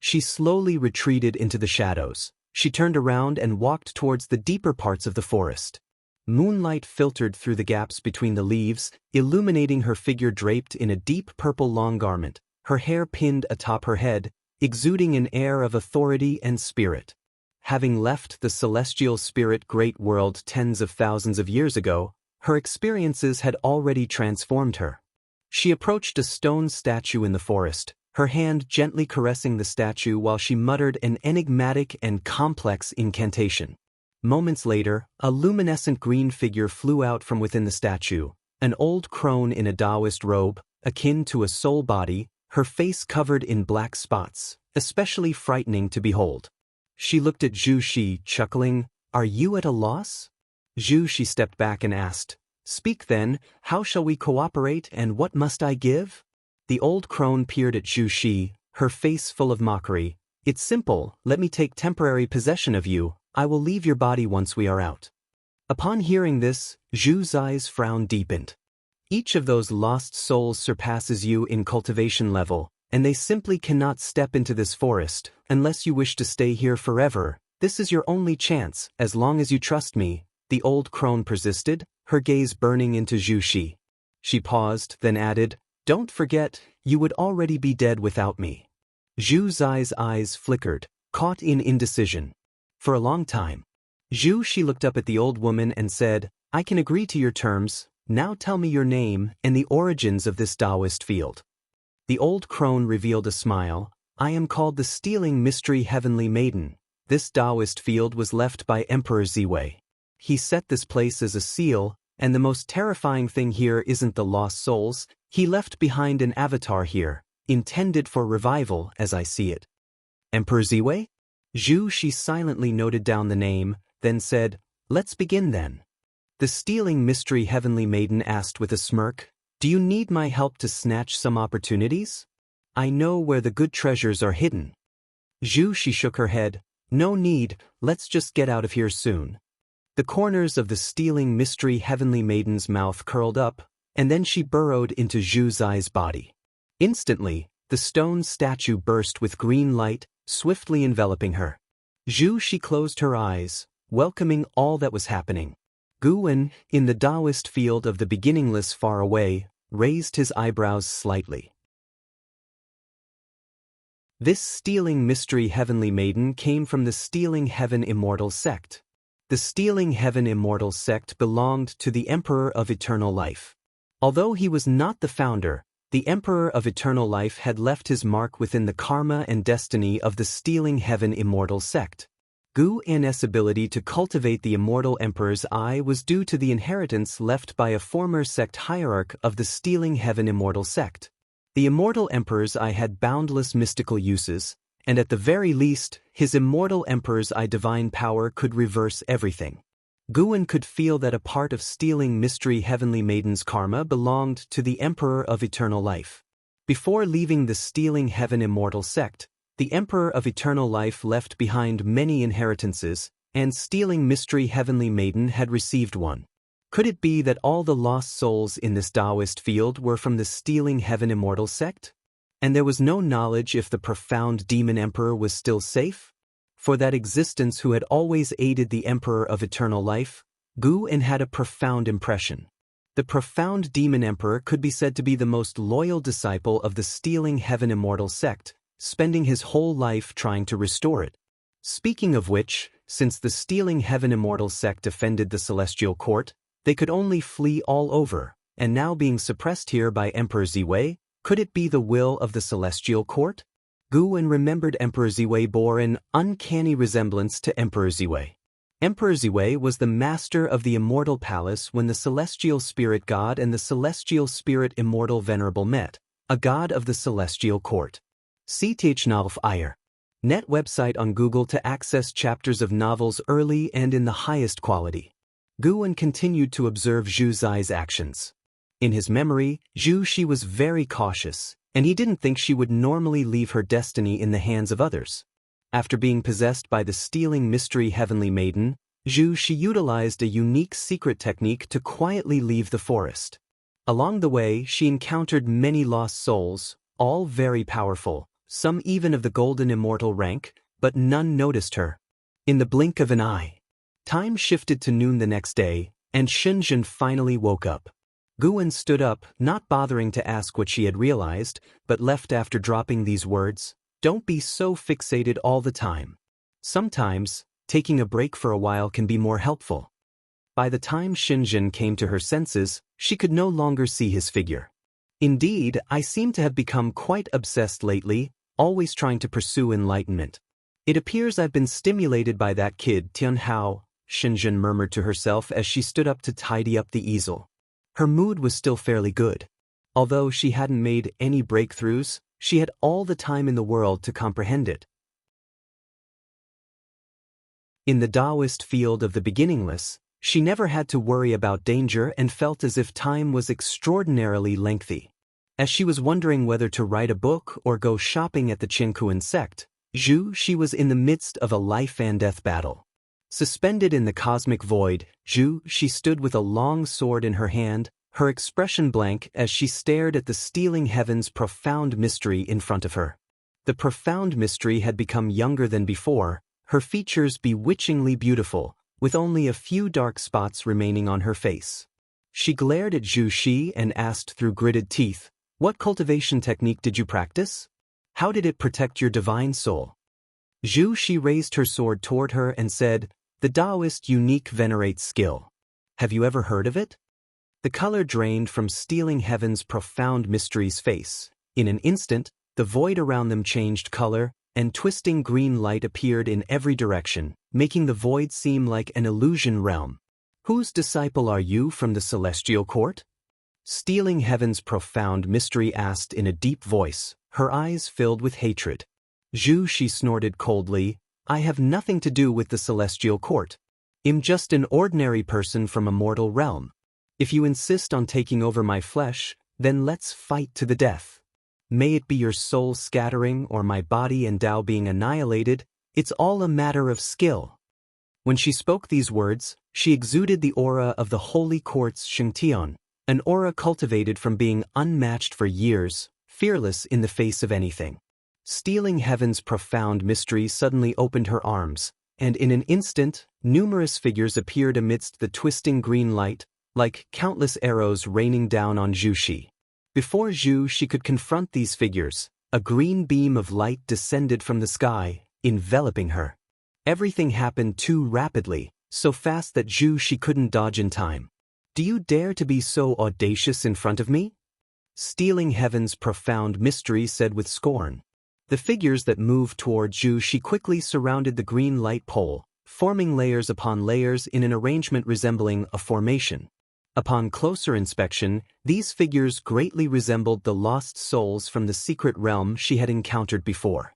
Speaker 1: She slowly retreated into the shadows. She turned around and walked towards the deeper parts of the forest. Moonlight filtered through the gaps between the leaves, illuminating her figure draped in a deep purple long garment, her hair pinned atop her head, exuding an air of authority and spirit. Having left the celestial spirit great world tens of thousands of years ago, her experiences had already transformed her. She approached a stone statue in the forest, her hand gently caressing the statue while she muttered an enigmatic and complex incantation. Moments later, a luminescent green figure flew out from within the statue, an old crone in a Taoist robe, akin to a soul body, her face covered in black spots, especially frightening to behold. She looked at Zhu Shi, chuckling, "Are you at a loss?" Zhu Shi stepped back and asked, "Speak then, how shall we cooperate and what must I give?" The old crone peered at Zhu Shi, her face full of mockery. "It's simple, let me take temporary possession of you. I will leave your body once we are out." Upon hearing this, Zhu Xi's frown deepened. Each of those lost souls surpasses you in cultivation level, and they simply cannot step into this forest, unless you wish to stay here forever. This is your only chance, as long as you trust me, the old crone persisted, her gaze burning into Zhu Shi. She paused, then added, "Don't forget, you would already be dead without me." Zhu Xi's eyes flickered, caught in indecision. For a long time, Zhu Shi looked up at the old woman and said, "I can agree to your terms. Now tell me your name and the origins of this Taoist field." The old crone revealed a smile. "I am called the Stealing Mystery Heavenly Maiden. This Taoist field was left by Emperor Ziwei. He set this place as a seal, and the most terrifying thing here isn't the lost souls. He left behind an avatar here, intended for revival as I see it." Emperor Ziwei? Zhu Shi silently noted down the name, then said, "Let's begin then." The Stealing Mystery Heavenly Maiden asked with a smirk, "Do you need my help to snatch some opportunities? I know where the good treasures are hidden." Zhu Shi shook her head, "No need, let's just get out of here soon." The corners of the Stealing Mystery Heavenly Maiden's mouth curled up, and then she burrowed into Zhu Xi's body. Instantly, the stone statue burst with green light, swiftly enveloping her. Zhu Shi closed her eyes, welcoming all that was happening. Guwen, in the Taoist field of the beginningless far away, raised his eyebrows slightly. This stealing mystery heavenly maiden came from the stealing heaven immortal sect. The stealing heaven immortal sect belonged to the Emperor of Eternal Life. Although he was not the founder, the Emperor of Eternal Life had left his mark within the karma and destiny of the stealing heaven immortal sect. Guwen's ability to cultivate the immortal emperor's eye was due to the inheritance left by a former sect hierarch of the stealing heaven immortal sect. The immortal emperor's eye had boundless mystical uses, and at the very least, his immortal emperor's eye divine power could reverse everything. Guwen could feel that a part of stealing mystery heavenly maiden's karma belonged to the Emperor of Eternal Life. Before leaving the stealing heaven immortal sect, the Emperor of Eternal Life left behind many inheritances, and stealing mystery heavenly maiden had received one. Could it be that all the lost souls in this Taoist field were from the stealing heaven immortal sect? And there was no knowledge if the profound demon emperor was still safe? For that existence who had always aided the Emperor of Eternal Life, Guwen had a profound impression. The profound demon emperor could be said to be the most loyal disciple of the stealing heaven immortal sect, spending his whole life trying to restore it. Speaking of which, since the stealing heaven immortal sect defended the celestial court, they could only flee all over, and now being suppressed here by Emperor Ziwei, could it be the will of the celestial court? Guwen remembered Emperor Ziwei bore an uncanny resemblance to Emperor Ziwei. Emperor Ziwei was the master of the immortal palace when the celestial spirit god and the celestial spirit immortal venerable met, a god of the celestial court. See Tachnalf Iyer. Net website on Google to access chapters of novels early and in the highest quality. Guwen continued to observe Zhu Zi's actions. In his memory, Zhu Shi was very cautious, and he didn't think she would normally leave her destiny in the hands of others. After being possessed by the stealing mystery heavenly maiden, Zhu Shi utilized a unique secret technique to quietly leave the forest. Along the way, she encountered many lost souls, all very powerful, some even of the golden immortal rank, but none noticed her. In the blink of an eye, time shifted to noon the next day, and Shenzhen finally woke up. Guwen stood up, not bothering to ask what she had realized, but left after dropping these words, "Don't be so fixated all the time. Sometimes, taking a break for a while can be more helpful." By the time Shenzhen came to her senses, she could no longer see his figure. "Indeed, I seem to have become quite obsessed lately, always trying to pursue enlightenment. It appears I've been stimulated by that kid Tian Hao," Shenzhen murmured to herself as she stood up to tidy up the easel. Her mood was still fairly good. Although she hadn't made any breakthroughs, she had all the time in the world to comprehend it. In the Taoist field of the beginningless, she never had to worry about danger and felt as if time was extraordinarily lengthy. As she was wondering whether to write a book or go shopping at the Qingkuan sect, Zhu Shi was in the midst of a life and death battle. Suspended in the cosmic void, Zhu Shi stood with a long sword in her hand, her expression blank as she stared at the stealing heaven's profound mystery in front of her. The profound mystery had become younger than before, her features bewitchingly beautiful, with only a few dark spots remaining on her face. She glared at Zhu Shi and asked through gritted teeth, "What cultivation technique did you practice? How did it protect your divine soul?" Zhu Shi raised her sword toward her and said, "The Taoist unique venerates skill. Have you ever heard of it?" The color drained from stealing heaven's profound mystery's face. In an instant, the void around them changed color, and twisting green light appeared in every direction, making the void seem like an illusion realm. "Whose disciple are you from the celestial court?" Stealing heaven's profound mystery asked in a deep voice, her eyes filled with hatred. Zhu Shi snorted coldly, "I have nothing to do with the celestial court. I'm just an ordinary person from a mortal realm. If you insist on taking over my flesh, then let's fight to the death. May it be your soul scattering or my body and Tao being annihilated, it's all a matter of skill." When she spoke these words, she exuded the aura of the holy court's Shengtian, an aura cultivated from being unmatched for years, fearless in the face of anything. Stealing heaven's profound mystery suddenly opened her arms, and in an instant, numerous figures appeared amidst the twisting green light, like countless arrows raining down on Zhu Shi. Before Zhu Shi could confront these figures, a green beam of light descended from the sky, enveloping her. Everything happened too rapidly, so fast that Zhu Shi couldn't dodge in time. "Do you dare to be so audacious in front of me?" Stealing Heaven's profound mystery said with scorn. The figures that moved toward Zhu Shi quickly surrounded the green light pole, forming layers upon layers in an arrangement resembling a formation. Upon closer inspection, these figures greatly resembled the lost souls from the secret realm she had encountered before.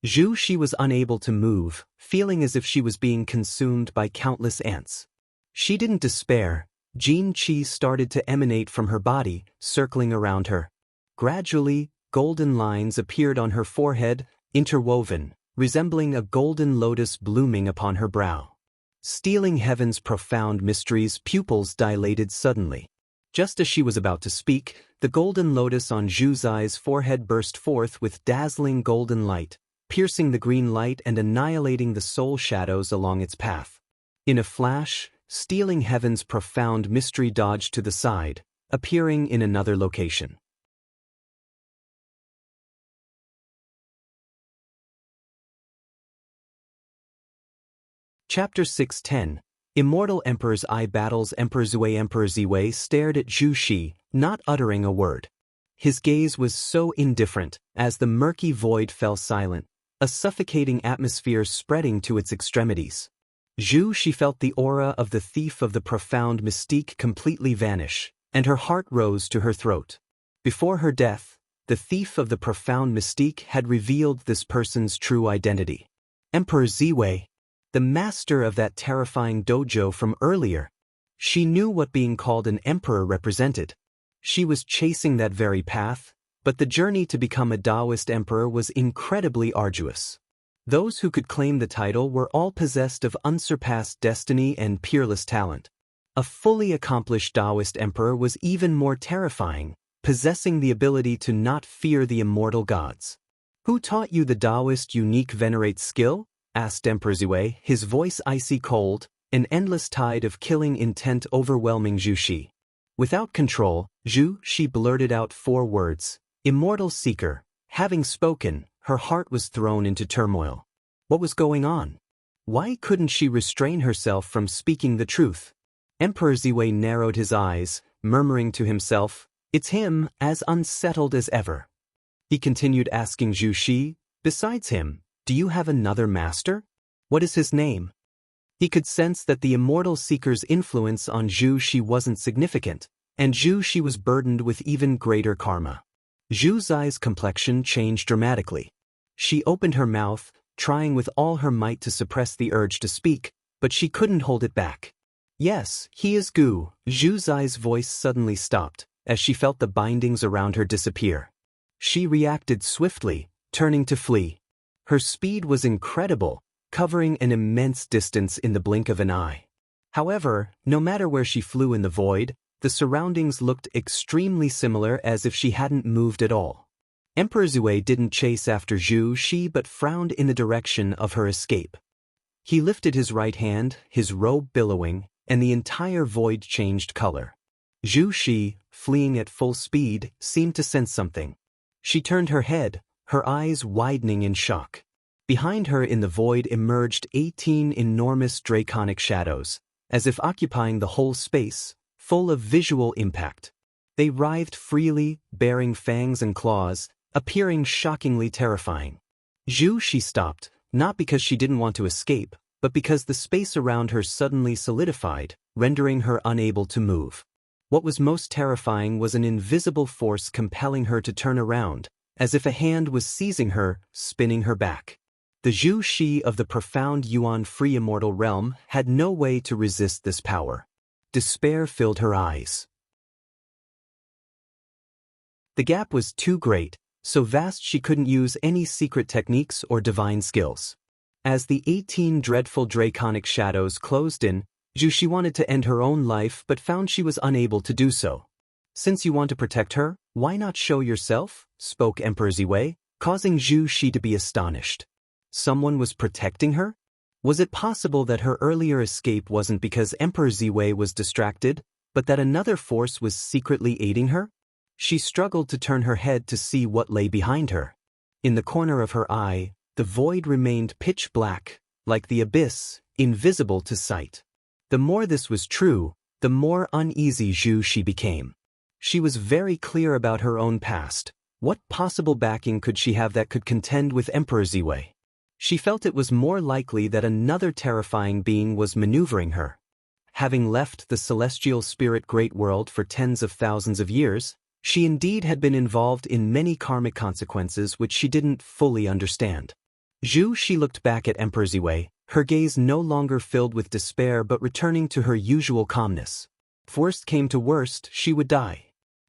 Speaker 1: Zhu Shi was unable to move, feeling as if she was being consumed by countless ants. She didn't despair. Jin Qi started to emanate from her body, circling around her. Gradually, golden lines appeared on her forehead, interwoven, resembling a golden lotus blooming upon her brow. Stealing Heaven's profound mysteries' pupils dilated suddenly. Just as she was about to speak, the golden lotus on Zhu Zai's forehead burst forth with dazzling golden light, piercing the green light and annihilating the soul shadows along its path. In a flash, Stealing Heaven's profound mystery dodged to the side, appearing in another location. Chapter 610. Immortal Emperor's Eye battles. Emperor Ziwei stared at Zhu Shi, not uttering a word. His gaze was so indifferent, as the murky void fell silent, a suffocating atmosphere spreading to its extremities. Zhu Shi felt the aura of the thief of the profound mystique completely vanish, and her heart rose to her throat. Before her death, the thief of the profound mystique had revealed this person's true identity. Emperor Ziwei, the master of that terrifying dojo from earlier. She knew what being called an emperor represented. She was chasing that very path, but the journey to become a Taoist emperor was incredibly arduous. Those who could claim the title were all possessed of unsurpassed destiny and peerless talent. A fully accomplished Taoist emperor was even more terrifying, possessing the ability to not fear the immortal gods. "Who taught you the Taoist unique venerate skill?" asked Emperor Ziwei, his voice icy cold, an endless tide of killing intent overwhelming Zhu Shi. Without control, Zhu Shi blurted out 4 words, "Immortal Seeker." Having spoken, her heart was thrown into turmoil. What was going on? Why couldn't she restrain herself from speaking the truth? Emperor Ziwei narrowed his eyes, murmuring to himself, "It's him, as unsettled as ever." He continued asking Zhu Shi, "Besides him, do you have another master? What is his name?" He could sense that the immortal seeker's influence on Zhu Shi wasn't significant, and Zhu Shi was burdened with even greater karma. Zhu Zai's complexion changed dramatically. She opened her mouth, trying with all her might to suppress the urge to speak, but she couldn't hold it back. "Yes, he is Gu." Zhu Zai's voice suddenly stopped, as she felt the bindings around her disappear. She reacted swiftly, turning to flee. Her speed was incredible, covering an immense distance in the blink of an eye. However, no matter where she flew in the void, the surroundings looked extremely similar, as if she hadn't moved at all. Emperor Ziwei didn't chase after Zhu Shi but frowned in the direction of her escape. He lifted his right hand, his robe billowing, and the entire void changed color. Zhu Shi, fleeing at full speed, seemed to sense something. She turned her head, her eyes widening in shock. Behind her in the void emerged 18 enormous draconic shadows, as if occupying the whole space, full of visual impact. They writhed freely, bearing fangs and claws, appearing shockingly terrifying. Zhu Shi stopped, not because she didn't want to escape, but because the space around her suddenly solidified, rendering her unable to move. What was most terrifying was an invisible force compelling her to turn around, as if a hand was seizing her, spinning her back. The Zhu Shi of the profound Yuan-free immortal realm had no way to resist this power. Despair filled her eyes. The gap was too great, so vast she couldn't use any secret techniques or divine skills. As the 18 dreadful draconic shadows closed in, Zhu Shi wanted to end her own life but found she was unable to do so. "Since you want to protect her, why not show yourself?" spoke Emperor Ziwei, causing Zhu Shi to be astonished. Someone was protecting her? Was it possible that her earlier escape wasn't because Emperor Ziwei was distracted, but that another force was secretly aiding her? She struggled to turn her head to see what lay behind her. In the corner of her eye, the void remained pitch black, like the abyss, invisible to sight. The more this was true, the more uneasy Zhu Shi became. She was very clear about her own past. What possible backing could she have that could contend with Emperor Ziwei? She felt it was more likely that another terrifying being was maneuvering her. Having left the celestial spirit great world for tens of thousands of years, she indeed had been involved in many karmic consequences which she didn't fully understand. Zhu Shi looked back at Emperor Ziwei, her gaze no longer filled with despair but returning to her usual calmness. If worst came to worst, she would die.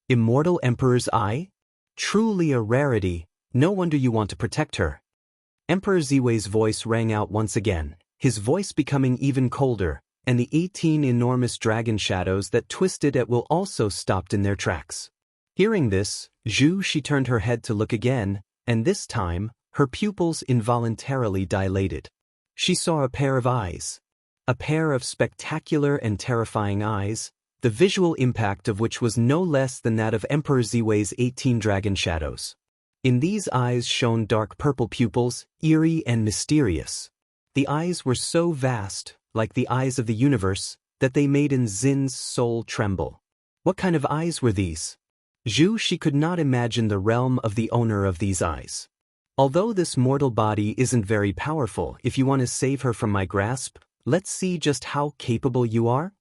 Speaker 1: Immortal Emperor's eye? Truly a rarity, no wonder you want to protect her. Emperor Ziwei's voice rang out once again, his voice becoming even colder, and the 18 enormous dragon shadows that twisted at will also stopped in their tracks. Hearing this, Zhu Shi turned her head to look again, and this time, her pupils involuntarily dilated. She saw a pair of eyes. A pair of spectacular and terrifying eyes, the visual impact of which was no less than that of Emperor Ziwei's 18 dragon shadows. In these eyes shone dark purple pupils, eerie and mysterious. The eyes were so vast, like the eyes of the universe, that they made Zin's soul tremble. What kind of eyes were these? Zhu Shi could not imagine the realm of the owner of these eyes. Although this mortal body isn't very powerful, if you want to save her from my grasp, let's see just how capable you are.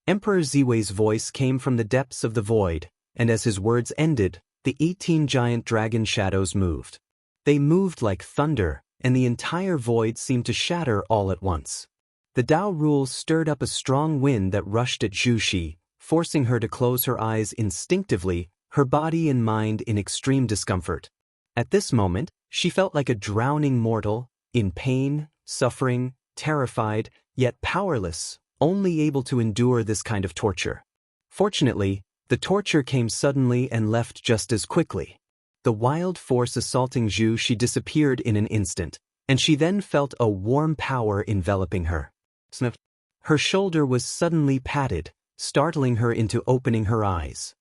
Speaker 1: Emperor Ziwei's voice came from the depths of the void, and as his words ended, the 18 giant dragon shadows moved. They moved like thunder, and the entire void seemed to shatter all at once. The Tao rules stirred up a strong wind that rushed at Zhu Shi, forcing her to close her eyes instinctively, her body and mind in extreme discomfort. At this moment, she felt like a drowning mortal, in pain, suffering, terrified, yet powerless, only able to endure this kind of torture. Fortunately, the torture came suddenly and left just as quickly. The wild force assaulting Zhu Shi disappeared in an instant, and she then felt a warm power enveloping her. Sniff. Her shoulder was suddenly patted, startling her into opening her eyes.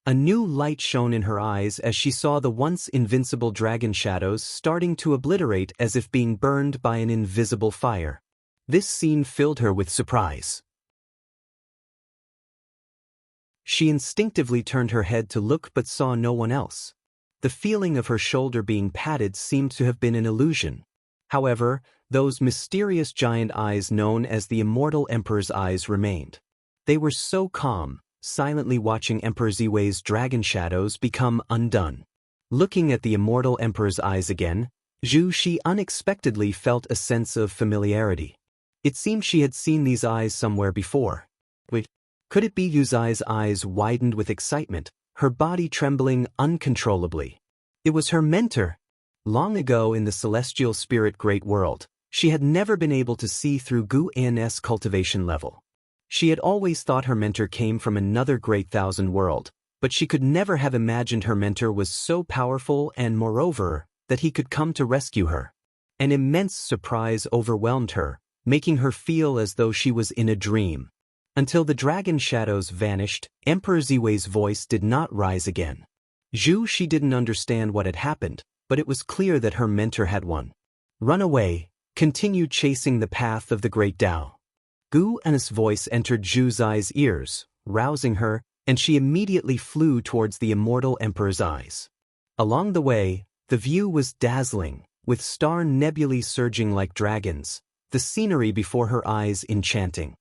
Speaker 1: A new light shone in her eyes as she saw the once invincible dragon shadows starting to obliterate as if being burned by an invisible fire. This scene filled her with surprise. She instinctively turned her head to look but saw no one else. The feeling of her shoulder being patted seemed to have been an illusion. However, those mysterious giant eyes known as the Immortal Emperor's eyes remained. They were so calm, silently watching Emperor Ziwei's dragon shadows become undone. Looking at the Immortal Emperor's eyes again, Zhu Shi unexpectedly felt a sense of familiarity. It seemed she had seen these eyes somewhere before. Wait, could it be? Yu Zai's eyes widened with excitement, her body trembling uncontrollably. It was her mentor. Long ago in the celestial spirit great world, she had never been able to see through Gu An's cultivation level. She had always thought her mentor came from another great thousand world, but she could never have imagined her mentor was so powerful and, moreover, that he could come to rescue her. An immense surprise overwhelmed her, making her feel as though she was in a dream. Until the dragon shadows vanished, Emperor Ziwei's voice did not rise again. Zhu Shi didn't understand what had happened, but it was clear that her mentor had won. Run away, continue chasing the path of the great Tao. Gu An's voice entered Zhu Zai's ears, rousing her, and she immediately flew towards the Immortal Emperor's eyes. Along the way, the view was dazzling, with star nebulae surging like dragons, the scenery before her eyes enchanting.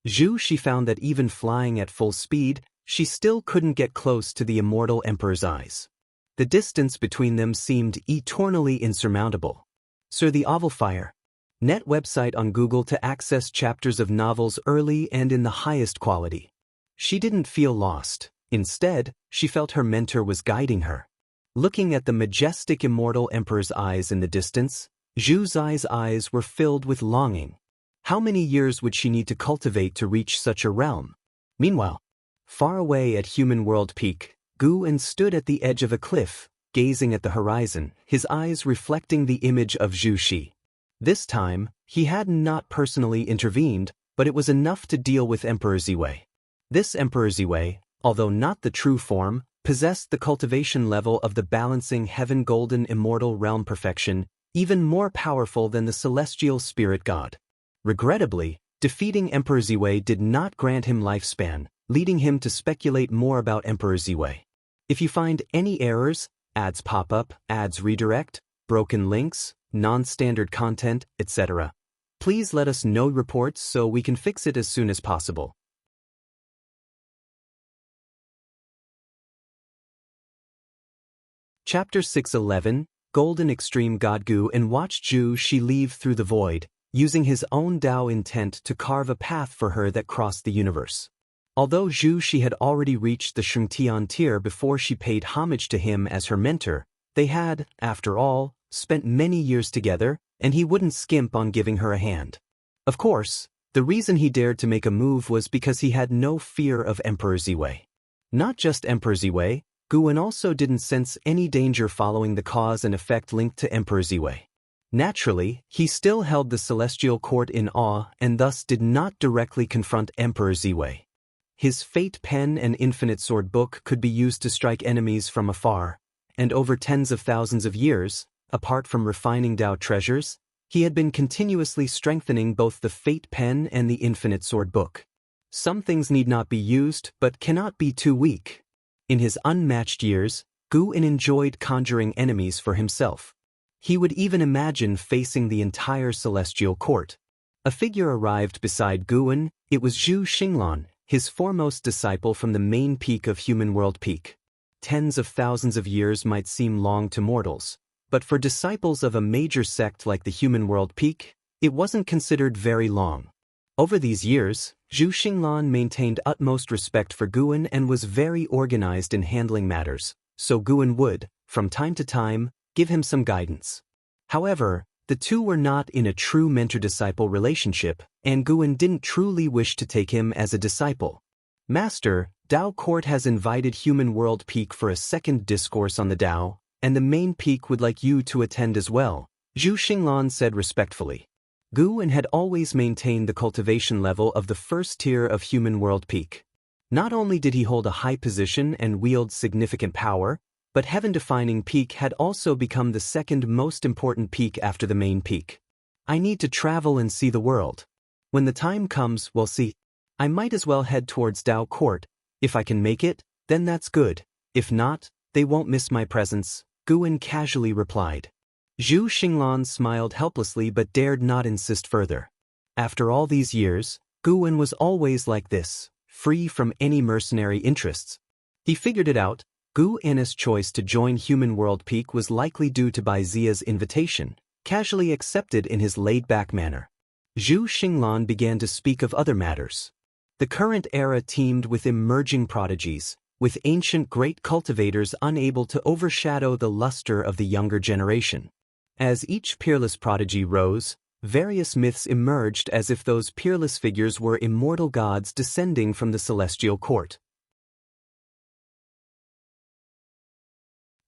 Speaker 1: Zhu Shi found that even flying at full speed, she still couldn't get close to the Immortal Emperor's eyes. The distance between them seemed eternally insurmountable. Sir the Oval Fire. Net website on Google to access chapters of novels early and in the highest quality. She didn't feel lost. Instead, she felt her mentor was guiding her. Looking at the majestic Immortal Emperor's eyes in the distance, Zhu Zai's eyes were filled with longing. How many years would she need to cultivate to reach such a realm? Meanwhile, far away at Human World Peak, Gu An stood at the edge of a cliff, gazing at the horizon, his eyes reflecting the image of Zhu Shi. This time, He had not personally intervened, but it was enough to deal with Emperor Ziwei. This Emperor Ziwei, although not the true form, possessed the cultivation level of the balancing heaven golden immortal realm perfection, even more powerful than the celestial spirit god. Regrettably, defeating Emperor Ziwei did not grant him lifespan, leading him to speculate more about Emperor Ziwei. If you find any errors, ads pop up, ads redirect, broken links, non-standard content, etc., please let us know reports so we can fix it as soon as possible. Chapter 611, Golden Extreme God Gu and watched Zhu Shi leave through the void, using his own Tao intent to carve a path for her that crossed the universe. Although Zhu Shi had already reached the Shengtian tier before she paid homage to him as her mentor, they had, after all, spent many years together, and he wouldn't skimp on giving her a hand. Of course, the reason he dared to make a move was because he had no fear of Emperor Ziwei. Not just Emperor Ziwei, Guan also didn't sense any danger following the cause and effect linked to Emperor Ziwei. Naturally, he still held the celestial court in awe and thus did not directly confront Emperor Ziwei. His fate pen and infinite sword book could be used to strike enemies from afar, and over tens of thousands of years, apart from refining Tao treasures, he had been continuously strengthening both the fate pen and the infinite sword book. Some things need not be used but cannot be too weak. In his unmatched years, Guan enjoyed conjuring enemies for himself. He would even imagine facing the entire celestial court. A figure arrived beside Guan. It was Zhu Xinglan, his foremost disciple from the main peak of Human World Peak. Tens of thousands of years might seem long to mortals, but for disciples of a major sect like the Human World Peak, it wasn't considered very long. Over these years, Zhu Xinglan maintained utmost respect for Guan and was very organized in handling matters, so Guan would, from time to time, give him some guidance. However, the two were not in a true mentor-disciple relationship, and Guan didn't truly wish to take him as a disciple. Master, Tao Court has invited Human World Peak for a second discourse on the Tao, and the main peak would like you to attend as well, Zhu Xinglan said respectfully. Guan had always maintained the cultivation level of the first tier of Human World Peak. Not only did he hold a high position and wield significant power, but heaven-defining peak had also become the second most important peak after the main peak. I need to travel and see the world. When the time comes, we'll see. I might as well head towards Tao Court. If I can make it, then that's good. If not, they won't miss my presence, Guan casually replied. Zhu Xinglan smiled helplessly but dared not insist further. After all these years, Guan was always like this, free from any mercenary interests. He figured it out. Guan's choice to join Human World Peak was likely due to Bai Zia's invitation, casually accepted in his laid-back manner. Zhu Xinglan began to speak of other matters. The current era teemed with emerging prodigies, with ancient great cultivators unable to overshadow the luster of the younger generation. As each peerless prodigy rose, various myths emerged as if those peerless figures were immortal gods descending from the celestial court.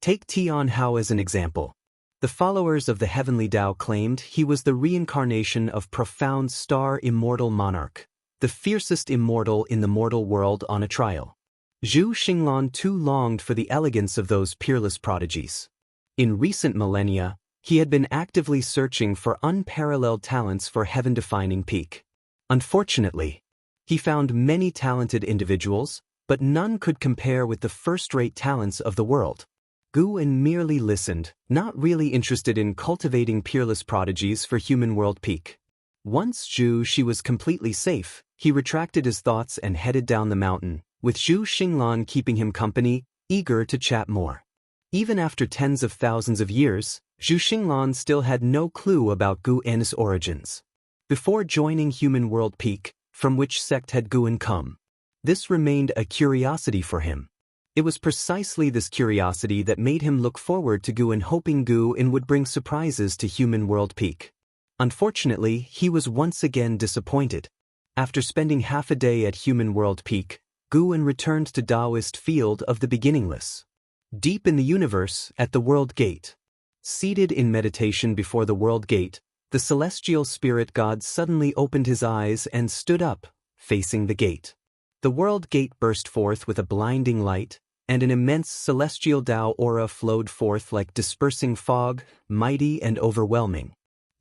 Speaker 1: Take Tian Hao as an example. The followers of the heavenly Tao claimed he was the reincarnation of profound star immortal monarch, the fiercest immortal in the mortal world on a trial. Zhu Xinglan too longed for the elegance of those peerless prodigies. In recent millennia, he had been actively searching for unparalleled talents for heaven-defining peak. Unfortunately, he found many talented individuals, but none could compare with the first-rate talents of the world. Guan merely listened, not really interested in cultivating peerless prodigies for Human World Peak. Once Zhu Shi was completely safe, he retracted his thoughts and headed down the mountain, with Zhu Xinglan keeping him company, eager to chat more. Even after tens of thousands of years, Zhu Xinglan still had no clue about Guan's origins. Before joining Human World Peak, from which sect had Guan come? This remained a curiosity for him. It was precisely this curiosity that made him look forward to Guan, hoping Guan would bring surprises to Human World Peak. Unfortunately, he was once again disappointed. After spending half a day at Human World Peak, Guan returned to Taoist field of the beginningless. Deep in the universe, at the World Gate. Seated in meditation before the World Gate, The celestial spirit god suddenly opened his eyes and stood up, facing the gate. The world gate burst forth with a blinding light, and an immense celestial Tao aura flowed forth like dispersing fog, mighty and overwhelming.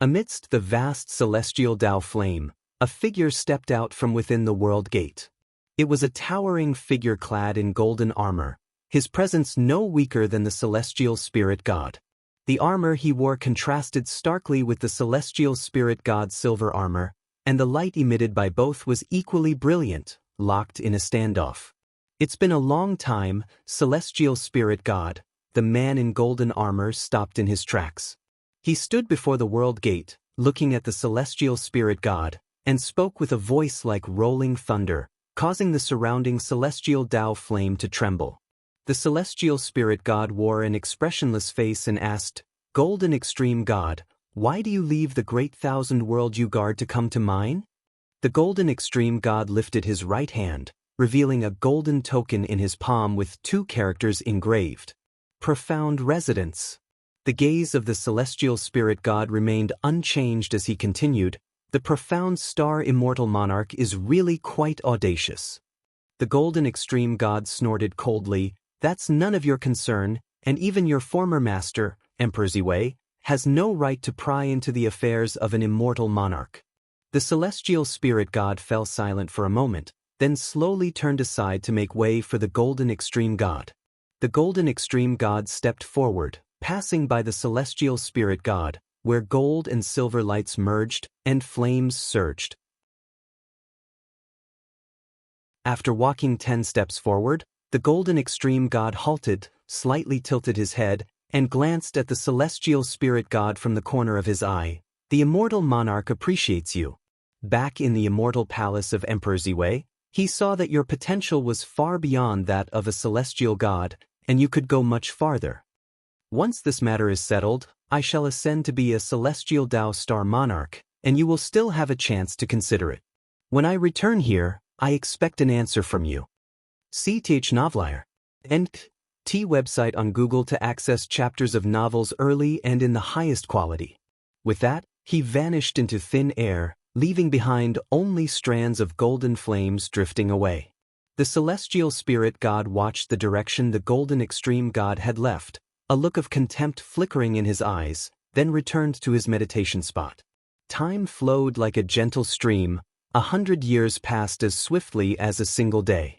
Speaker 1: Amidst the vast celestial Tao flame, a figure stepped out from within the world gate. It was a towering figure clad in golden armor, his presence no weaker than the celestial spirit god. The armor he wore contrasted starkly with the celestial spirit god's silver armor, and the light emitted by both was equally brilliant, locked in a standoff. "It's been a long time, celestial spirit god," the man in golden armor stopped in his tracks. He stood before the world gate, looking at the celestial spirit god, and spoke with a voice like rolling thunder, causing the surrounding celestial Tao flame to tremble. The celestial spirit god wore an expressionless face and asked, "Golden extreme god, why do you leave the great thousand world you guard to come to mine?" The golden extreme god lifted his right hand, revealing a golden token in his palm with 2 characters engraved. "Profound residence." The gaze of the celestial spirit god remained unchanged as he continued, "The profound star immortal monarch is really quite audacious." The golden extreme god snorted coldly, "That's none of your concern, and even your former master, Emperor Ziwei, has no right to pry into the affairs of an immortal monarch." The celestial spirit god fell silent for a moment, then slowly turned aside to make way for the golden extreme god. The golden extreme god stepped forward, passing by the celestial spirit god, where gold and silver lights merged and flames surged. After walking 10 steps forward, the golden extreme god halted, slightly tilted his head, and glanced at the celestial spirit god from the corner of his eye. "The immortal monarch appreciates you." Back in the immortal palace of Emperor Ziwei, he saw that your potential was far beyond that of a celestial god, and you could go much farther. "Once this matter is settled, I shall ascend to be a celestial Tao star monarch, and you will still have a chance to consider it. When I return here, I expect an answer from you." See Th Novelier. T website on Google to access chapters of novels early and in the highest quality. With that, he vanished into thin air, leaving behind only strands of golden flames drifting away. The celestial spirit god watched the direction the golden extreme god had left, a look of contempt flickering in his eyes, then returned to his meditation spot. Time flowed like a gentle stream, 100 years passed as swiftly as a single day.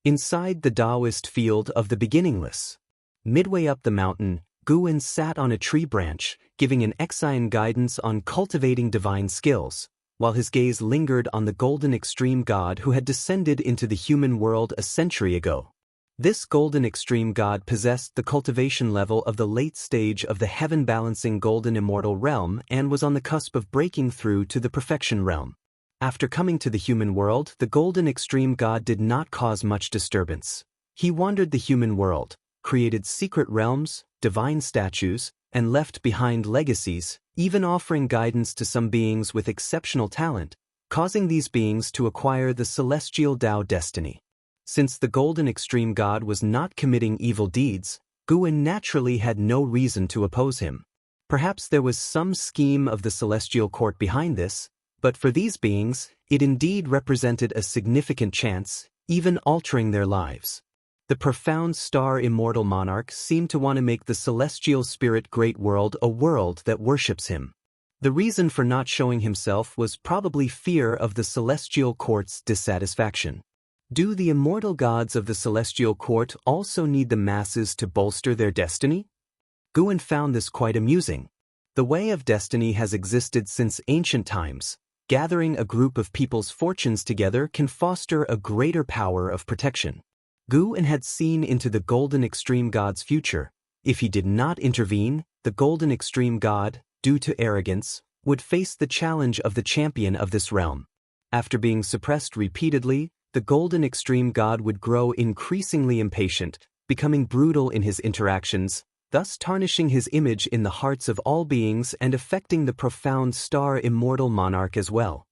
Speaker 1: Inside the Taoist field of the beginningless. Midway up the mountain, Guan sat on a tree branch, giving an Exine guidance on cultivating divine skills, while his gaze lingered on the golden extreme god who had descended into the human world a century ago. This golden extreme god possessed the cultivation level of the late stage of the heaven-balancing golden immortal realm and was on the cusp of breaking through to the perfection realm. After coming to the human world, the golden extreme god did not cause much disturbance. He wandered the human world, created secret realms, divine statues, and left behind legacies, even offering guidance to some beings with exceptional talent, causing these beings to acquire the celestial Tao destiny. Since the golden extreme god was not committing evil deeds, Guan naturally had no reason to oppose him. Perhaps there was some scheme of the celestial court behind this, but for these beings, it indeed represented a significant chance, even altering their lives. The profound star immortal monarch seemed to want to make the celestial spirit great world a world that worships him. The reason for not showing himself was probably fear of the celestial court's dissatisfaction. Do the immortal gods of the celestial court also need the masses to bolster their destiny? Guan found this quite amusing. The way of destiny has existed since ancient times. Gathering a group of people's fortunes together can foster a greater power of protection. Guan had seen into the golden extreme god's future. If he did not intervene, the golden extreme god, due to arrogance, would face the challenge of the champion of this realm. After being suppressed repeatedly, the golden extreme god would grow increasingly impatient, becoming brutal in his interactions, thus tarnishing his image in the hearts of all beings and affecting the profound star immortal monarch as well.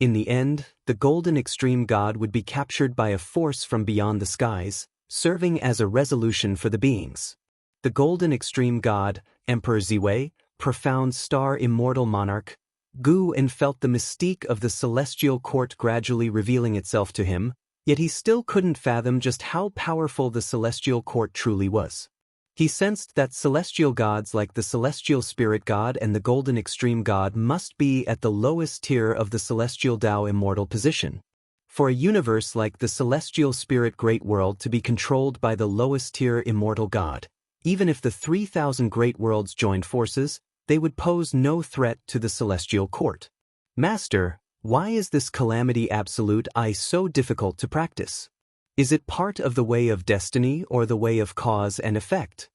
Speaker 1: In the end, the golden extreme god would be captured by a force from beyond the skies, serving as a resolution for the beings. The golden extreme god, Emperor Ziwei, profound star immortal monarch, Gu-en felt the mystique of the celestial court gradually revealing itself to him, yet he still couldn't fathom just how powerful the celestial court truly was. He sensed that celestial gods like the celestial spirit god and the golden extreme god must be at the lowest tier of the celestial Tao immortal position. For a universe like the celestial spirit great world to be controlled by the lowest tier immortal god, even if the 3,000 great worlds joined forces, they would pose no threat to the celestial court. Master, why is this calamity absolute I so difficult to practice? Is it part of the way of destiny or the way of cause and effect?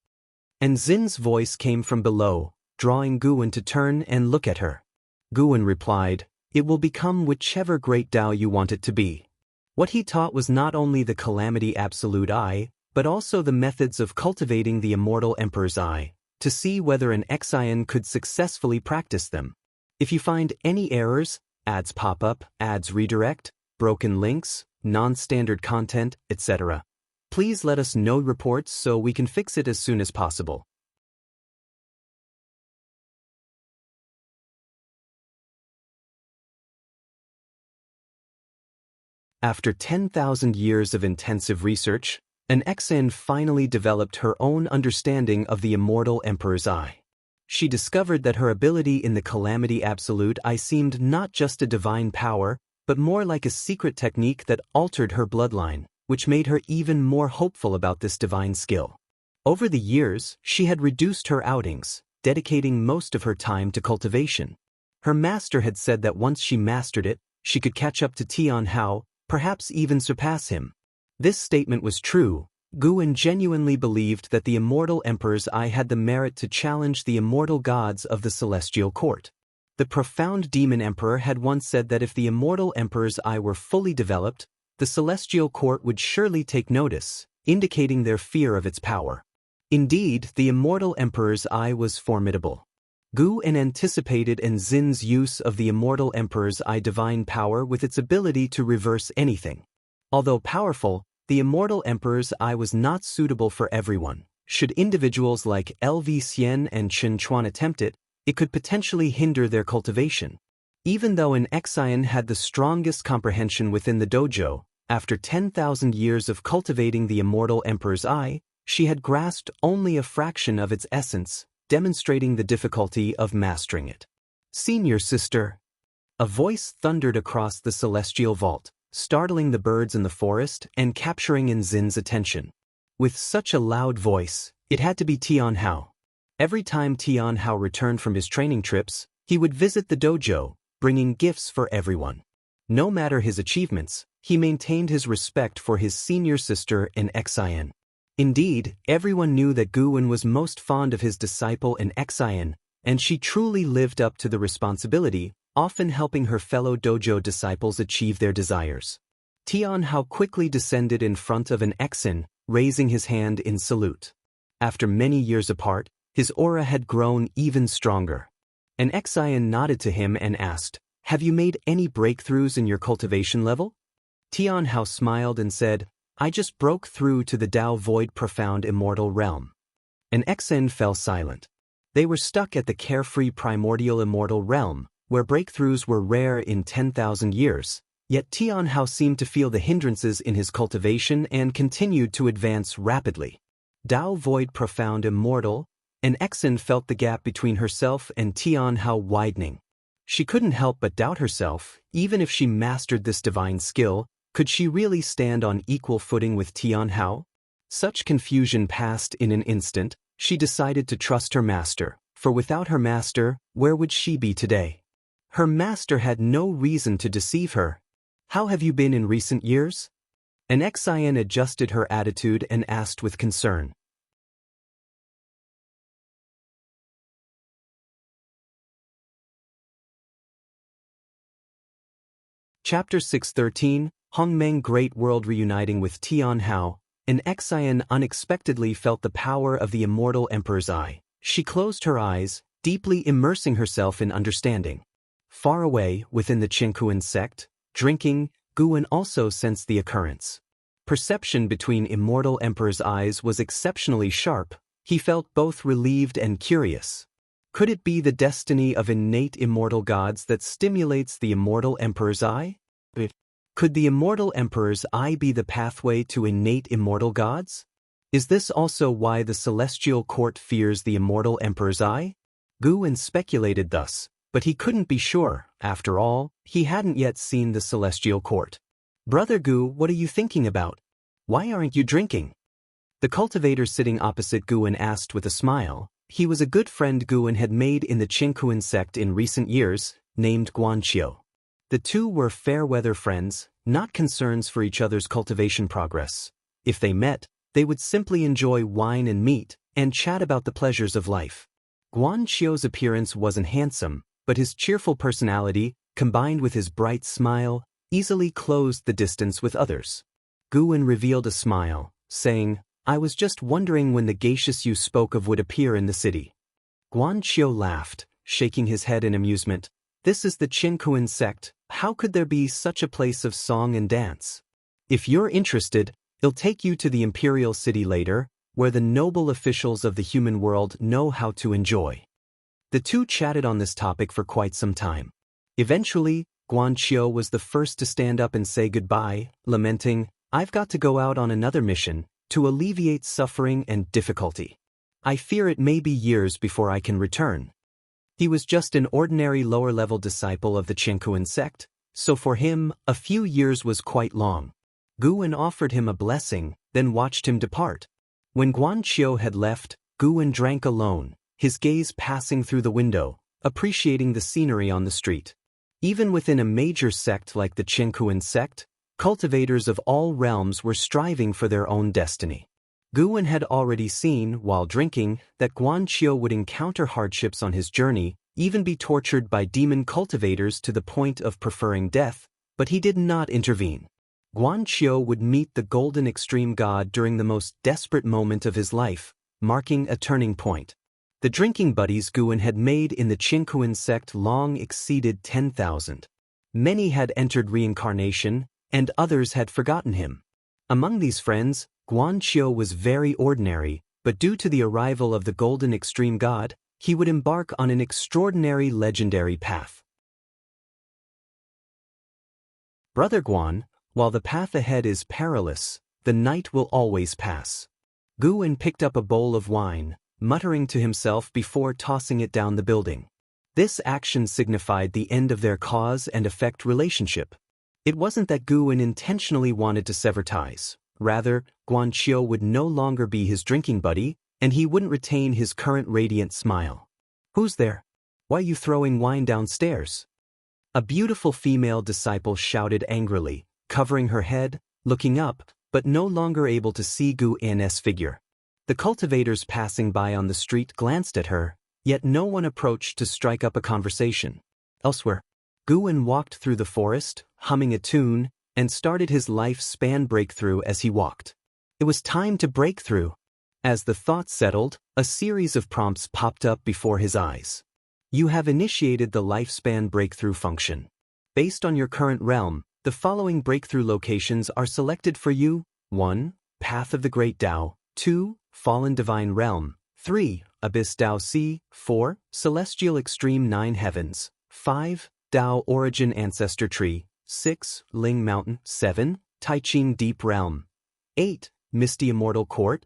Speaker 1: And Zin's voice came from below, drawing Gu-en to turn and look at her. Gu-en replied, "It will become whichever great Tao you want it to be." What he taught was not only the calamity absolute I, but also the methods of cultivating the immortal emperor's I, to see whether an Xian could successfully practice them. If you find any errors, ads pop up, ads redirect, broken links, non-standard content, etc., please let us know reports so we can fix it as soon as possible. After 10,000 years of intensive research, an Xian finally developed her own understanding of the immortal emperor's I. She discovered that her ability in the calamity absolute I seemed not just a divine power, but more like a secret technique that altered her bloodline, which made her even more hopeful about this divine skill. Over the years, she had reduced her outings, dedicating most of her time to cultivation. Her master had said that once she mastered it, she could catch up to Tian Hao, perhaps even surpass him. This statement was true. Gu-en genuinely believed that the immortal emperor's I had the merit to challenge the immortal gods of the celestial court. The profound demon emperor had once said that if the immortal emperor's I were fully developed, the celestial court would surely take notice, indicating their fear of its power. Indeed, the immortal emperor's I was formidable. Gu-en anticipated Zin's use of the immortal emperor's I divine power with its ability to reverse anything. Although powerful, the immortal emperor's I was not suitable for everyone. Should individuals like LV Xian and Chen Chuan attempt it, it could potentially hinder their cultivation. Even though an Xian had the strongest comprehension within the dojo, after 10,000 years of cultivating the immortal emperor's I, she had grasped only a fraction of its essence, demonstrating the difficulty of mastering it. "Senior sister!" A voice thundered across the celestial vault, startling the birds in the forest and capturing Zin's attention. With such a loud voice, it had to be Tian Hao. Every time Tian Hao returned from his training trips, he would visit the dojo, bringing gifts for everyone. No matter his achievements, he maintained his respect for his senior sister in Xian. Indeed, everyone knew that Gu-en was most fond of his disciple in Xian, and she truly lived up to the responsibility, often helping her fellow dojo disciples achieve their desires. Tian Hao quickly descended in front of an Xian, raising his hand in salute. After many years apart, his aura had grown even stronger. An Xian nodded to him and asked, "Have you made any breakthroughs in your cultivation level?" Tian Hao smiled and said, "I just broke through to the Tao Void Profound Immortal Realm." An Xian fell silent. They were stuck at the carefree primordial immortal realm, where breakthroughs were rare in 10,000 years, yet Tian Hao seemed to feel the hindrances in his cultivation and continued to advance rapidly. Tao Void Profound Immortal, and Xian felt the gap between herself and Tian Hao widening. She couldn't help but doubt herself. Even if she mastered this divine skill, could she really stand on equal footing with Tian Hao? Such confusion passed in an instant. She decided to trust her master, for without her master, where would she be today? Her master had no reason to deceive her. "How have you been in recent years?" An Xian adjusted her attitude and asked with concern. Chapter 613, Hongmeng Great World Reuniting with Tian Hao. An Xian unexpectedly felt the power of the immortal emperor's I. She closed her eyes, deeply immersing herself in understanding. Far away, within the Qingkuan sect, drinking, Gu-en also sensed the occurrence. Perception between immortal emperor's eyes was exceptionally sharp, He felt both relieved and curious. Could it be the destiny of innate immortal gods that stimulates the immortal emperor's eye? Could the immortal emperor's eye be the pathway to innate immortal gods? Is this also why the celestial court fears the immortal emperor's eye? Guin speculated thus, but he couldn't be sure. After all, he hadn't yet seen the celestial court. "Brother Gu, what are you thinking about? Why aren't you drinking?" The cultivator sitting opposite Guin asked with a smile. He was a good friend Guin had made in the Qingkuan sect in recent years, named Guanqiu. The two were fair-weather friends, not concerns for each other's cultivation progress. If they met, they would simply enjoy wine and meat, and chat about the pleasures of life. Guanqiu's appearance wasn't handsome, but his cheerful personality, combined with his bright smile, easily closed the distance with others. Guin revealed a smile, saying, "I was just wondering when the geishas you spoke of would appear in the city." Guanqiu laughed, shaking his head in amusement. "This is the Qingkuan sect. How could there be such a place of song and dance? If you're interested, I'll take you to the imperial city later, where the noble officials of the human world know how to enjoy." The two chatted on this topic for quite some time. Eventually, Guanqiu was the first to stand up and say goodbye, lamenting, "I've got to go out on another mission, to alleviate suffering and difficulty. I fear it may be years before I can return." He was just an ordinary lower-level disciple of the Qingkuan sect, so for him, a few years was quite long. Guin offered him a blessing, then watched him depart. When Guanqiu had left, Guin drank alone, his gaze passing through the window, appreciating the scenery on the street. Even within a major sect like the Qingkuan sect, cultivators of all realms were striving for their own destiny. Guin had already seen, while drinking, that Guanqiu would encounter hardships on his journey, even be tortured by demon cultivators to the point of preferring death, but he did not intervene. Guanqiu would meet the golden extreme god during the most desperate moment of his life, marking a turning point. The drinking buddies Guin had made in the Qingkuan sect long exceeded 10,000. Many had entered reincarnation, and others had forgotten him. Among these friends, Guanqiu was very ordinary, but due to the arrival of the golden extreme god, he would embark on an extraordinary legendary path. "Brother Guan, while the path ahead is perilous, the night will always pass." Guin picked up a bowl of wine, muttering to himself before tossing it down the building. This action signified the end of their cause and effect relationship. It wasn't that Guin intentionally wanted to sever ties. Rather, Guanqiu would no longer be his drinking buddy, and he wouldn't retain his current radiant smile. "Who's there? Why are you throwing wine downstairs?" A beautiful female disciple shouted angrily, covering her head, looking up, but no longer able to see Guin's figure. The cultivators passing by on the street glanced at her, yet no one approached to strike up a conversation. Elsewhere, Guin walked through the forest, humming a tune, and started his life-span breakthrough as he walked. It was time to break through. As the thought settled, a series of prompts popped up before his eyes. You have initiated the lifespan breakthrough function. Based on your current realm, the following breakthrough locations are selected for you: 1. Path of the Great Tao, 2. Fallen Divine Realm, 3. Abyss Tao Sea, 4. Celestial Extreme 9 Heavens, 5. Tao Origin Ancestor Tree, 6. Ling Mountain, 7. Taiqing Deep Realm, 8. Misty Immortal Court,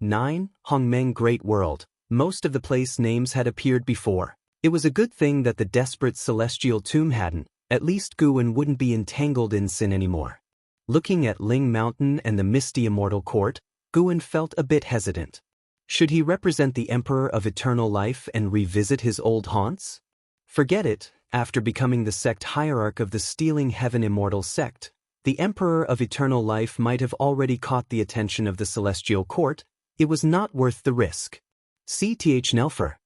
Speaker 1: 9. Hongmeng Great World. Most of the place names had appeared before. It was a good thing that the desperate celestial tomb hadn't. At least Guin wouldn't be entangled in sin anymore. Looking at Ling Mountain and the Misty Immortal Court, Guin felt a bit hesitant. Should he represent the Emperor of Eternal Life and revisit his old haunts? Forget it. After becoming the sect hierarch of the Stealing Heaven Immortal sect, the Emperor of Eternal Life might have already caught the attention of the Celestial Court. It was not worth the risk. CTH Nelfer.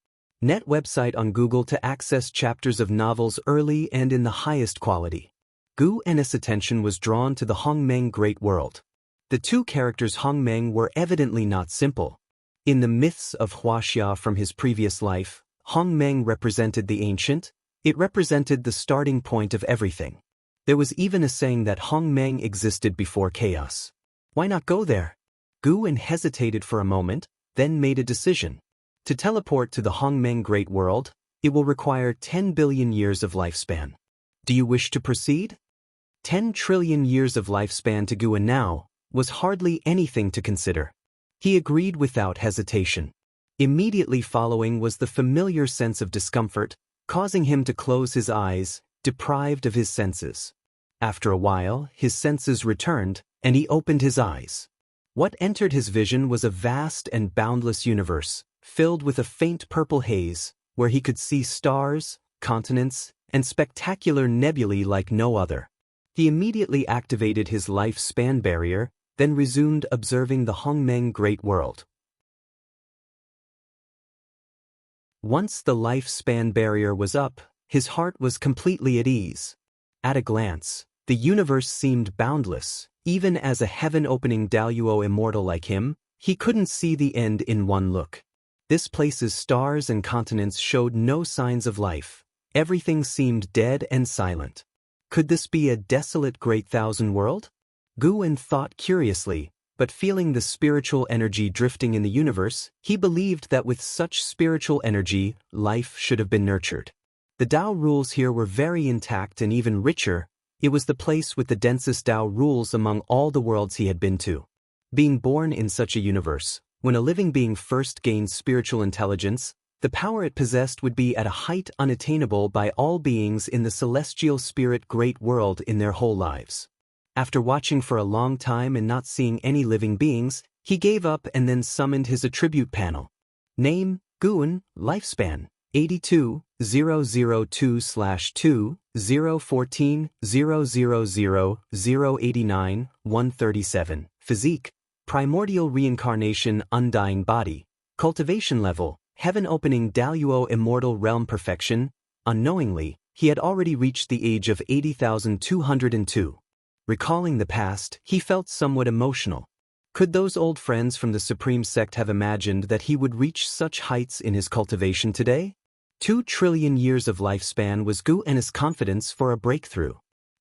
Speaker 1: Net website on Google to access chapters of novels early and in the highest quality. Guin's attention was drawn to the Hongmeng Great World. The two characters Hongmeng were evidently not simple. In the myths of Huaxia from his previous life, Hongmeng represented the ancient. It represented the starting point of everything. There was even a saying that Hongmeng existed before chaos. Why not go there? Guin hesitated for a moment, then made a decision. To teleport to the Hongmeng Great World, it will require 10 billion years of lifespan. Do you wish to proceed? 10 trillion years of lifespan to Guan now was hardly anything to consider. He agreed without hesitation. Immediately following was the familiar sense of discomfort, causing him to close his eyes, deprived of his senses. After a while, his senses returned, and he opened his eyes. What entered his vision was a vast and boundless universe, filled with a faint purple haze, where he could see stars, continents, and spectacular nebulae like no other. He immediately activated his life-span barrier, then resumed observing the Hongmeng Great World. Once the life-span barrier was up, his heart was completely at ease. At a glance, the universe seemed boundless. Even as a heaven-opening Daluo immortal like him, he couldn't see the end in one look. This place's stars and continents showed no signs of life. Everything seemed dead and silent. Could this be a desolate great thousand world? Guan thought curiously, but feeling the spiritual energy drifting in the universe, he believed that with such spiritual energy, life should have been nurtured. The Tao rules here were very intact and even richer. It was the place with the densest Tao rules among all the worlds he had been to. Being born in such a universe, when a living being first gained spiritual intelligence, the power it possessed would be at a height unattainable by all beings in the celestial spirit great world in their whole lives. After watching for a long time and not seeing any living beings, he gave up and then summoned his attribute panel. Name, Guan, lifespan, 82, 002/2, 014, 000, 089, 137. Physique, primordial reincarnation undying body. Cultivation level, heaven-opening Daluo immortal realm perfection. Unknowingly, he had already reached the age of 80,202. Recalling the past, he felt somewhat emotional. Could those old friends from the Supreme Sect have imagined that he would reach such heights in his cultivation today? 2 trillion years of lifespan was Guan's confidence for a breakthrough.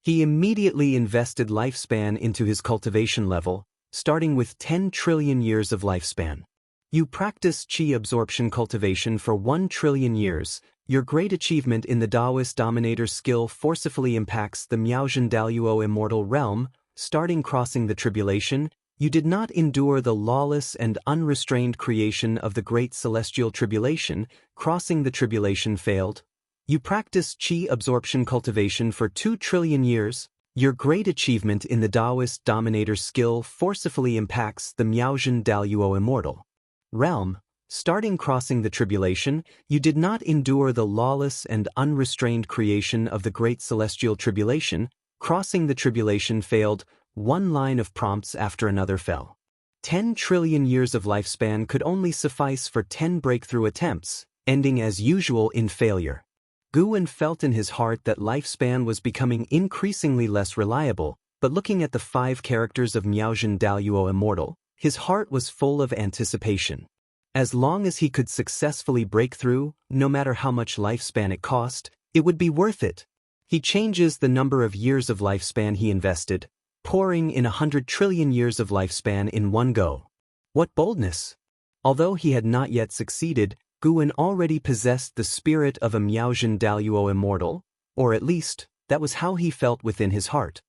Speaker 1: He immediately invested lifespan into his cultivation level, starting with 10 trillion years of lifespan. You practice Qi absorption cultivation for 1 trillion years. Your great achievement in the Taoist Dominator skill forcefully impacts the Miaozhen Daluo immortal realm. Starting crossing the tribulation, you did not endure the lawless and unrestrained creation of the great celestial tribulation. Crossing the tribulation failed. You practiced Qi absorption cultivation for 2 trillion years. Your great achievement in the Taoist Dominator skill forcefully impacts the Miaozhen Daluo immortal realm. Starting crossing the tribulation, you did not endure the lawless and unrestrained creation of the great celestial tribulation. Crossing the tribulation failed. One line of prompts after another fell. 10 trillion years of lifespan could only suffice for 10 breakthrough attempts, ending as usual in failure. Guan felt in his heart that lifespan was becoming increasingly less reliable, but looking at the 5 characters of Miaozhen Daluo immortal, his heart was full of anticipation. As long as he could successfully break through, no matter how much lifespan it cost, it would be worth it. He changes the number of years of lifespan he invested, pouring in 100 trillion years of lifespan in one go. What boldness! Although he had not yet succeeded, Guan already possessed the spirit of a Miaozhen Daluo immortal, or at least, that was how he felt within his heart.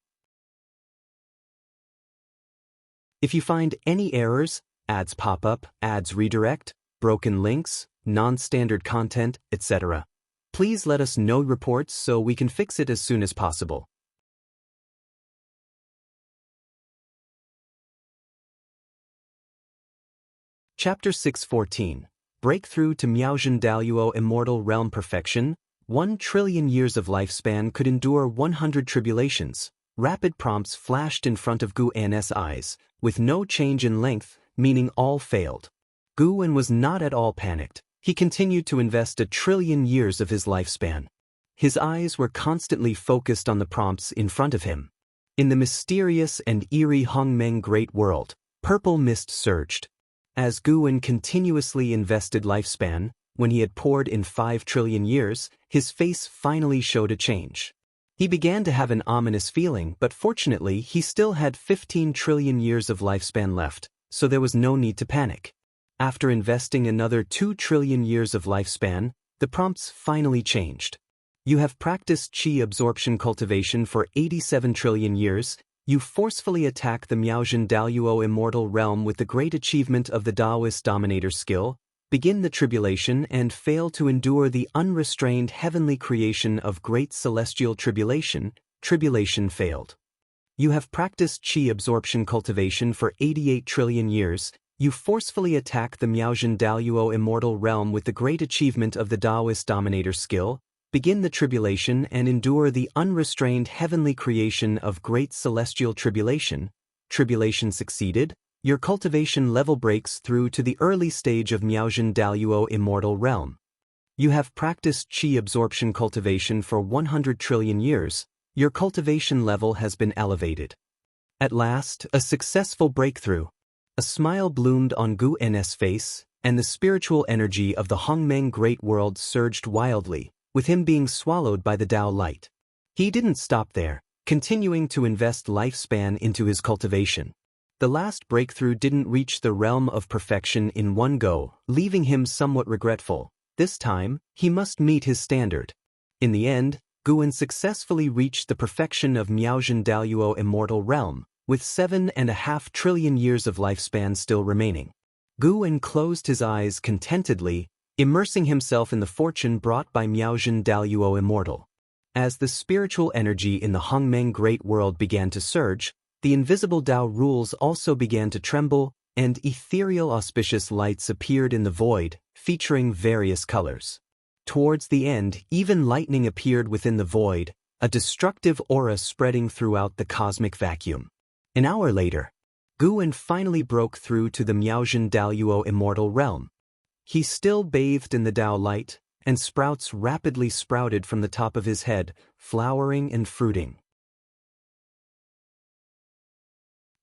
Speaker 1: If you find any errors, ads pop up, ads redirect, broken links, non-standard content, etc., please let us know reports so we can fix it as soon as possible. Chapter 614. Breakthrough to Miaozhen Daluo Immortal Realm Perfection. 1 trillion years of lifespan could endure 100 tribulations. Rapid prompts flashed in front of Guan's eyes, with no change in length, meaning all failed. Guan was not at all panicked. He continued to invest 1 trillion years of his lifespan. His eyes were constantly focused on the prompts in front of him. In the mysterious and eerie Hongmeng Great World, purple mist surged. As Guan continuously invested lifespan, when he had poured in 5 trillion years, his face finally showed a change. He began to have an ominous feeling, but fortunately he still had 15 trillion years of lifespan left, so there was no need to panic. After investing another 2 trillion years of lifespan, the prompts finally changed. You have practiced qi absorption cultivation for 87 trillion years. You forcefully attack the Miaojin Daluo immortal realm with the great achievement of the Taoist dominator skill, begin the tribulation and fail to endure the unrestrained heavenly creation of great celestial tribulation. Tribulation failed. You have practiced qi absorption cultivation for 88 trillion years. You forcefully attack the Miaojin Daluo immortal realm with the great achievement of the Taoist dominator skill, begin the tribulation and endure the unrestrained heavenly creation of great celestial tribulation. Tribulation succeeded. Your cultivation level breaks through to the early stage of Miaojin Daluo immortal realm. You have practiced qi absorption cultivation for 100 trillion years. Your cultivation level has been elevated. At last, a successful breakthrough. A smile bloomed on Gu N's face, and the spiritual energy of the Hongmeng Great World surged wildly, with him being swallowed by the Tao light. He didn't stop there, continuing to invest lifespan into his cultivation. The last breakthrough didn't reach the realm of perfection in one go, leaving him somewhat regretful. This time, he must meet his standard. In the end, Guan successfully reached the perfection of Miaojin Daluo immortal realm, with 7.5 trillion years of lifespan still remaining. Guan closed his eyes contentedly, immersing himself in the fortune brought by Miaojin Daluo immortal. As the spiritual energy in the Hongmeng Great World began to surge, the invisible Tao rules also began to tremble, and ethereal auspicious lights appeared in the void, featuring various colors. Towards the end, even lightning appeared within the void, a destructive aura spreading throughout the cosmic vacuum. An hour later, Guan finally broke through to the Miaojin Daluo immortal realm. He still bathed in the Tao light, and sprouts rapidly sprouted from the top of his head, flowering and fruiting.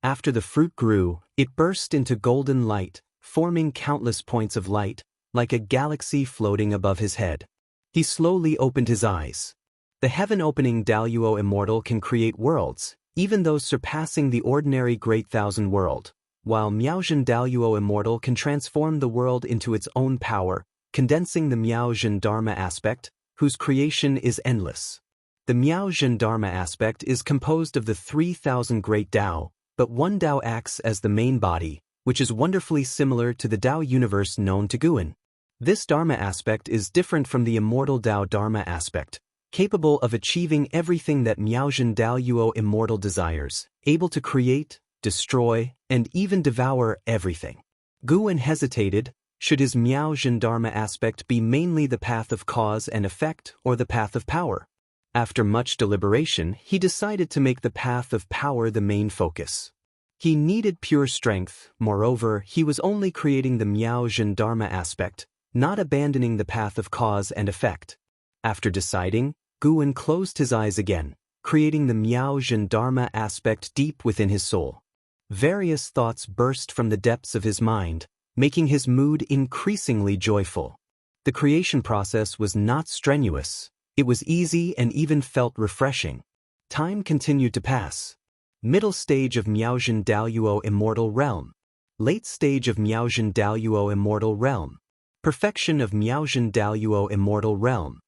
Speaker 1: After the fruit grew, it burst into golden light, forming countless points of light, like a galaxy floating above his head. He slowly opened his eyes. The heaven-opening Daluo immortal can create worlds, even those surpassing the ordinary Great Thousand World, while Miaojin Daluo immortal can transform the world into its own power, condensing the Miaojin Dharma aspect, whose creation is endless. The Miaojin Dharma aspect is composed of the 3,000 great Tao, but one Tao acts as the main body, which is wonderfully similar to the Tao universe known to Guan. This Dharma aspect is different from the immortal Tao Dharma aspect, capable of achieving everything that Miaojin Daluo immortal desires, able to create, destroy, and even devour everything. Guan hesitated. Should his Miaojin Dharma aspect be mainly the path of cause and effect or the path of power? After much deliberation, he decided to make the path of power the main focus. He needed pure strength. Moreover, he was only creating the Miaojin Dharma aspect, not abandoning the path of cause and effect. After deciding, Guan closed his eyes again, creating the Miaojin Dharma aspect deep within his soul. Various thoughts burst from the depths of his mind, making his mood increasingly joyful. The creation process was not strenuous. It was easy and even felt refreshing. Time continued to pass. Middle stage of Miaojin Daluo immortal realm. Late stage of Miaojin Daluo immortal realm. Perfection of Miaojin Daluo immortal realm.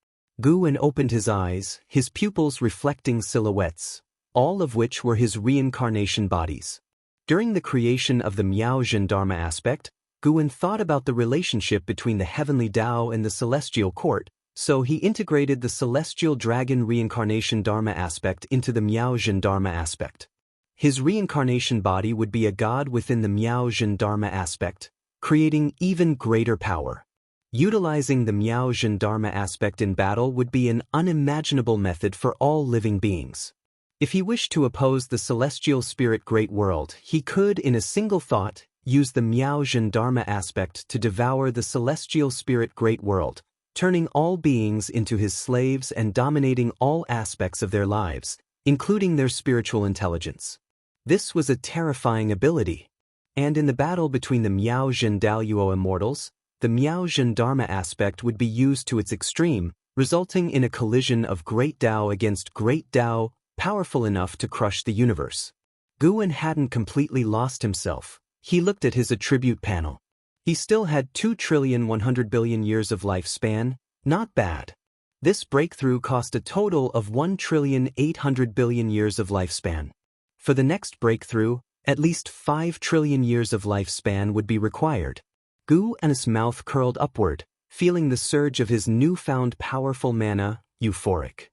Speaker 1: Guan opened his eyes, his pupils reflecting silhouettes, all of which were his reincarnation bodies. During the creation of the Miaojin Dharma aspect, Guan thought about the relationship between the heavenly Tao and the celestial court, so he integrated the celestial dragon reincarnation Dharma aspect into the Miaojin Dharma aspect. His reincarnation body would be a god within the Miaojin Dharma aspect, creating even greater power. Utilizing the Miaojin Dharma aspect in battle would be an unimaginable method for all living beings. If he wished to oppose the celestial spirit great world, he could, in a single thought, use the Miaojin Dharma aspect to devour the celestial spirit great world, turning all beings into his slaves and dominating all aspects of their lives, including their spiritual intelligence. This was a terrifying ability. And in the battle between the Miaojin Daluo immortals, the Miaojin Dharma aspect would be used to its extreme, resulting in a collision of great Tao against great Tao, powerful enough to crush the universe. Guan hadn't completely lost himself. He looked at his attribute panel. He still had 2,100,000,000,000 years of lifespan, not bad. This breakthrough cost a total of 1,800,000,000,000 years of lifespan. For the next breakthrough, at least 5,000,000,000,000 years of lifespan would be required. Gu's mouth curled upward, feeling the surge of his newfound powerful mana, euphoric.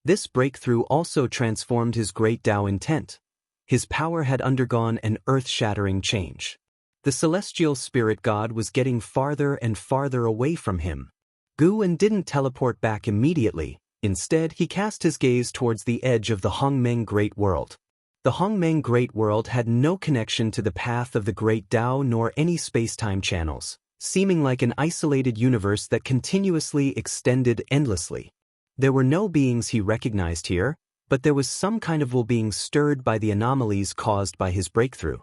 Speaker 1: This breakthrough also transformed his great Tao intent. His power had undergone an earth-shattering change. The celestial spirit god was getting farther and farther away from him. Guan didn't teleport back immediately. Instead, he cast his gaze towards the edge of the Hongmeng Great World. The Hongmeng Great World had no connection to the path of the Great Tao nor any space-time channels, seeming like an isolated universe that continuously extended endlessly. There were no beings he recognized here, but there was some kind of will being stirred by the anomalies caused by his breakthrough.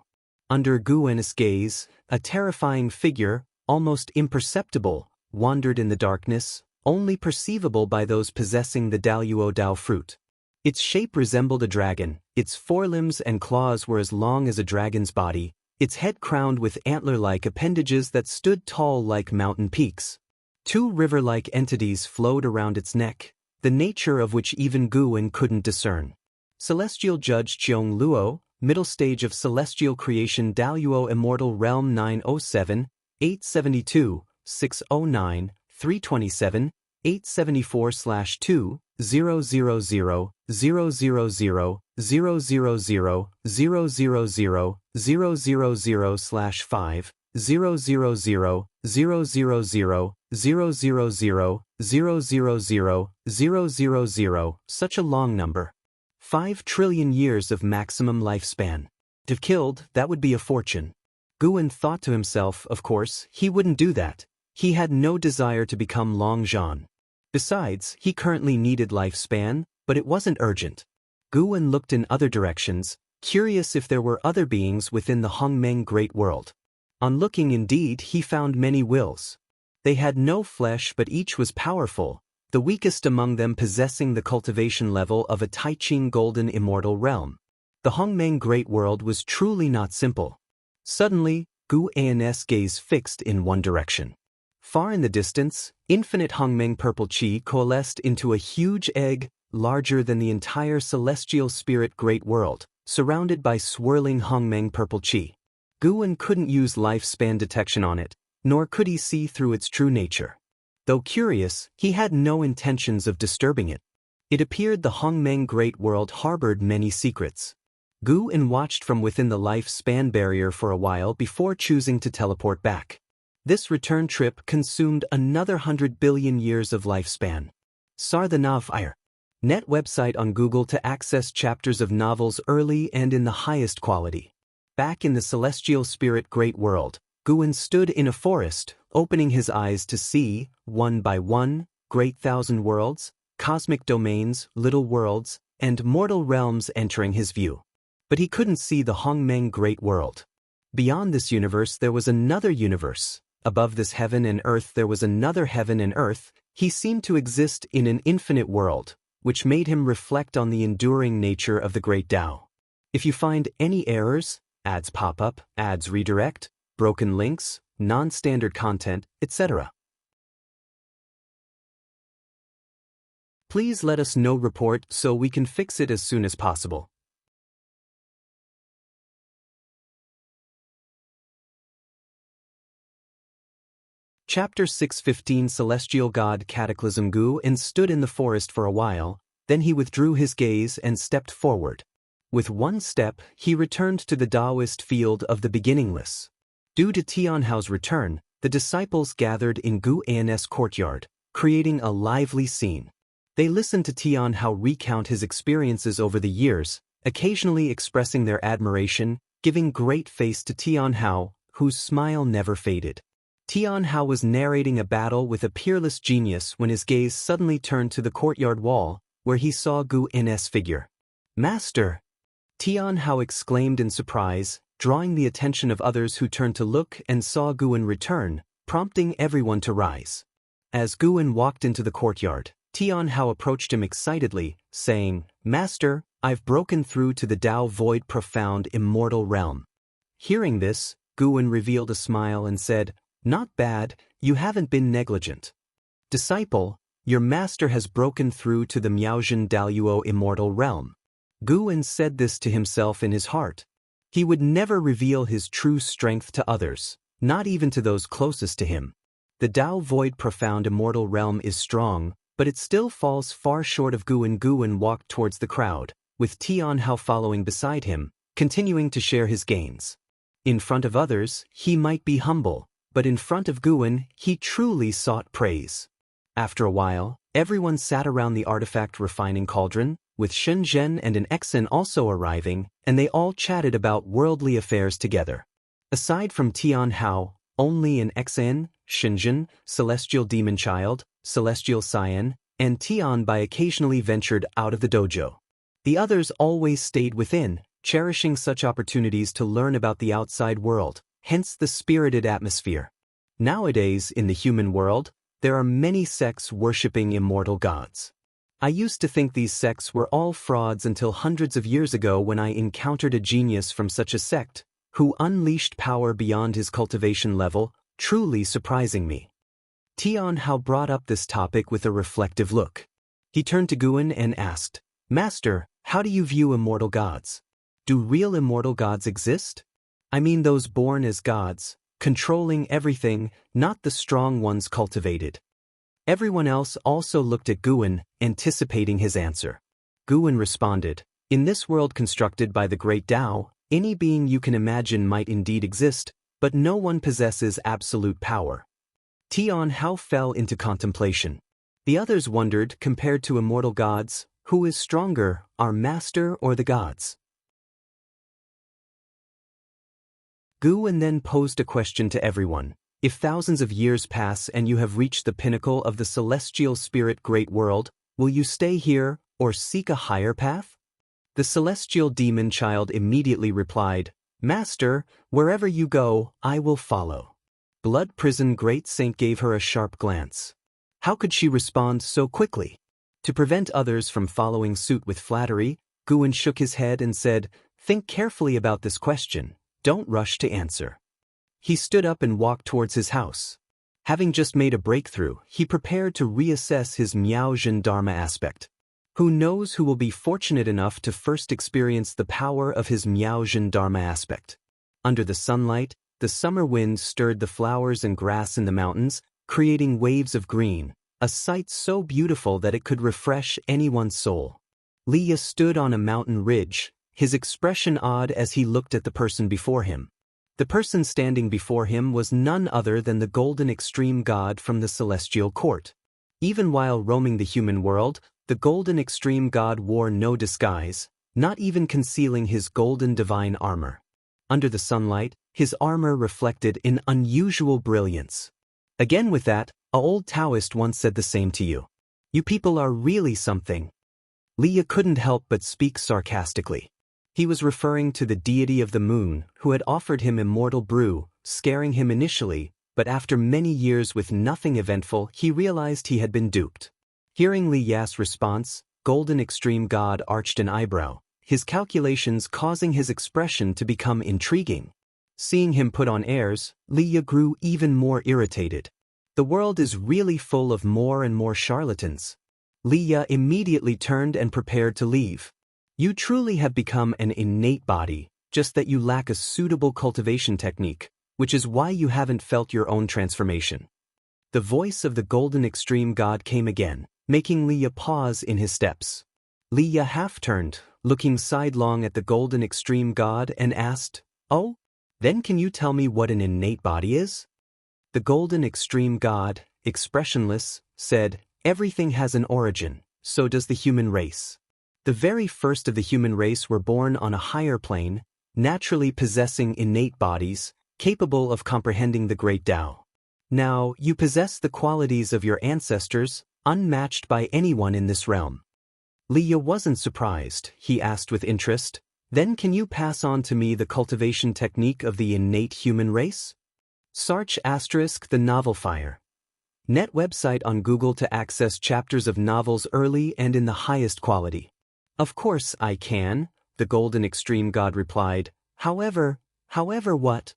Speaker 1: Under Guan's gaze, a terrifying figure, almost imperceptible, wandered in the darkness, only perceivable by those possessing the Daluo Dao fruit. Its shape resembled a dragon, its forelimbs and claws were as long as a dragon's body, its head crowned with antler-like appendages that stood tall like mountain peaks. Two river-like entities flowed around its neck, the nature of which even Guan couldn't discern. Celestial Judge Cheong Luo, middle stage of celestial creation Daluo Immortal Realm 907, 872, 609, 327, 874/2, 000, 000, 000, 000, 000, 000, 000/5, 000, 000, 000, 000, 000, 000, such a long number. 5 trillion years of maximum lifespan. If killed, that would be a fortune. Guan thought to himself, of course, he wouldn't do that. He had no desire to become Long Zhan. Besides, he currently needed lifespan, but it wasn't urgent. Guan looked in other directions, curious if there were other beings within the Hongmeng Great World. On looking indeed, he found many wills. They had no flesh but each was powerful, the weakest among them possessing the cultivation level of a Taiqing Golden Immortal Realm. The Hongmeng Great World was truly not simple. Suddenly, Guan's gaze fixed in one direction. Far in the distance, infinite Hongmeng purple qi coalesced into a huge egg, larger than the entire celestial spirit Great World, surrounded by swirling Hongmeng purple qi. Guan couldn't use lifespan detection on it, nor could he see through its true nature. Though curious, he had no intentions of disturbing it. It appeared the Hongmeng Great World harbored many secrets. Guan watched from within the lifespan barrier for a while before choosing to teleport back. This return trip consumed another 100 billion years of lifespan. Sarthanav Iyer. Net website on Google to access chapters of novels early and in the highest quality. Back in the celestial spirit Great World, Guan stood in a forest, opening his eyes to see, one by one, great thousand worlds, cosmic domains, little worlds, and mortal realms entering his view. But he couldn't see the Hongmeng Great World. Beyond this universe there was another universe. Above this heaven and earth there was another heaven and earth. He seemed to exist in an infinite world, which made him reflect on the enduring nature of the Great Tao. If you find any errors, ads pop up, ads redirect, broken links, non-standard content, etc. Please let us know report so we can fix it as soon as possible. Chapter 615 Celestial God Cataclysm Guan stood in the forest for a while, then he withdrew his gaze and stepped forward. With one step, he returned to the Taoist field of the beginningless. Due to Tianhao's return, the disciples gathered in Guan's courtyard, creating a lively scene. They listened to Tianhao recount his experiences over the years, occasionally expressing their admiration, giving great face to Tianhao, whose smile never faded. Tianhao was narrating a battle with a peerless genius when his gaze suddenly turned to the courtyard wall, where he saw Guan's figure. "Master!" Tianhao exclaimed in surprise, drawing the attention of others who turned to look and saw Guan return, prompting everyone to rise. As Guan walked into the courtyard, Tianhao approached him excitedly, saying, "Master, I've broken through to the Tao Void Profound Immortal Realm." Hearing this, Guin revealed a smile and said, "Not bad, you haven't been negligent. Disciple, your master has broken through to the Miaojin Daluo immortal realm." Guin said this to himself in his heart. He would never reveal his true strength to others, not even to those closest to him. The Dao Void Profound Immortal Realm is strong, but it still falls far short of Guin. Guin walked towards the crowd, with Tian Hao following beside him, continuing to share his gains. In front of others, he might be humble, but in front of Guin, he truly sought praise. After a while, everyone sat around the artifact refining cauldron, with Shenzhen and an Exen also arriving, and they all chatted about worldly affairs together. Aside from Tian Hao, only an Exen, Shenzhen, Celestial Demon Child, Celestial Cyan, and Tian Bai occasionally ventured out of the dojo. The others always stayed within, cherishing such opportunities to learn about the outside world, hence the spirited atmosphere. Nowadays, in the human world, there are many sects worshipping immortal gods. I used to think these sects were all frauds until hundreds of years ago when I encountered a genius from such a sect, who unleashed power beyond his cultivation level, truly surprising me. Tian Hao brought up this topic with a reflective look. He turned to Guin and asked, "Master, how do you view immortal gods? Do real immortal gods exist? I mean those born as gods, controlling everything, not the strong ones cultivated." Everyone else also looked at Guin, anticipating his answer. Guin responded, "In this world constructed by the great Tao, any being you can imagine might indeed exist, but no one possesses absolute power." Tian Hao fell into contemplation. The others wondered, compared to immortal gods, who is stronger, our master or the gods? Guin then posed a question to everyone. If thousands of years pass and you have reached the pinnacle of the celestial spirit great world, will you stay here or seek a higher path? The celestial demon child immediately replied, "Master, wherever you go, I will follow." Blood Prison Great Saint gave her a sharp glance. How could she respond so quickly? To prevent others from following suit with flattery, Guin shook his head and said, "Think carefully about this question. Don't rush to answer." He stood up and walked towards his house. Having just made a breakthrough, he prepared to reassess his Miaojin Dharma aspect. Who knows who will be fortunate enough to first experience the power of his Miaojin Dharma aspect. Under the sunlight, the summer wind stirred the flowers and grass in the mountains, creating waves of green, a sight so beautiful that it could refresh anyone's soul. Liya stood on a mountain ridge, his expression odd as he looked at the person before him. The person standing before him was none other than the Golden Extreme God from the Celestial Court. Even while roaming the human world, the Golden Extreme God wore no disguise, not even concealing his golden divine armor. Under the sunlight, his armor reflected in unusual brilliance. Again with that, a old Taoist once said the same to you. You people are really something. Liya couldn't help but speak sarcastically. He was referring to the deity of the moon, who had offered him immortal brew, scaring him initially, but after many years with nothing eventful, he realized he had been duped. Hearing Li Ya's response, Golden Extreme God arched an eyebrow, his calculations causing his expression to become intriguing. Seeing him put on airs, Liya grew even more irritated. The world is really full of more and more charlatans. Liya immediately turned and prepared to leave. You truly have become an innate body, just that you lack a suitable cultivation technique, which is why you haven't felt your own transformation. The voice of the Golden Extreme God came again, making Liya pause in his steps. Liya half-turned, looking sidelong at the Golden Extreme God and asked, "Oh? Then can you tell me what an innate body is?" The Golden Extreme God, expressionless, said, "Everything has an origin, so does the human race. The very first of the human race were born on a higher plane, naturally possessing innate bodies, capable of comprehending the great Tao. Now, you possess the qualities of your ancestors, unmatched by anyone in this realm." Liya wasn't surprised. He asked with interest, "Then can you pass on to me the cultivation technique of the innate human race?" Search * the novel Fire. Net website on Google to access chapters of novels early and in the highest quality. "Of course I can," the Golden Extreme God replied. However, what?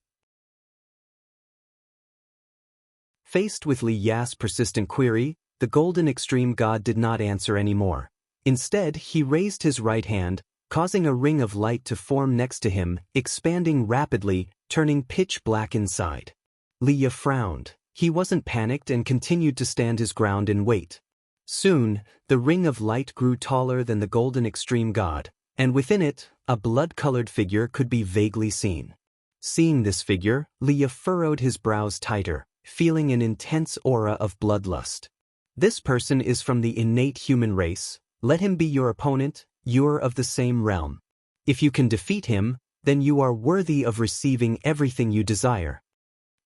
Speaker 1: Faced with Li Ya's persistent query, the Golden Extreme God did not answer anymore. Instead, he raised his right hand, causing a ring of light to form next to him, expanding rapidly, turning pitch black inside. Li Ya frowned. He wasn't panicked and continued to stand his ground and wait. Soon, the ring of light grew taller than the Golden Extreme God, and within it, a blood-colored figure could be vaguely seen. Seeing this figure, Li Ya furrowed his brows tighter, feeling an intense aura of bloodlust. This person is from the innate human race. Let him be your opponent, you're of the same realm. If you can defeat him, then you are worthy of receiving everything you desire.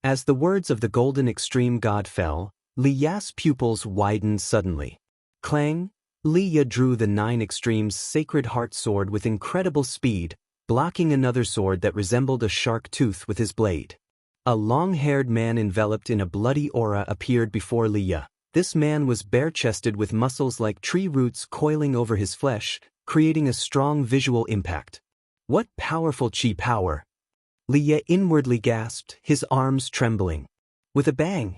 Speaker 1: As the words of the Golden Extreme God fell, Li Ya's pupils widened suddenly. Clang! Li Ya drew the 9 Extremes sacred heart sword with incredible speed, blocking another sword that resembled a shark tooth with his blade. A long-haired man enveloped in a bloody aura appeared before Li Ya. This man was bare-chested with muscles like tree roots coiling over his flesh, creating a strong visual impact. What powerful chi power! Li Ya inwardly gasped, his arms trembling. With a bang,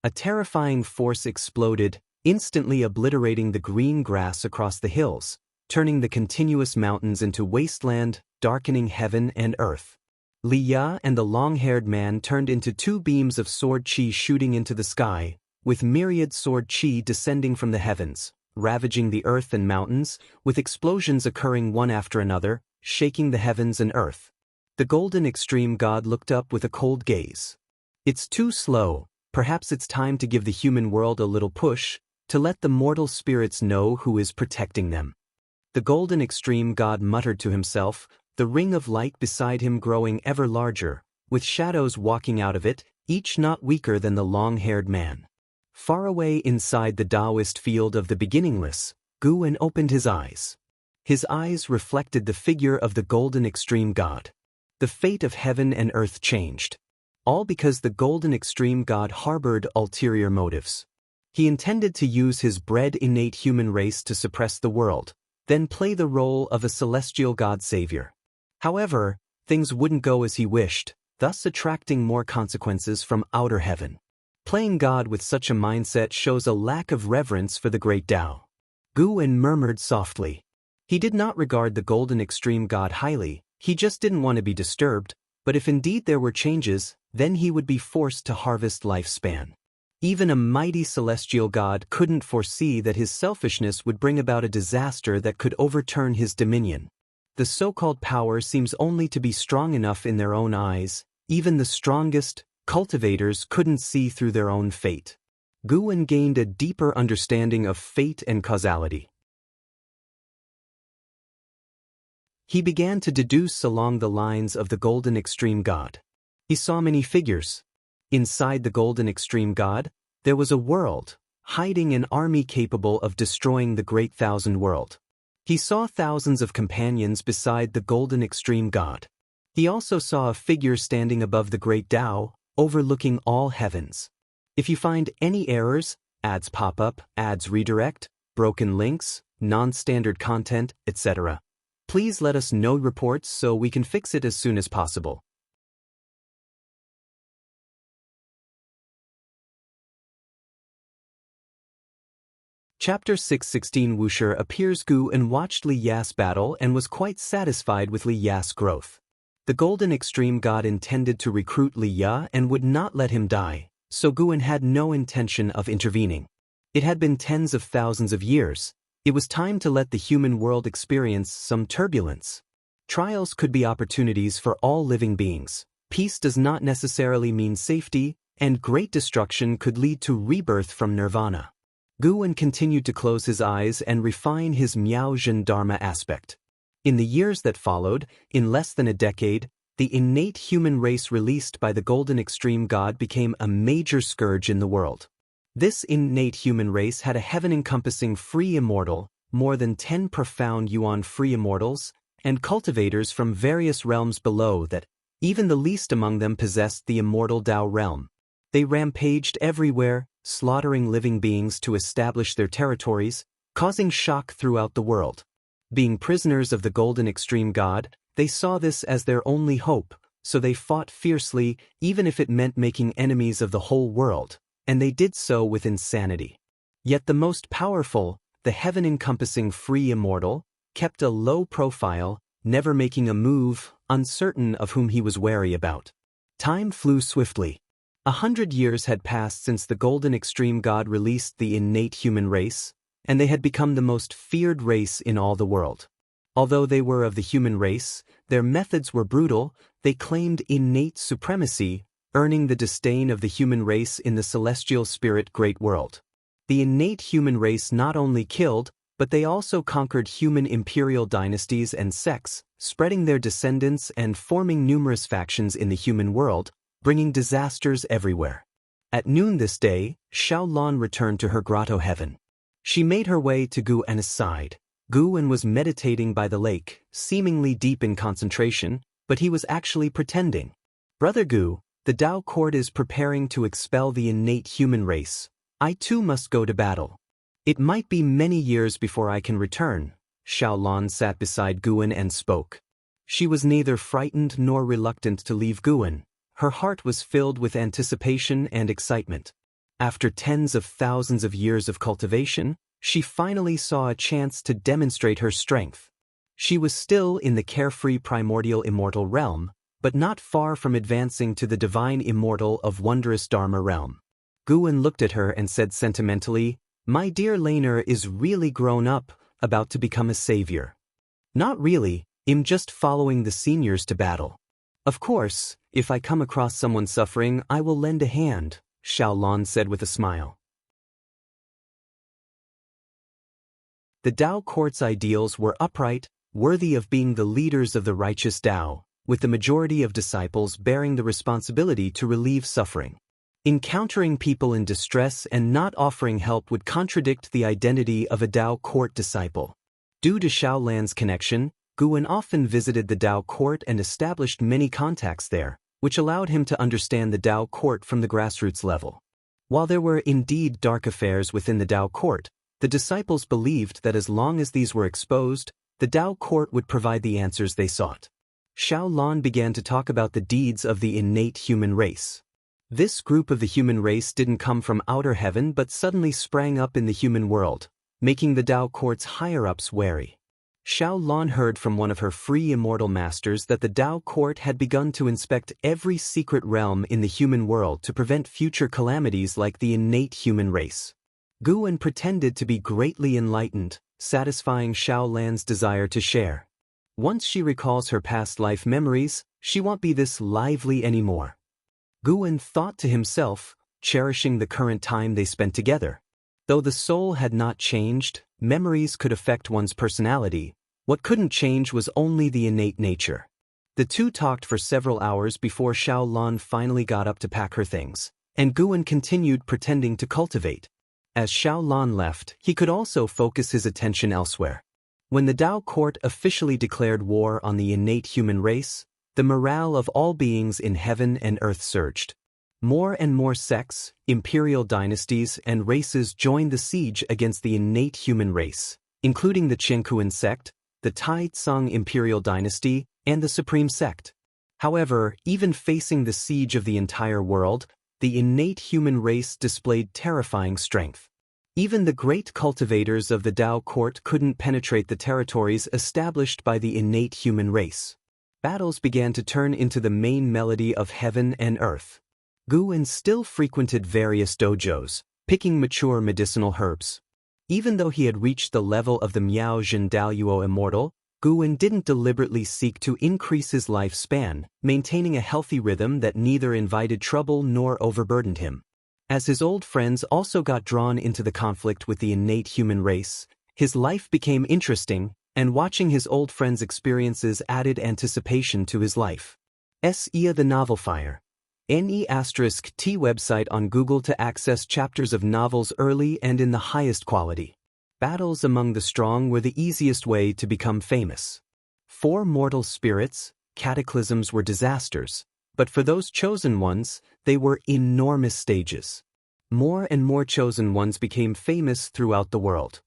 Speaker 1: a terrifying force exploded, instantly obliterating the green grass across the hills, turning the continuous mountains into wasteland, darkening heaven and earth. Li Ya and the long-haired man turned into 2 beams of sword chi shooting into the sky, with myriad sword chi descending from the heavens, ravaging the earth and mountains, with explosions occurring one after another, shaking the heavens and earth. The Golden Extreme God looked up with a cold gaze. It's too slow. Perhaps it's time to give the human world a little push, to let the mortal spirits know who is protecting them. The Golden Extreme God muttered to himself, the ring of light beside him growing ever larger, with shadows walking out of it, each not weaker than the long-haired man. Far away inside the Taoist field of the beginningless, Guan opened his eyes. His eyes reflected the figure of the Golden Extreme God. The fate of heaven and earth changed. All because the Golden Extreme God harbored ulterior motives. He intended to use his bred innate human race to suppress the world, then play the role of a celestial God savior. However, things wouldn't go as he wished, thus attracting more consequences from outer heaven. Playing God with such a mindset shows a lack of reverence for the great Tao. Guan murmured softly. He did not regard the Golden Extreme God highly, he just didn't want to be disturbed, but if indeed there were changes, then he would be forced to harvest lifespan. Even a mighty celestial God couldn't foresee that his selfishness would bring about a disaster that could overturn his dominion. The so-called power seems only to be strong enough in their own eyes. Even the strongest cultivators couldn't see through their own fate. Guan gained a deeper understanding of fate and causality. He began to deduce along the lines of the Golden Extreme God. He saw many figures. Inside the Golden Extreme God, there was a world, hiding an army capable of destroying the Great Thousand World. He saw thousands of companions beside the Golden Extreme God. He also saw a figure standing above the Great Tao, overlooking all heavens. If you find any errors, ads pop up, ads redirect, broken links, non-standard content, etc., please let us know reports so we can fix it as soon as possible. Chapter 616 Wuxia appears. Guan watched Li Ya's battle and was quite satisfied with Li Ya's growth. The Golden Extreme God intended to recruit Li Ya and would not let him die, so Guan had no intention of intervening. It had been tens of thousands of years. It was time to let the human world experience some turbulence. Trials could be opportunities for all living beings. Peace does not necessarily mean safety, and great destruction could lead to rebirth from nirvana. Guan continued to close his eyes and refine his Miao Zhen Dharma aspect. In the years that followed, in less than a decade, the innate human race released by the Golden Extreme God became a major scourge in the world. This innate human race had a heaven-encompassing free immortal, more than 10 profound yuan free immortals, and cultivators from various realms below that, even the least among them possessed the immortal Tao realm. They rampaged everywhere, slaughtering living beings to establish their territories, causing shock throughout the world. Being prisoners of the Golden Extreme God, they saw this as their only hope, so they fought fiercely even if it meant making enemies of the whole world, and they did so with insanity. Yet the most powerful, the heaven-encompassing free immortal, kept a low profile, never making a move, uncertain of whom he was wary about. Time flew swiftly. 100 years had passed since the golden extreme god released the innate human race, and they had become the most feared race in all the world. Although they were of the human race, their methods were brutal. They claimed innate supremacy, earning the disdain of the human race in the celestial spirit great world. The innate human race not only killed, but they also conquered human imperial dynasties and sects, spreading their descendants and forming numerous factions in the human world, bringing disasters everywhere. At noon this day, Xiaolan returned to her grotto heaven. She made her way to Guan's side. Guan was meditating by the lake, seemingly deep in concentration, but he was actually pretending. Brother Gu, the Tao court is preparing to expel the innate human race. I too must go to battle. It might be many years before I can return. Xiaolan sat beside Guan and spoke. She was neither frightened nor reluctant to leave Guan. Her heart was filled with anticipation and excitement. After tens of thousands of years of cultivation, she finally saw a chance to demonstrate her strength. She was still in the carefree primordial immortal realm, but not far from advancing to the divine immortal of wondrous Dharma realm. Guan looked at her and said sentimentally, "My dear Laner is really grown up, about to become a savior." "Not really, I'm just following the seniors to battle. Of course, if I come across someone suffering, I will lend a hand," Xiaolan said with a smile. The Tao court's ideals were upright, worthy of being the leaders of the righteous Tao, with the majority of disciples bearing the responsibility to relieve suffering. Encountering people in distress and not offering help would contradict the identity of a Tao court disciple. Due to Xiaolan's connection, Guan often visited the Tao court and established many contacts there, which allowed him to understand the Tao court from the grassroots level. While there were indeed dark affairs within the Tao court, the disciples believed that as long as these were exposed, the Tao court would provide the answers they sought. Xiaolan began to talk about the deeds of the innate human race. This group of the human race didn't come from outer heaven but suddenly sprang up in the human world, making the Tao court's higher-ups wary. Xiaolan heard from one of her free immortal masters that the Tao court had begun to inspect every secret realm in the human world to prevent future calamities like the innate human race. Guan pretended to be greatly enlightened, satisfying Xiaolan's desire to share. Once she recalls her past life memories, she won't be this lively anymore. Guan thought to himself, cherishing the current time they spent together. Though the soul had not changed, memories could affect one's personality. What couldn't change was only the innate nature. The two talked for several hours before Xiaolan finally got up to pack her things, and Guan continued pretending to cultivate. As Xiaolan left, he could also focus his attention elsewhere. When the Tao court officially declared war on the innate human race, the morale of all beings in heaven and earth surged. More and more sects, imperial dynasties, and races joined the siege against the innate human race, including the Qiankuan sect, the Tai Tsung imperial dynasty, and the Supreme sect. However, even facing the siege of the entire world, the innate human race displayed terrifying strength. Even the great cultivators of the Tao court couldn't penetrate the territories established by the innate human race. Battles began to turn into the main melody of heaven and earth. Guan still frequented various dojos, picking mature medicinal herbs. Even though he had reached the level of the Miao Zhen Daoyuo immortal, Guan didn't deliberately seek to increase his lifespan, maintaining a healthy rhythm that neither invited trouble nor overburdened him. As his old friends also got drawn into the conflict with the innate human race, his life became interesting, and watching his old friends' experiences added anticipation to his life. S.E.A. The Novel Fire. NE*T website on Google to access chapters of novels early and in the highest quality. Battles among the strong were the easiest way to become famous. For mortal spirits, cataclysms were disasters, but for those chosen ones, they were enormous stages. More and more chosen ones became famous throughout the world.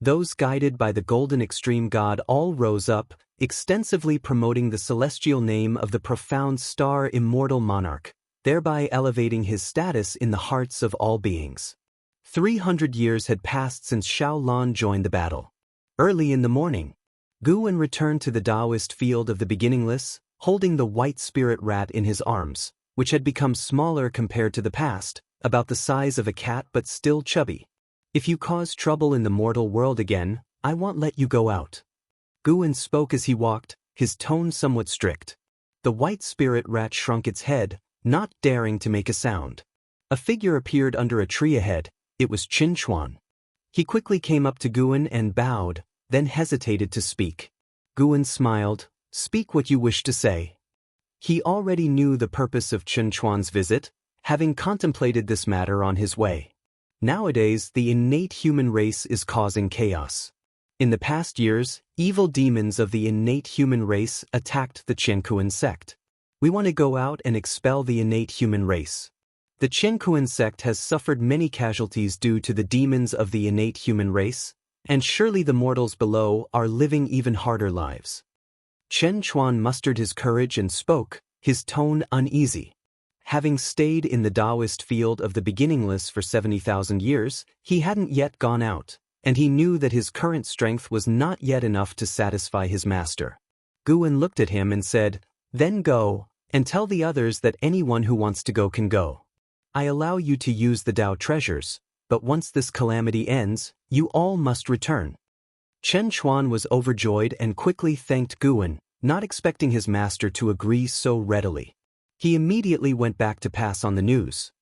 Speaker 1: Those guided by the golden extreme god all rose up, extensively promoting the celestial name of the profound star immortal monarch, thereby elevating his status in the hearts of all beings. 300 years had passed since Xiaolan joined the battle. Early in the morning, Guan returned to the Taoist field of the beginningless, holding the white spirit rat in his arms, which had become smaller compared to the past, about the size of a cat but still chubby. If you cause trouble in the mortal world again, I won't let you go out. Guan spoke as he walked, his tone somewhat strict. The white spirit rat shrunk its head, not daring to make a sound. A figure appeared under a tree ahead. It was Qin Chuan. He quickly came up to Guan and bowed, then hesitated to speak. Guan smiled. Speak what you wish to say. He already knew the purpose of Qin Chuan's visit, having contemplated this matter on his way. Nowadays, the innate human race is causing chaos. In the past years, evil demons of the innate human race attacked the Qiankuan sect. We want to go out and expel the innate human race. The Qiankuan sect has suffered many casualties due to the demons of the innate human race, and surely the mortals below are living even harder lives. Qin Chuan mustered his courage and spoke, his tone uneasy. Having stayed in the Taoist field of the beginningless for 70,000 years, he hadn't yet gone out, and he knew that his current strength was not yet enough to satisfy his master. Guan looked at him and said, Then go, and tell the others that anyone who wants to go can go. I allow you to use the Tao treasures, but once this calamity ends, you all must return. Qin Chuan was overjoyed and quickly thanked Guan, not expecting his master to agree so readily. He immediately went back to pass on the news.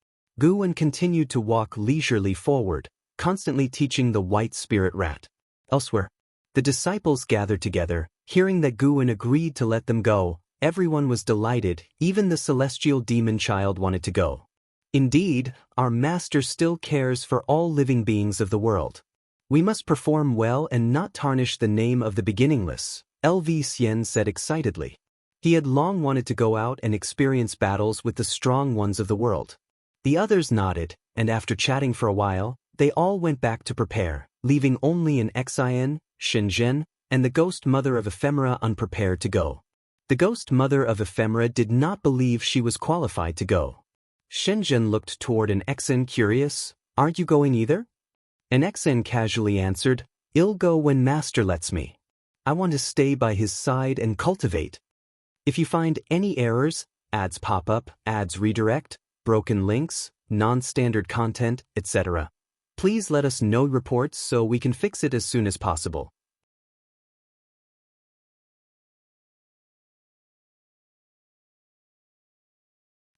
Speaker 1: Guan continued to walk leisurely forward, constantly teaching the white spirit rat. Elsewhere, the disciples gathered together, hearing that Guan agreed to let them go. Everyone was delighted, even the celestial demon child wanted to go. Indeed, our master still cares for all living beings of the world. We must perform well and not tarnish the name of the beginningless, Lv Xian said excitedly. He had long wanted to go out and experience battles with the strong ones of the world. The others nodded, and after chatting for a while, they all went back to prepare, leaving only an Xian, Shenzhen, and the ghost mother of Ephemera unprepared to go. The ghost mother of Ephemera did not believe she was qualified to go. Shenzhen looked toward an Xian curious, Aren't you going either? An Xian casually answered, I'll go when master lets me. I want to stay by his side and cultivate. If you find any errors, ads pop up, ads redirect, broken links, non-standard content, etc., please let us know reports so we can fix it as soon as possible.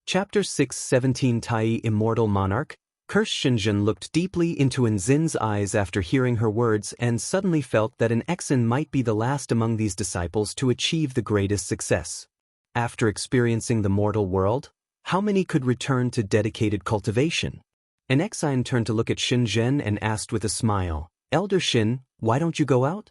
Speaker 1: Chapter 6:17 Tai Immortal Monarch. Shenzhen looked deeply into Nzin's eyes after hearing her words and suddenly felt that an Xian might be the last among these disciples to achieve the greatest success. After experiencing the mortal world, how many could return to dedicated cultivation? An Xian turned to look at Shenzhen and asked with a smile, Elder Shin, why don't you go out?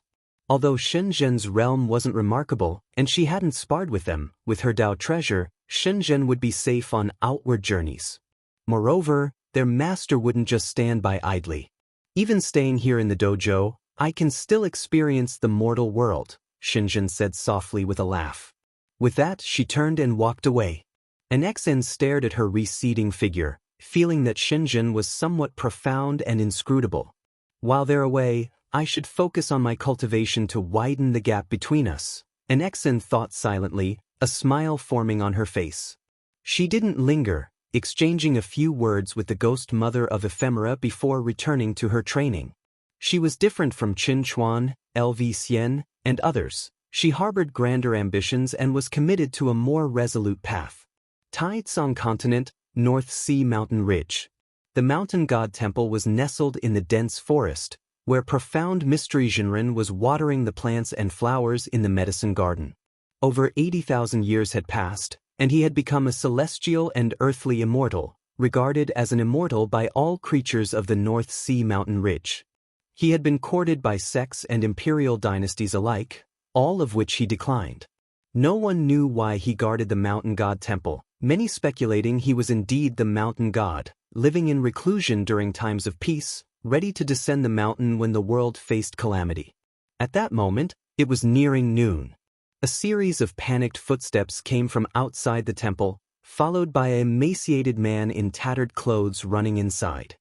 Speaker 1: Although Shenzhen's realm wasn't remarkable, and she hadn't sparred with them, with her Tao treasure, Shenzhen would be safe on outward journeys. Moreover, their master wouldn't just stand by idly. Even staying here in the dojo, I can still experience the mortal world, Shenzhen said softly with a laugh. With that, she turned and walked away. An Xian stared at her receding figure, feeling that Shenzhen was somewhat profound and inscrutable. While they're away, I should focus on my cultivation to widen the gap between us, an Xian thought silently, a smile forming on her face. She didn't linger, exchanging a few words with the ghost mother of Ephemera before returning to her training. She was different from Qin Chuan, Lv Xian, and others. She harbored grander ambitions and was committed to a more resolute path. Taitsong Continent, North Sea Mountain Ridge. The mountain god temple was nestled in the dense forest, where profound mystery Jinren was watering the plants and flowers in the medicine garden. Over 80,000 years had passed, and he had become a celestial and earthly immortal, regarded as an immortal by all creatures of the North Sea Mountain Ridge. He had been courted by sects and imperial dynasties alike, all of which he declined. No one knew why he guarded the mountain god temple, many speculating he was indeed the mountain god, living in reclusion during times of peace, ready to descend the mountain when the world faced calamity. At that moment, it was nearing noon. A series of panicked footsteps came from outside the temple, followed by an emaciated man in tattered clothes running inside.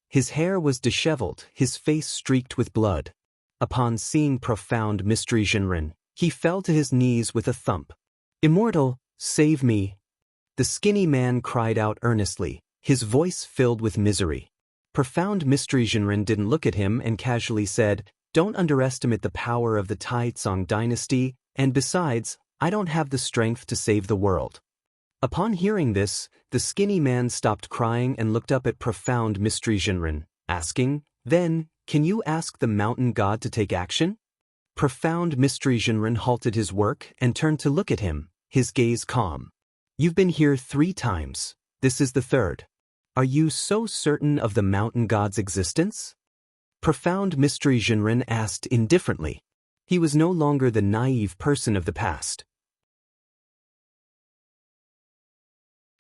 Speaker 1: His hair was disheveled, his face streaked with blood. Upon seeing profound mystery Jinren, he fell to his knees with a thump. "Immortal, save me!" The skinny man cried out earnestly, his voice filled with misery. Profound mystery Jinren didn't look at him and casually said, "Don't underestimate the power of the Taizong dynasty, and besides, I don't have the strength to save the world." Upon hearing this, the skinny man stopped crying and looked up at profound mystery Jinren, asking, "Then, can you ask the mountain god to take action?" Profound mystery Jinren halted his work and turned to look at him, his gaze calm. "You've been here 3 times. This is the 3rd. Are you so certain of the mountain god's existence?" Profound mystery Jinren asked indifferently. He was no longer the naive person of the past.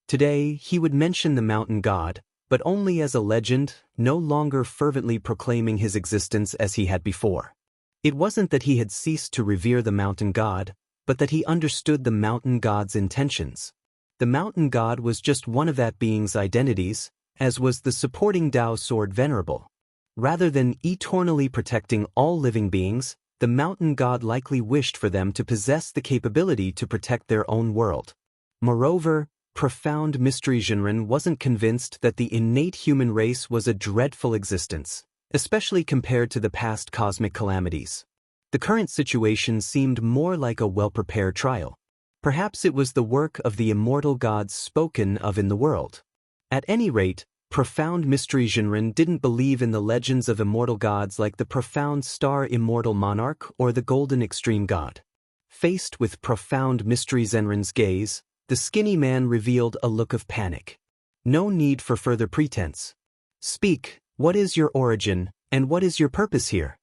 Speaker 1: Today, he would mention the mountain god, but only as a legend, no longer fervently proclaiming his existence as he had before. It wasn't that he had ceased to revere the mountain god, but that he understood the mountain god's intentions. The mountain god was just one of that being's identities, as was the supporting Dao sword venerable. Rather than eternally protecting all living beings, the mountain god likely wished for them to possess the capability to protect their own world. Moreover, profound mystery Jinren wasn't convinced that the innate human race was a dreadful existence, especially compared to the past cosmic calamities. The current situation seemed more like a well-prepared trial. Perhaps it was the work of the immortal gods spoken of in the world. At any rate, profound mystery Jinren didn't believe in the legends of immortal gods like the profound star immortal monarch or the golden extreme god. Faced with profound mystery Jinren's gaze, the skinny man revealed a look of panic. "No need for further pretense. Speak, what is your origin, and what is your purpose here?"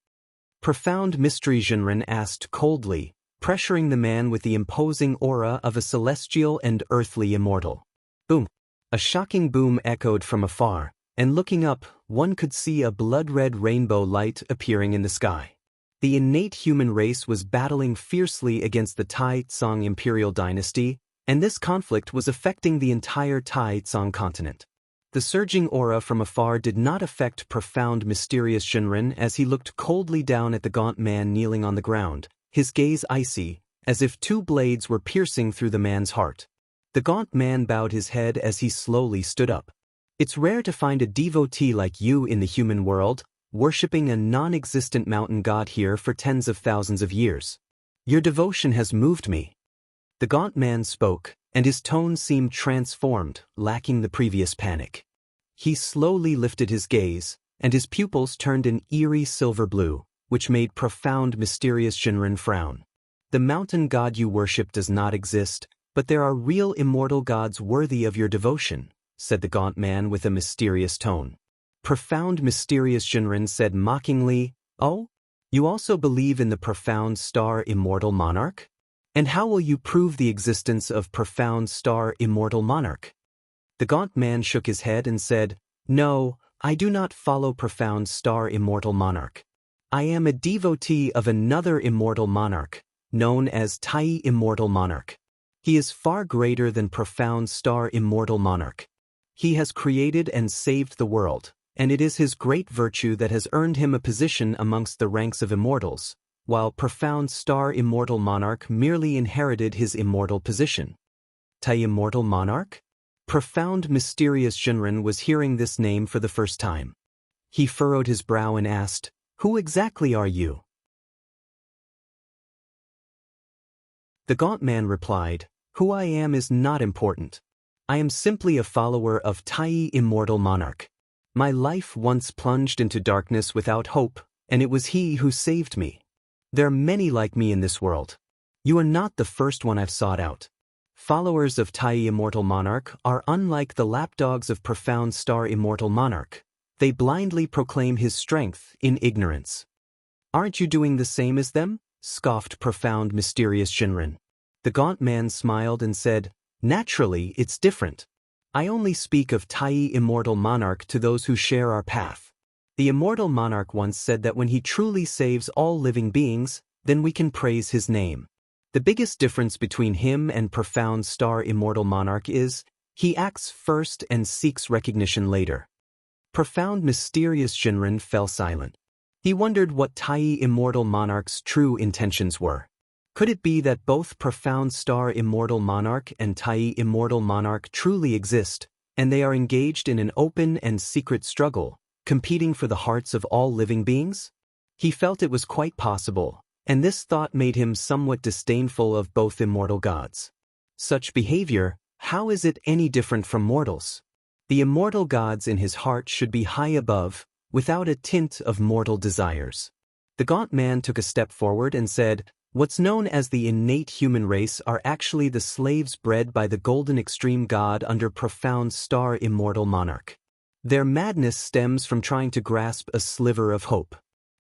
Speaker 1: Profound mystery Jinren asked coldly, pressuring the man with the imposing aura of a celestial and earthly immortal. Boom! A shocking boom echoed from afar, and looking up, one could see a blood-red rainbow light appearing in the sky. The innate human race was battling fiercely against the Taizong imperial dynasty, and this conflict was affecting the entire Taizong continent. The surging aura from afar did not affect profound mysterious Jinren as he looked coldly down at the gaunt man kneeling on the ground, his gaze icy, as if 2 blades were piercing through the man's heart. The gaunt man bowed his head as he slowly stood up. "It's rare to find a devotee like you in the human world, worshipping a non-existent mountain god here for tens of thousands of years. Your devotion has moved me." The gaunt man spoke, and his tone seemed transformed, lacking the previous panic. He slowly lifted his gaze, and his pupils turned an eerie silver blue, which made profound mysterious Jinren frown. "The mountain god you worship does not exist, but there are real immortal gods worthy of your devotion," said the gaunt man with a mysterious tone. Profound mysterious Jinren said mockingly, "Oh? You also believe in the profound star immortal monarch? And how will you prove the existence of profound star immortal monarch?" The gaunt man shook his head and said, "No, I do not follow profound star immortal monarch. I am a devotee of another immortal monarch, known as Tai immortal monarch. He is far greater than profound star immortal monarch. He has created and saved the world, and it is his great virtue that has earned him a position amongst the ranks of immortals, while profound star immortal monarch merely inherited his immortal position." Tai immortal monarch? Profound mysterious Jinren was hearing this name for the first time. He furrowed his brow and asked, "Who exactly are you?" The gaunt man replied, "Who I am is not important. I am simply a follower of Tai immortal monarch. My life once plunged into darkness without hope, and it was he who saved me. There are many like me in this world. You are not the first one I've sought out. Followers of Tai immortal monarch are unlike the lapdogs of profound star immortal monarch. They blindly proclaim his strength in ignorance." "Aren't you doing the same as them?" scoffed profound mysterious Jinren. The gaunt man smiled and said, "Naturally, it's different. I only speak of Tai immortal monarch to those who share our path. The immortal monarch once said that when he truly saves all living beings, then we can praise his name. The biggest difference between him and profound star immortal monarch is, he acts first and seeks recognition later. Profound mysterious Shinran fell silent. He wondered what Tai immortal monarch's true intentions were. Could it be that both profound star immortal monarch and Tai immortal monarch truly exist, and they are engaged in an open and secret struggle, competing for the hearts of all living beings? He felt it was quite possible, and this thought made him somewhat disdainful of both immortal gods. Such behavior, how is it any different from mortals? The immortal gods in his heart should be high above, without a tint of mortal desires. The gaunt man took a step forward and said, "What's known as the innate human race are actually the slaves bred by the golden extreme god under profound star immortal monarch. Their madness stems from trying to grasp a sliver of hope.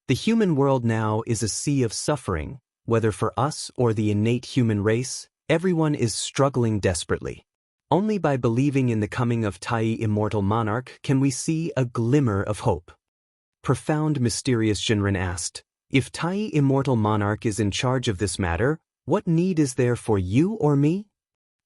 Speaker 1: The human world now is a sea of suffering, whether for us or the innate human race, everyone is struggling desperately. Only by believing in the coming of Tai immortal monarch can we see a glimmer of hope." Profound mysterious Shinran asked, "If Tai immortal monarch is in charge of this matter, what need is there for you or me?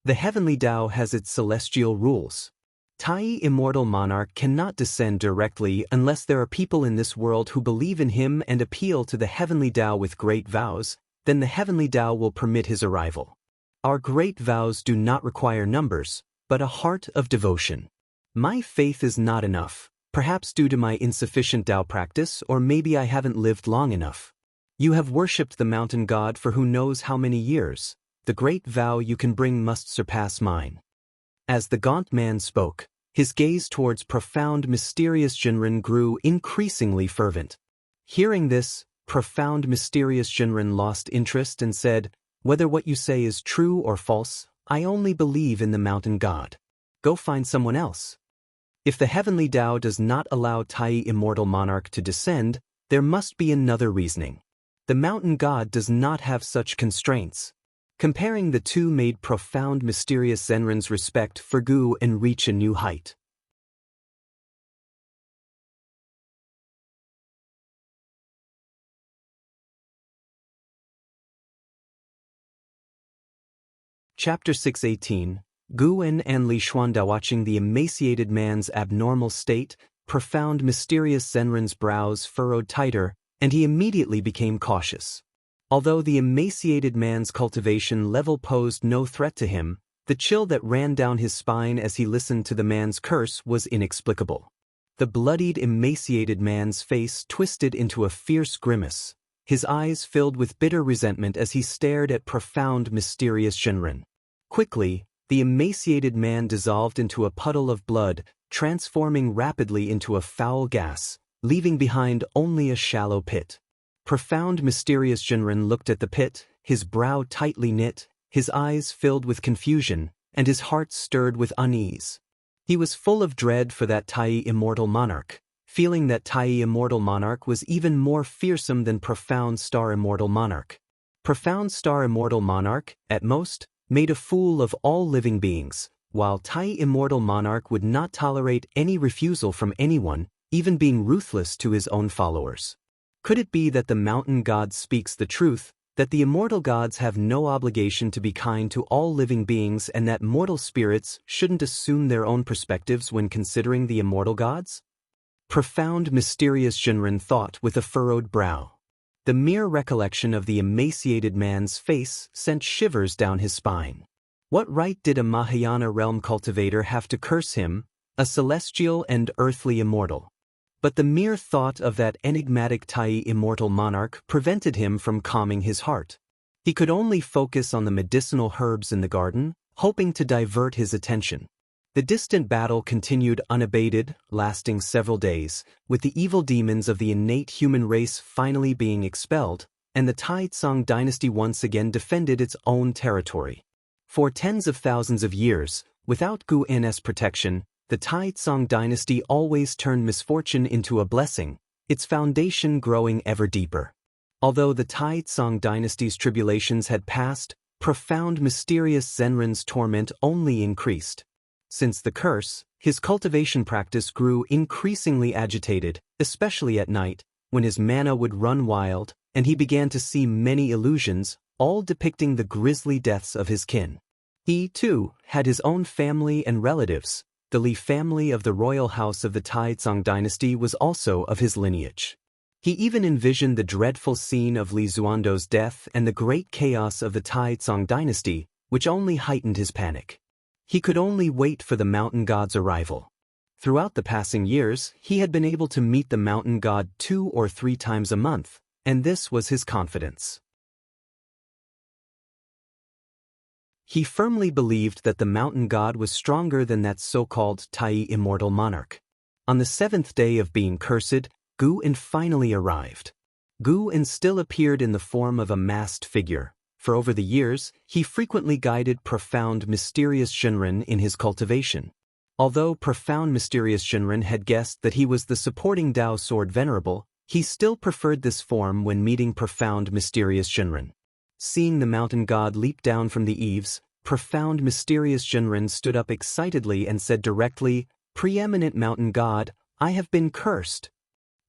Speaker 1: The heavenly Tao has its celestial rules. Tai immortal monarch cannot descend directly unless there are people in this world who believe in him and appeal to the heavenly Tao with great vows, then the heavenly Tao will permit his arrival. Our great vows do not require numbers, but a heart of devotion. My faith is not enough, perhaps due to my insufficient Tao practice, or maybe I haven't lived long enough. You have worshipped the mountain god for who knows how many years. The great vow you can bring must surpass mine." As the gaunt man spoke, his gaze towards profound mysterious Shinran grew increasingly fervent. Hearing this, profound mysterious Shinran lost interest and said, "Whether what you say is true or false, I only believe in the mountain god. Go find someone else." If the heavenly Tao does not allow Tai immortal monarch to descend, there must be another reasoning. The mountain god does not have such constraints. Comparing the two made profound mysterious Zenran's respect for Gu and reach a new height. Chapter 618. Guan and Li Xuanda. Watching the emaciated man's abnormal state, profound mysterious Zenran's brows furrowed tighter, and he immediately became cautious. Although the emaciated man's cultivation level posed no threat to him, the chill that ran down his spine as he listened to the man's curse was inexplicable. The bloodied, emaciated man's face twisted into a fierce grimace, his eyes filled with bitter resentment as he stared at profound mysterious Shinran. Quickly, the emaciated man dissolved into a puddle of blood, transforming rapidly into a foul gas, leaving behind only a shallow pit. Profound mysterious Shinran looked at the pit, his brow tightly knit, his eyes filled with confusion, and his heart stirred with unease. He was full of dread for that Tai immortal monarch, feeling that Tai immortal monarch was even more fearsome than profound star immortal monarch. Profound star immortal monarch, at most, made a fool of all living beings, while Tai immortal monarch would not tolerate any refusal from anyone, even being ruthless to his own followers. Could it be that the mountain god speaks the truth, that the immortal gods have no obligation to be kind to all living beings, and that mortal spirits shouldn't assume their own perspectives when considering the immortal gods? Profound mysterious Shinran thought with a furrowed brow. The mere recollection of the emaciated man's face sent shivers down his spine. What right did a Mahayana realm cultivator have to curse him, a celestial and earthly immortal? But the mere thought of that enigmatic Tai immortal monarch prevented him from calming his heart. He could only focus on the medicinal herbs in the garden, hoping to divert his attention. The distant battle continued unabated, lasting several days, with the evil demons of the innate human race finally being expelled, and the Tai-Tsang dynasty once again defended its own territory. For tens of thousands of years, without Gu-N's protection, the Tai-Tsang dynasty always turned misfortune into a blessing, its foundation growing ever deeper. Although the Tai-Tsang dynasty's tribulations had passed, profound mysterious Zenran's torment only increased. Since the curse, his cultivation practice grew increasingly agitated, especially at night, when his mana would run wild, and he began to see many illusions, all depicting the grisly deaths of his kin. He, too, had his own family and relatives. The Li family of the royal house of the Taizong dynasty was also of his lineage. He even envisioned the dreadful scene of Li Xuando's death and the great chaos of the Taizong dynasty, which only heightened his panic. He could only wait for the mountain god's arrival. Throughout the passing years, he had been able to meet the mountain god 2 or 3 times a month, and this was his confidence. He firmly believed that the mountain god was stronger than that so-called Tai immortal monarch. On the 7th day of being cursed, Guan finally arrived. Guan still appeared in the form of a masked figure. For over the years, he frequently guided profound mysterious Shinran in his cultivation. Although profound mysterious Shinran had guessed that he was the supporting Dao sword venerable, he still preferred this form when meeting profound mysterious Shinran. Seeing the mountain god leap down from the eaves, profound mysterious Shinran stood up excitedly and said directly, "Preeminent mountain god, I have been cursed."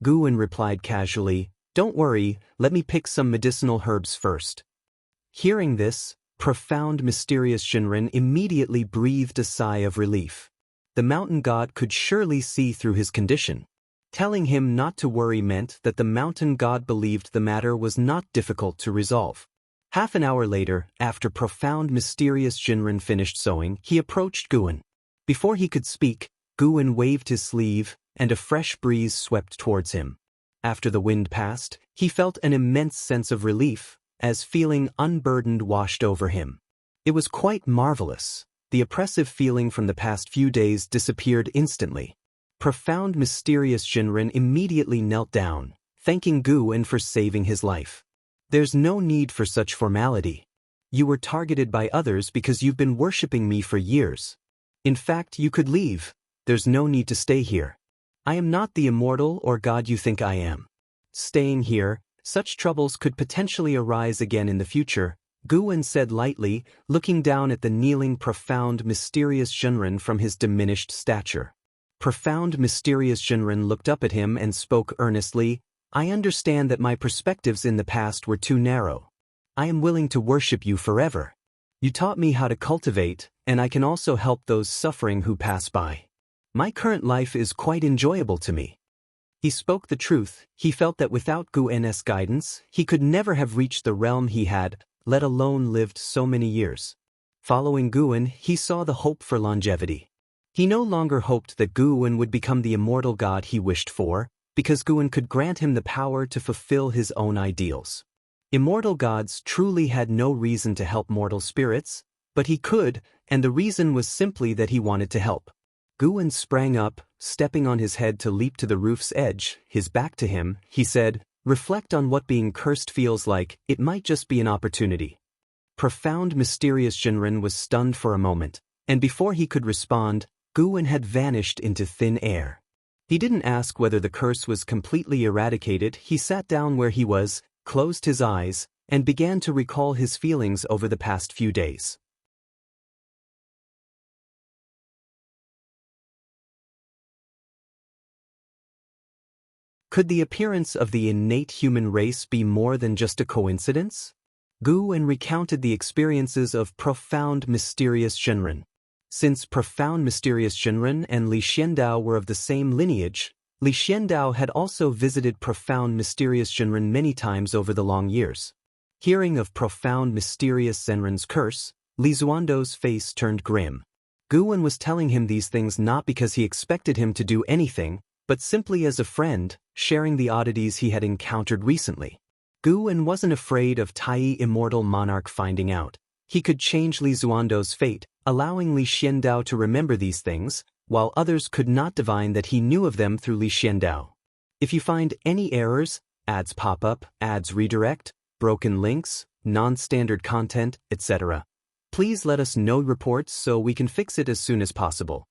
Speaker 1: Guan replied casually, "Don't worry, let me pick some medicinal herbs first." Hearing this, profound mysterious Shinran immediately breathed a sigh of relief. The mountain god could surely see through his condition. Telling him not to worry meant that the mountain god believed the matter was not difficult to resolve. Half an hour later, after profound mysterious Shinran finished sewing, he approached Guan. Before he could speak, Guan waved his sleeve, and a fresh breeze swept towards him. After the wind passed, he felt an immense sense of relief, as feeling unburdened washed over him. It was quite marvelous. The oppressive feeling from the past few days disappeared instantly. Profound mysterious Shinran immediately knelt down, thanking Guan for saving his life. "There's no need for such formality. You were targeted by others because you've been worshipping me for years. In fact, you could leave. There's no need to stay here. I am not the immortal or god you think I am. Staying here, such troubles could potentially arise again in the future," Guan said lightly, looking down at the kneeling profound mysterious Shinran from his diminished stature. Profound mysterious Shinran looked up at him and spoke earnestly, "I understand that my perspectives in the past were too narrow. I am willing to worship you forever. You taught me how to cultivate, and I can also help those suffering who pass by. My current life is quite enjoyable to me." He spoke the truth. He felt that without Guan's guidance, he could never have reached the realm he had, let alone lived so many years. Following Guan, he saw the hope for longevity. He no longer hoped that Guan would become the immortal god he wished for, because Guan could grant him the power to fulfill his own ideals. Immortal gods truly had no reason to help mortal spirits, but he could, and the reason was simply that he wanted to help. Guan sprang up, stepping on his head to leap to the roof's edge, his back to him. He said, "Reflect on what being cursed feels like. It might just be an opportunity." Profound mysterious Shinran was stunned for a moment, and before he could respond, Guan had vanished into thin air. He didn't ask whether the curse was completely eradicated. He sat down where he was, closed his eyes, and began to recall his feelings over the past few days. Could the appearance of the innate human race be more than just a coincidence? Guan recounted the experiences of profound mysterious Shinran. Since profound mysterious Shinran and Li Xiandao were of the same lineage, Li Xiandao had also visited profound mysterious Shinran many times over the long years. Hearing of profound mysterious Shinran's curse, Li Xuando's face turned grim. Guan was telling him these things not because he expected him to do anything, but simply as a friend, sharing the oddities he had encountered recently. Guan wasn't afraid of Tai immortal monarch finding out. He could change Li Xuando's fate, allowing Li Xiandao to remember these things, while others could not divine that he knew of them through Li Xiandao. If you find any errors, ads pop up, ads redirect, broken links, non-standard content, etc., please let us know reports so we can fix it as soon as possible.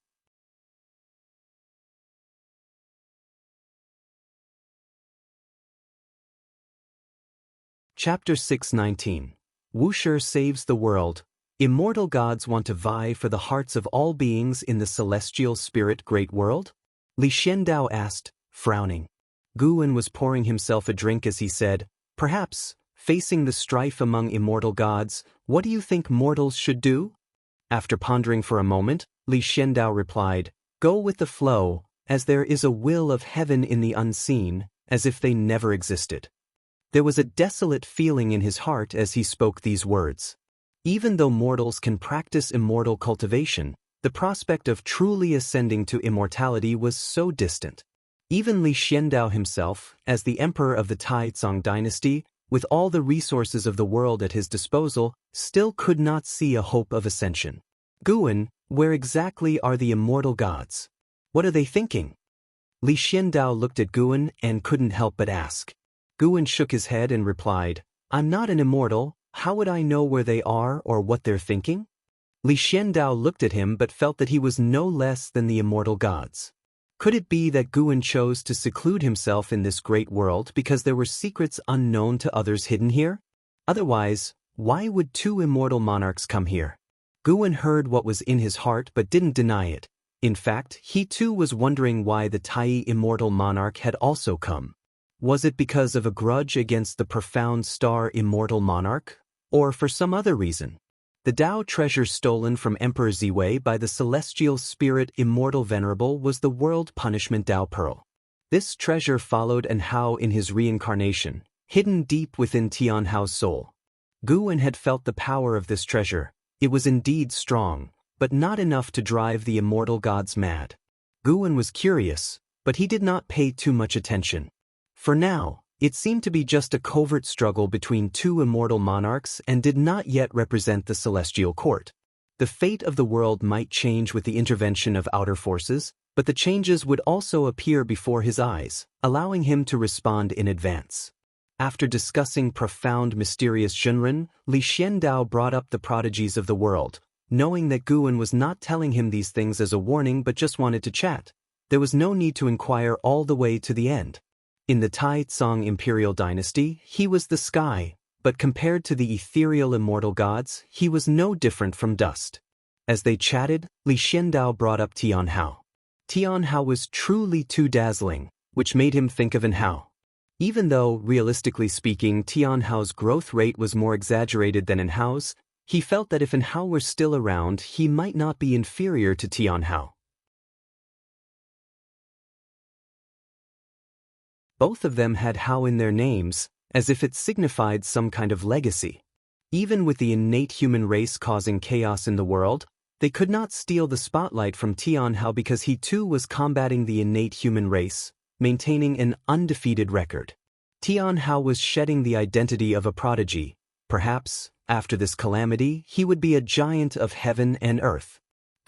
Speaker 1: Chapter 619. Wuxia saves the world. Immortal gods want to vie for the hearts of all beings in the celestial spirit great world? Li Xiandao asked, frowning. Guan was pouring himself a drink as he said, perhaps, facing the strife among immortal gods, what do you think mortals should do? After pondering for a moment, Li Xiandao replied, go with the flow, as there is a will of heaven in the unseen, as if they never existed. There was a desolate feeling in his heart as he spoke these words. Even though mortals can practice immortal cultivation, the prospect of truly ascending to immortality was so distant. Even Li Xiandao himself, as the emperor of the Taizong dynasty, with all the resources of the world at his disposal, still could not see a hope of ascension. Guan, where exactly are the immortal gods? What are they thinking? Li Xiandao looked at Guan and couldn't help but ask. Guan shook his head and replied, I'm not an immortal, how would I know where they are or what they're thinking? Li Xiandao looked at him but felt that he was no less than the immortal gods. Could it be that Guan chose to seclude himself in this great world because there were secrets unknown to others hidden here? Otherwise, why would two immortal monarchs come here? Guan heard what was in his heart but didn't deny it. In fact, he too was wondering why the Tai immortal monarch had also come. Was it because of a grudge against the profound star immortal monarch? Or for some other reason? The Tao treasure stolen from Emperor Ziwei by the celestial spirit immortal venerable was the world punishment Tao pearl. This treasure followed An Hao in his reincarnation, hidden deep within Tian Hao's soul. Guan had felt the power of this treasure. It was indeed strong, but not enough to drive the immortal gods mad. Guan was curious, but he did not pay too much attention. For now, it seemed to be just a covert struggle between two immortal monarchs and did not yet represent the celestial court. The fate of the world might change with the intervention of outer forces, but the changes would also appear before his eyes, allowing him to respond in advance. After discussing profound mysterious Zhenren, Li Xiandao brought up the prodigies of the world, knowing that Guan was not telling him these things as a warning but just wanted to chat. There was no need to inquire all the way to the end. In the Taizong imperial dynasty, he was the sky, but compared to the ethereal immortal gods, he was no different from dust. As they chatted, Li Xiandao brought up Tian Hao. Tian Hao was truly too dazzling, which made him think of An Hao. Even though, realistically speaking, Tian Hao's growth rate was more exaggerated than An Hao's, he felt that if An Hao were still around, he might not be inferior to Tian Hao. Both of them had Hao in their names, as if it signified some kind of legacy. Even with the innate human race causing chaos in the world, they could not steal the spotlight from Tian Hao because he too was combating the innate human race, maintaining an undefeated record. Tian Hao was shedding the identity of a prodigy. Perhaps, after this calamity, he would be a giant of heaven and earth.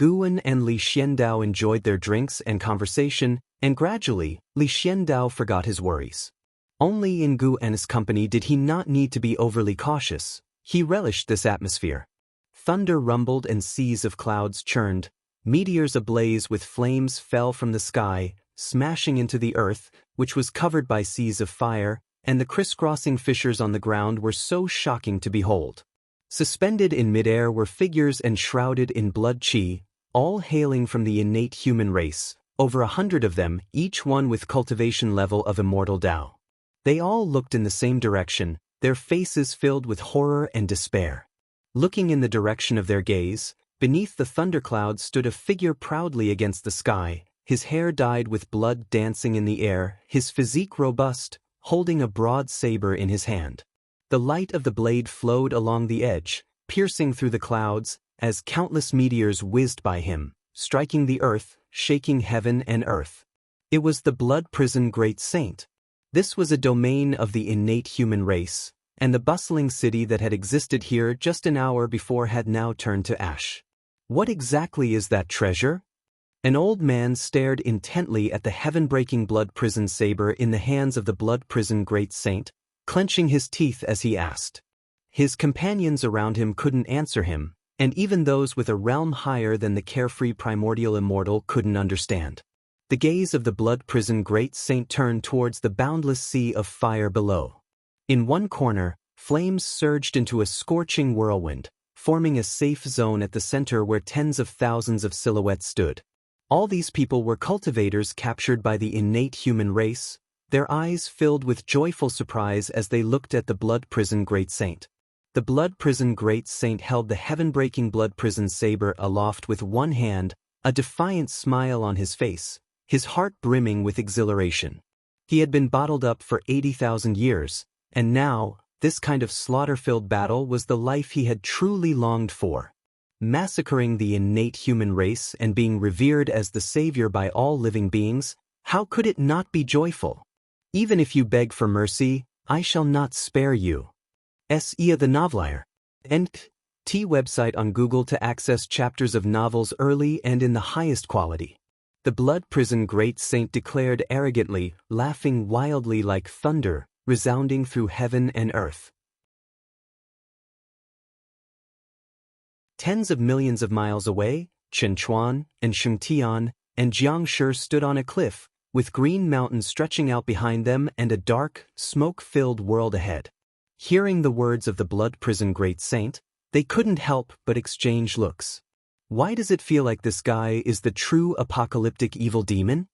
Speaker 1: Guan and Li Xiandao enjoyed their drinks and conversation, and gradually, Li Xiandao forgot his worries. Only in Guan's company did he not need to be overly cautious. He relished this atmosphere. Thunder rumbled and seas of clouds churned. Meteors ablaze with flames fell from the sky, smashing into the earth, which was covered by seas of fire, and the crisscrossing fissures on the ground were so shocking to behold. Suspended in midair were figures enshrouded in blood qi, all hailing from the innate human race, over 100 of them, each one with cultivation level of immortal Tao. They all looked in the same direction, their faces filled with horror and despair. Looking in the direction of their gaze, beneath the thunderclouds stood a figure proudly against the sky, his hair dyed with blood dancing in the air, his physique robust, holding a broad saber in his hand. The light of the blade flowed along the edge, piercing through the clouds, as countless meteors whizzed by him, striking the earth, shaking heaven and earth. It was the blood prison great saint. This was a domain of the innate human race, and the bustling city that had existed here just an hour before had now turned to ash. What exactly is that treasure? An old man stared intently at the heaven-breaking blood prison saber in the hands of the blood prison great saint, clenching his teeth as he asked. His companions around him couldn't answer him, and even those with a realm higher than the carefree primordial immortal couldn't understand. The gaze of the blood prison great saint turned towards the boundless sea of fire below. In one corner, flames surged into a scorching whirlwind, forming a safe zone at the center where tens of thousands of silhouettes stood. All these people were cultivators captured by the innate human race, their eyes filled with joyful surprise as they looked at the blood prison great saint. The blood prison great saint held the heaven-breaking blood prison saber aloft with one hand, a defiant smile on his face, his heart brimming with exhilaration. He had been bottled up for 80,000 years, and now, this kind of slaughter-filled battle was the life he had truly longed for. Massacring the innate human race and being revered as the savior by all living beings, how could it not be joyful? Even if you beg for mercy, I shall not spare you. S.E. the Novelier. N.T. website on Google to access chapters of novels early and in the highest quality. The blood prison great saint declared arrogantly, laughing wildly like thunder, resounding through heaven and earth. Tens of millions of miles away, Chen Chuan and Sheng Tian and Jiang Shi stood on a cliff, with green mountains stretching out behind them and a dark, smoke-filled world ahead. Hearing the words of the blood prison great saint, they couldn't help but exchange looks. Why does it feel like this guy is the true apocalyptic evil demon?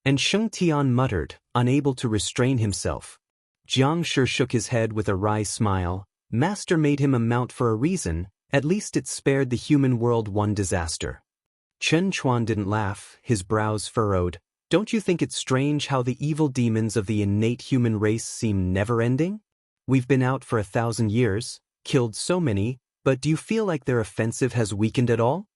Speaker 1: And Sheng Tian muttered, unable to restrain himself. Jiang Shi shook his head with a wry smile. Master made him a mount for a reason, at least it spared the human world one disaster. Chen Chuan didn't laugh, his brows furrowed. Don't you think it's strange how the evil demons of the innate human race seem never-ending? We've been out for 1,000 years, killed so many, but do you feel like their offensive has weakened at all?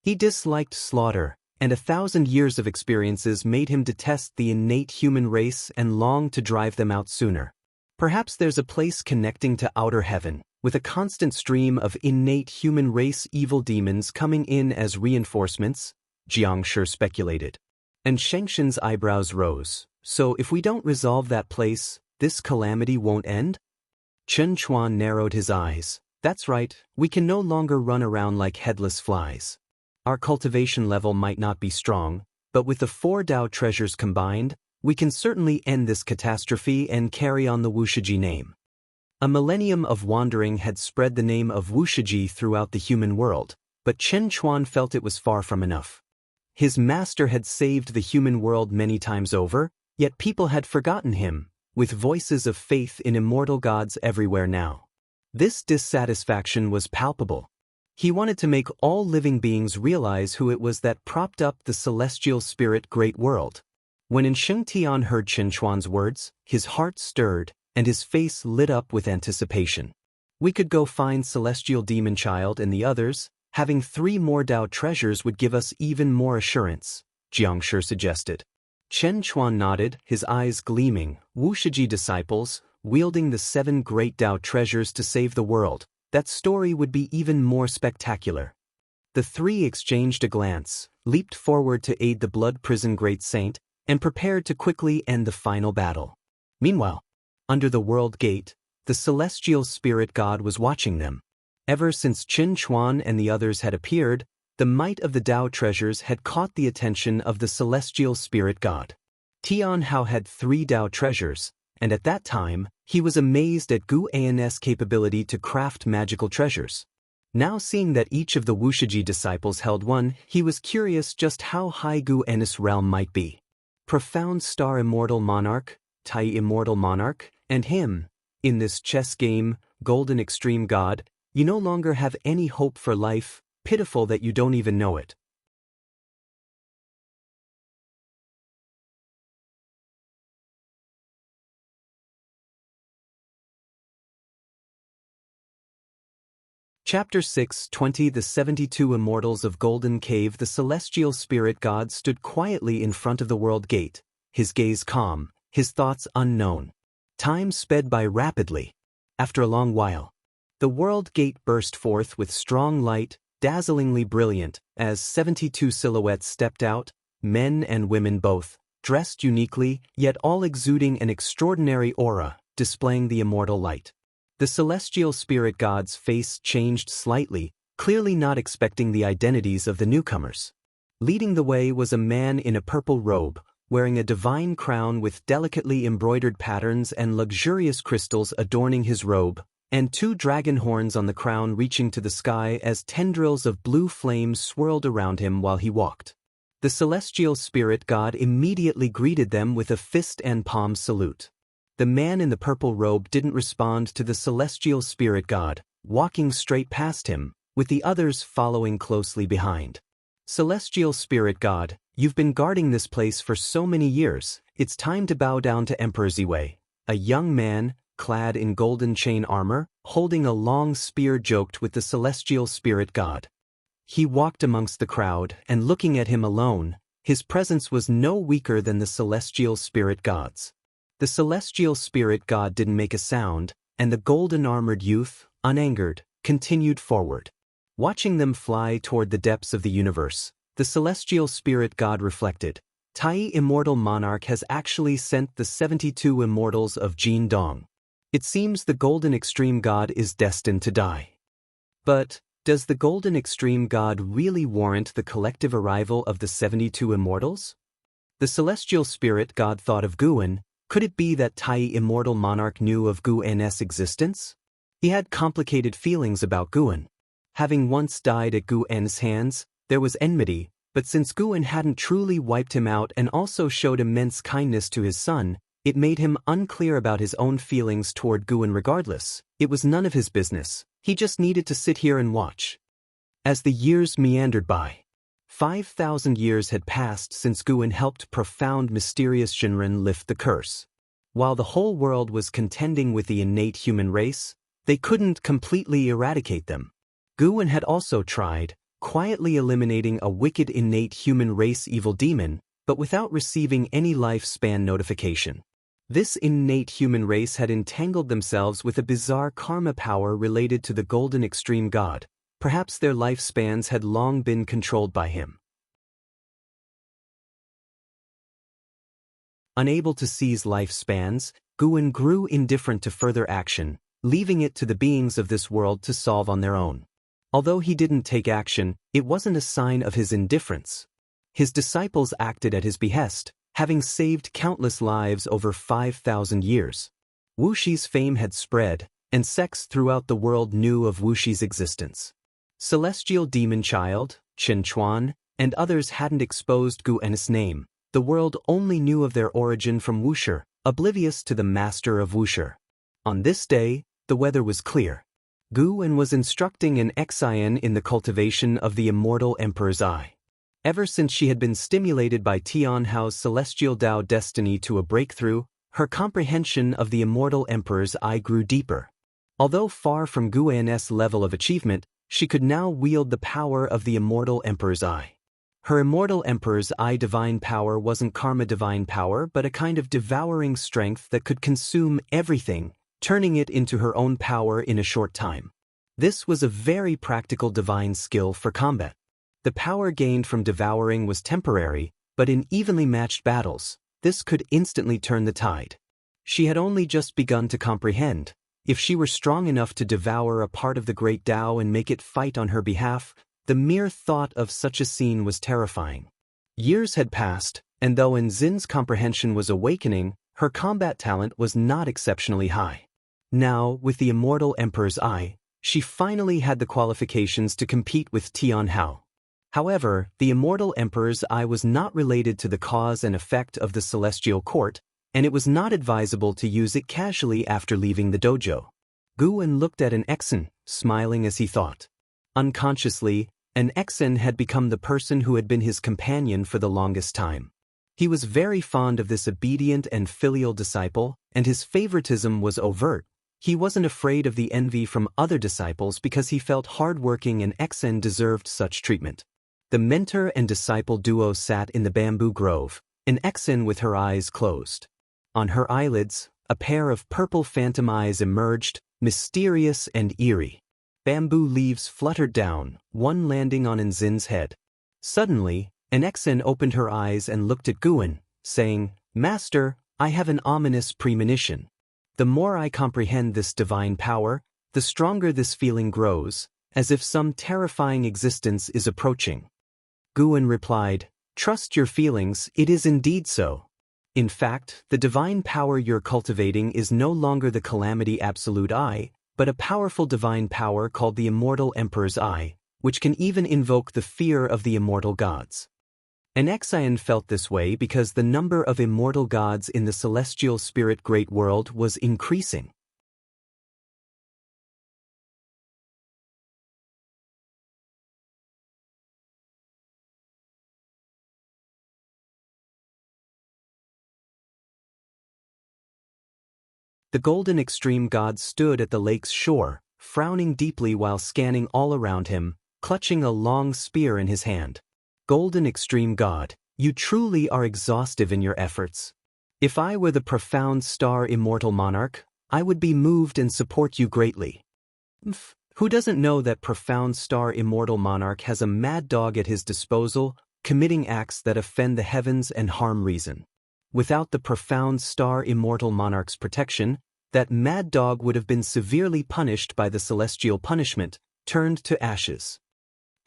Speaker 1: He disliked slaughter, and 1,000 years of experiences made him detest the innate human race and long to drive them out sooner. Perhaps there's a place connecting to outer heaven, with a constant stream of innate human race evil demons coming in as reinforcements, Jiang Shi speculated. And Shengshen's eyebrows rose. So if we don't resolve that place, this calamity won't end? Chen Chuan narrowed his eyes. That's right, we can no longer run around like headless flies. Our cultivation level might not be strong, but with the 4 Tao treasures combined, we can certainly end this catastrophe and carry on the Wushiji name. A millennium of wandering had spread the name of Wushiji throughout the human world, but Chen Chuan felt it was far from enough. His master had saved the human world many times over, yet people had forgotten him, with voices of faith in immortal gods everywhere now. This dissatisfaction was palpable. He wanted to make all living beings realize who it was that propped up the celestial spirit great world. When Sheng Tian heard Chen Chuan's words, his heart stirred, and his face lit up with anticipation. We could go find Celestial Demon Child and the others. Having 3 more Tao treasures would give us even more assurance, Jiang Shi suggested. Chen Chuan nodded, his eyes gleaming. Wushiji disciples, wielding the 7 great Tao treasures to save the world. That story would be even more spectacular. The 3 exchanged a glance, leaped forward to aid the blood prison great saint, and prepared to quickly end the final battle. Meanwhile, under the world gate, the celestial spirit god was watching them. Ever since Chen Chuan and the others had appeared, the might of the Tao treasures had caught the attention of the celestial spirit god. Tian Hao had 3 Tao treasures, and at that time, he was amazed at Gu An's capability to craft magical treasures. Now seeing that each of the Wushiji disciples held one, he was curious just how high Gu An's realm might be. Profound Star Immortal Monarch, Tai Immortal Monarch, and him. In this chess game, Golden Extreme God, you no longer have any hope for life, pitiful that you don't even know it. Chapter 6:20 The 72 Immortals of Golden Cave. The celestial spirit god stood quietly in front of the world gate, his gaze calm, his thoughts unknown. Time sped by rapidly. After a long while, the world gate burst forth with strong light, dazzlingly brilliant, as 72 silhouettes stepped out, men and women both, dressed uniquely, yet all exuding an extraordinary aura, displaying the immortal light. The celestial spirit god's face changed slightly, clearly not expecting the identities of the newcomers. Leading the way was a man in a purple robe, wearing a divine crown with delicately embroidered patterns and luxurious crystals adorning his robe, and 2 dragon horns on the crown reaching to the sky as tendrils of blue flame swirled around him while he walked. The celestial spirit god immediately greeted them with a fist and palm salute. The man in the purple robe didn't respond to the celestial spirit god, walking straight past him, with the others following closely behind. Celestial spirit god, you've been guarding this place for so many years, it's time to bow down to Emperor Ziwei. A young man, clad in golden chain armor, holding a long spear joked with the celestial spirit god. He walked amongst the crowd, and looking at him alone, his presence was no weaker than the celestial spirit god's. The celestial spirit god didn't make a sound, and the golden-armored youth, unangered, continued forward. Watching them fly toward the depths of the universe, the celestial spirit god reflected, Tai Immortal Monarch has actually sent the 72 immortals of Jin Dong. It seems the Golden Extreme God is destined to die. But, does the Golden Extreme God really warrant the collective arrival of the 72 immortals? The celestial spirit god thought of Guan. Could it be that Tai Immortal Monarch knew of Guan's existence? He had complicated feelings about Guan. Having once died at Guan's hands, there was enmity, but since Guan hadn't truly wiped him out and also showed immense kindness to his son, it made him unclear about his own feelings toward Guan regardless. It was none of his business. He just needed to sit here and watch. As the years meandered by, 5,000 years had passed since Guan helped profound mysterious Shinran lift the curse. While the whole world was contending with the innate human race, they couldn't completely eradicate them. Guan had also tried, quietly eliminating a wicked innate human race evil demon, but without receiving any lifespan notification. This innate human race had entangled themselves with a bizarre karma power related to the Golden Extreme God. Perhaps their lifespans had long been controlled by him. Unable to seize lifespans, Guan grew indifferent to further action, leaving it to the beings of this world to solve on their own. Although he didn't take action, it wasn't a sign of his indifference. His disciples acted at his behest, having saved countless lives over 5,000 years. Wushi's fame had spread, and sects throughout the world knew of Wushi's existence. Celestial Demon Child, Chen Chuan, and others hadn't exposed Guan's name. The world only knew of their origin from Wusher, oblivious to the master of Wusher. On this day, the weather was clear. Guan was instructing an Xian in the cultivation of the immortal Emperor's Eye. Ever since she had been stimulated by Tianhao's celestial Tao destiny to a breakthrough, her comprehension of the immortal Emperor's Eye grew deeper. Although far from Guan's level of achievement, she could now wield the power of the immortal Emperor's Eye. Her immortal Emperor's Eye divine power wasn't karma divine power but a kind of devouring strength that could consume everything, turning it into her own power in a short time. This was a very practical divine skill for combat. The power gained from devouring was temporary, but in evenly matched battles, this could instantly turn the tide. She had only just begun to comprehend. If she were strong enough to devour a part of the great Tao and make it fight on her behalf, the mere thought of such a scene was terrifying. Years had passed, and though Enzin's comprehension was awakening, her combat talent was not exceptionally high. Now, with the immortal Emperor's Eye, she finally had the qualifications to compete with Tianhao. However, the immortal Emperor's Eye was not related to the cause and effect of the celestial court, and it was not advisable to use it casually after leaving the dojo. Guan looked at an Exen, smiling as he thought. Unconsciously, an Exen had become the person who had been his companion for the longest time. He was very fond of this obedient and filial disciple, and his favoritism was overt. He wasn't afraid of the envy from other disciples because he felt hardworking and Exen deserved such treatment. The mentor and disciple duo sat in the bamboo grove, an Exen with her eyes closed. On her eyelids, a pair of purple phantom eyes emerged, mysterious and eerie. Bamboo leaves fluttered down, one landing on Enzin's head. Suddenly, an Exen opened her eyes and looked at Guan, saying, "Master, I have an ominous premonition. The more I comprehend this divine power, the stronger this feeling grows, as if some terrifying existence is approaching." Guan replied, "Trust your feelings, it is indeed so. In fact, the divine power you're cultivating is no longer the Calamity Absolute Eye, but a powerful divine power called the Immortal Emperor's Eye, which can even invoke the fear of the immortal gods. An Exian felt this way because the number of immortal gods in the celestial spirit great world was increasing. The golden extreme god stood at the lake's shore, frowning deeply while scanning all around him, clutching a long spear in his hand. Golden extreme god, you truly are exhaustive in your efforts. If I were the profound star immortal monarch, I would be moved and support you greatly. Who doesn't know that profound star immortal monarch has a mad dog at his disposal, committing acts that offend the heavens and harm reason? Without the profound star immortal monarch's protection, that mad dog would have been severely punished by the celestial punishment, turned to ashes.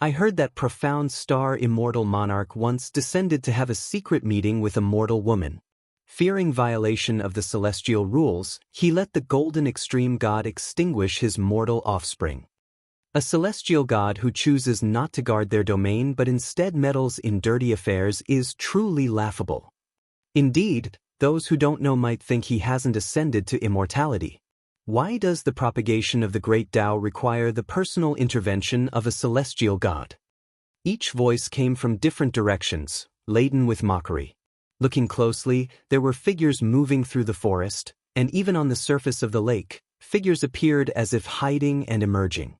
Speaker 1: I heard that profound star immortal monarch once descended to have a secret meeting with a mortal woman. Fearing violation of the celestial rules, he let the golden extreme god extinguish his mortal offspring. A celestial god who chooses not to guard their domain but instead meddles in dirty affairs is truly laughable. Indeed, those who don't know might think he hasn't ascended to immortality. Why does the propagation of the great Tao require the personal intervention of a celestial god? Each voice came from different directions, laden with mockery. Looking closely, there were figures moving through the forest, and even on the surface of the lake, figures appeared as if hiding and emerging.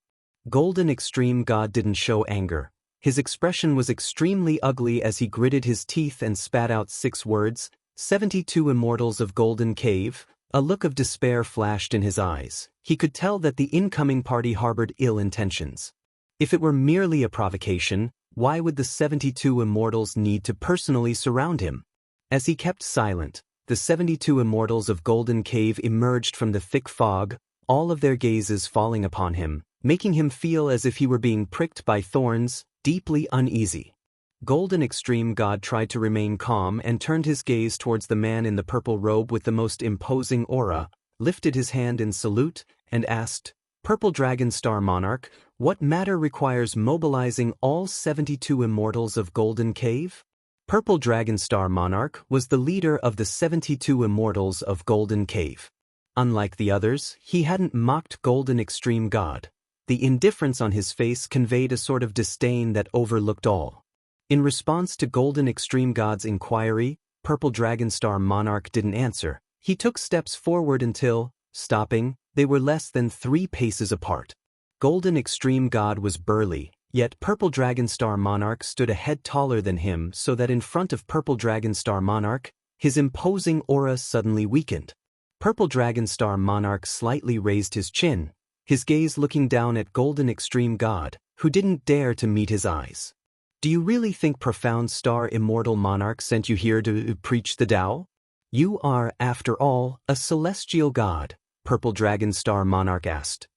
Speaker 1: Golden extreme god didn't show anger. His expression was extremely ugly as he gritted his teeth and spat out 6 words, 72 immortals of Golden Cave. A look of despair flashed in his eyes. He could tell that the incoming party harbored ill intentions. If it were merely a provocation, why would the 72 immortals need to personally surround him? As he kept silent, the 72 immortals of Golden Cave emerged from the thick fog, all of their gazes falling upon him, making him feel as if he were being pricked by thorns, deeply uneasy. Golden extreme god tried to remain calm and turned his gaze towards the man in the purple robe with the most imposing aura, lifted his hand in salute, and asked, "Purple Dragon Star Monarch, what matter requires mobilizing all 72 immortals of Golden Cave?" Purple Dragon Star Monarch was the leader of the 72 immortals of Golden Cave. Unlike the others, he hadn't mocked Golden Extreme God. The indifference on his face conveyed a sort of disdain that overlooked all. In response to Golden Extreme God's inquiry, Purple Dragon Star Monarch didn't answer. He took steps forward until, stopping, they were less than 3 paces apart. Golden Extreme God was burly, yet Purple Dragon Star Monarch stood a head taller than him so that in front of Purple Dragon Star Monarch, his imposing aura suddenly weakened. Purple Dragon Star Monarch slightly raised his chin, his gaze looking down at Golden Extreme God, who didn't dare to meet his eyes. "Do you really think Profound Star Immortal Monarch sent you here to preach the Tao? You are, after all, a celestial god," Purple Dragon Star Monarch asked.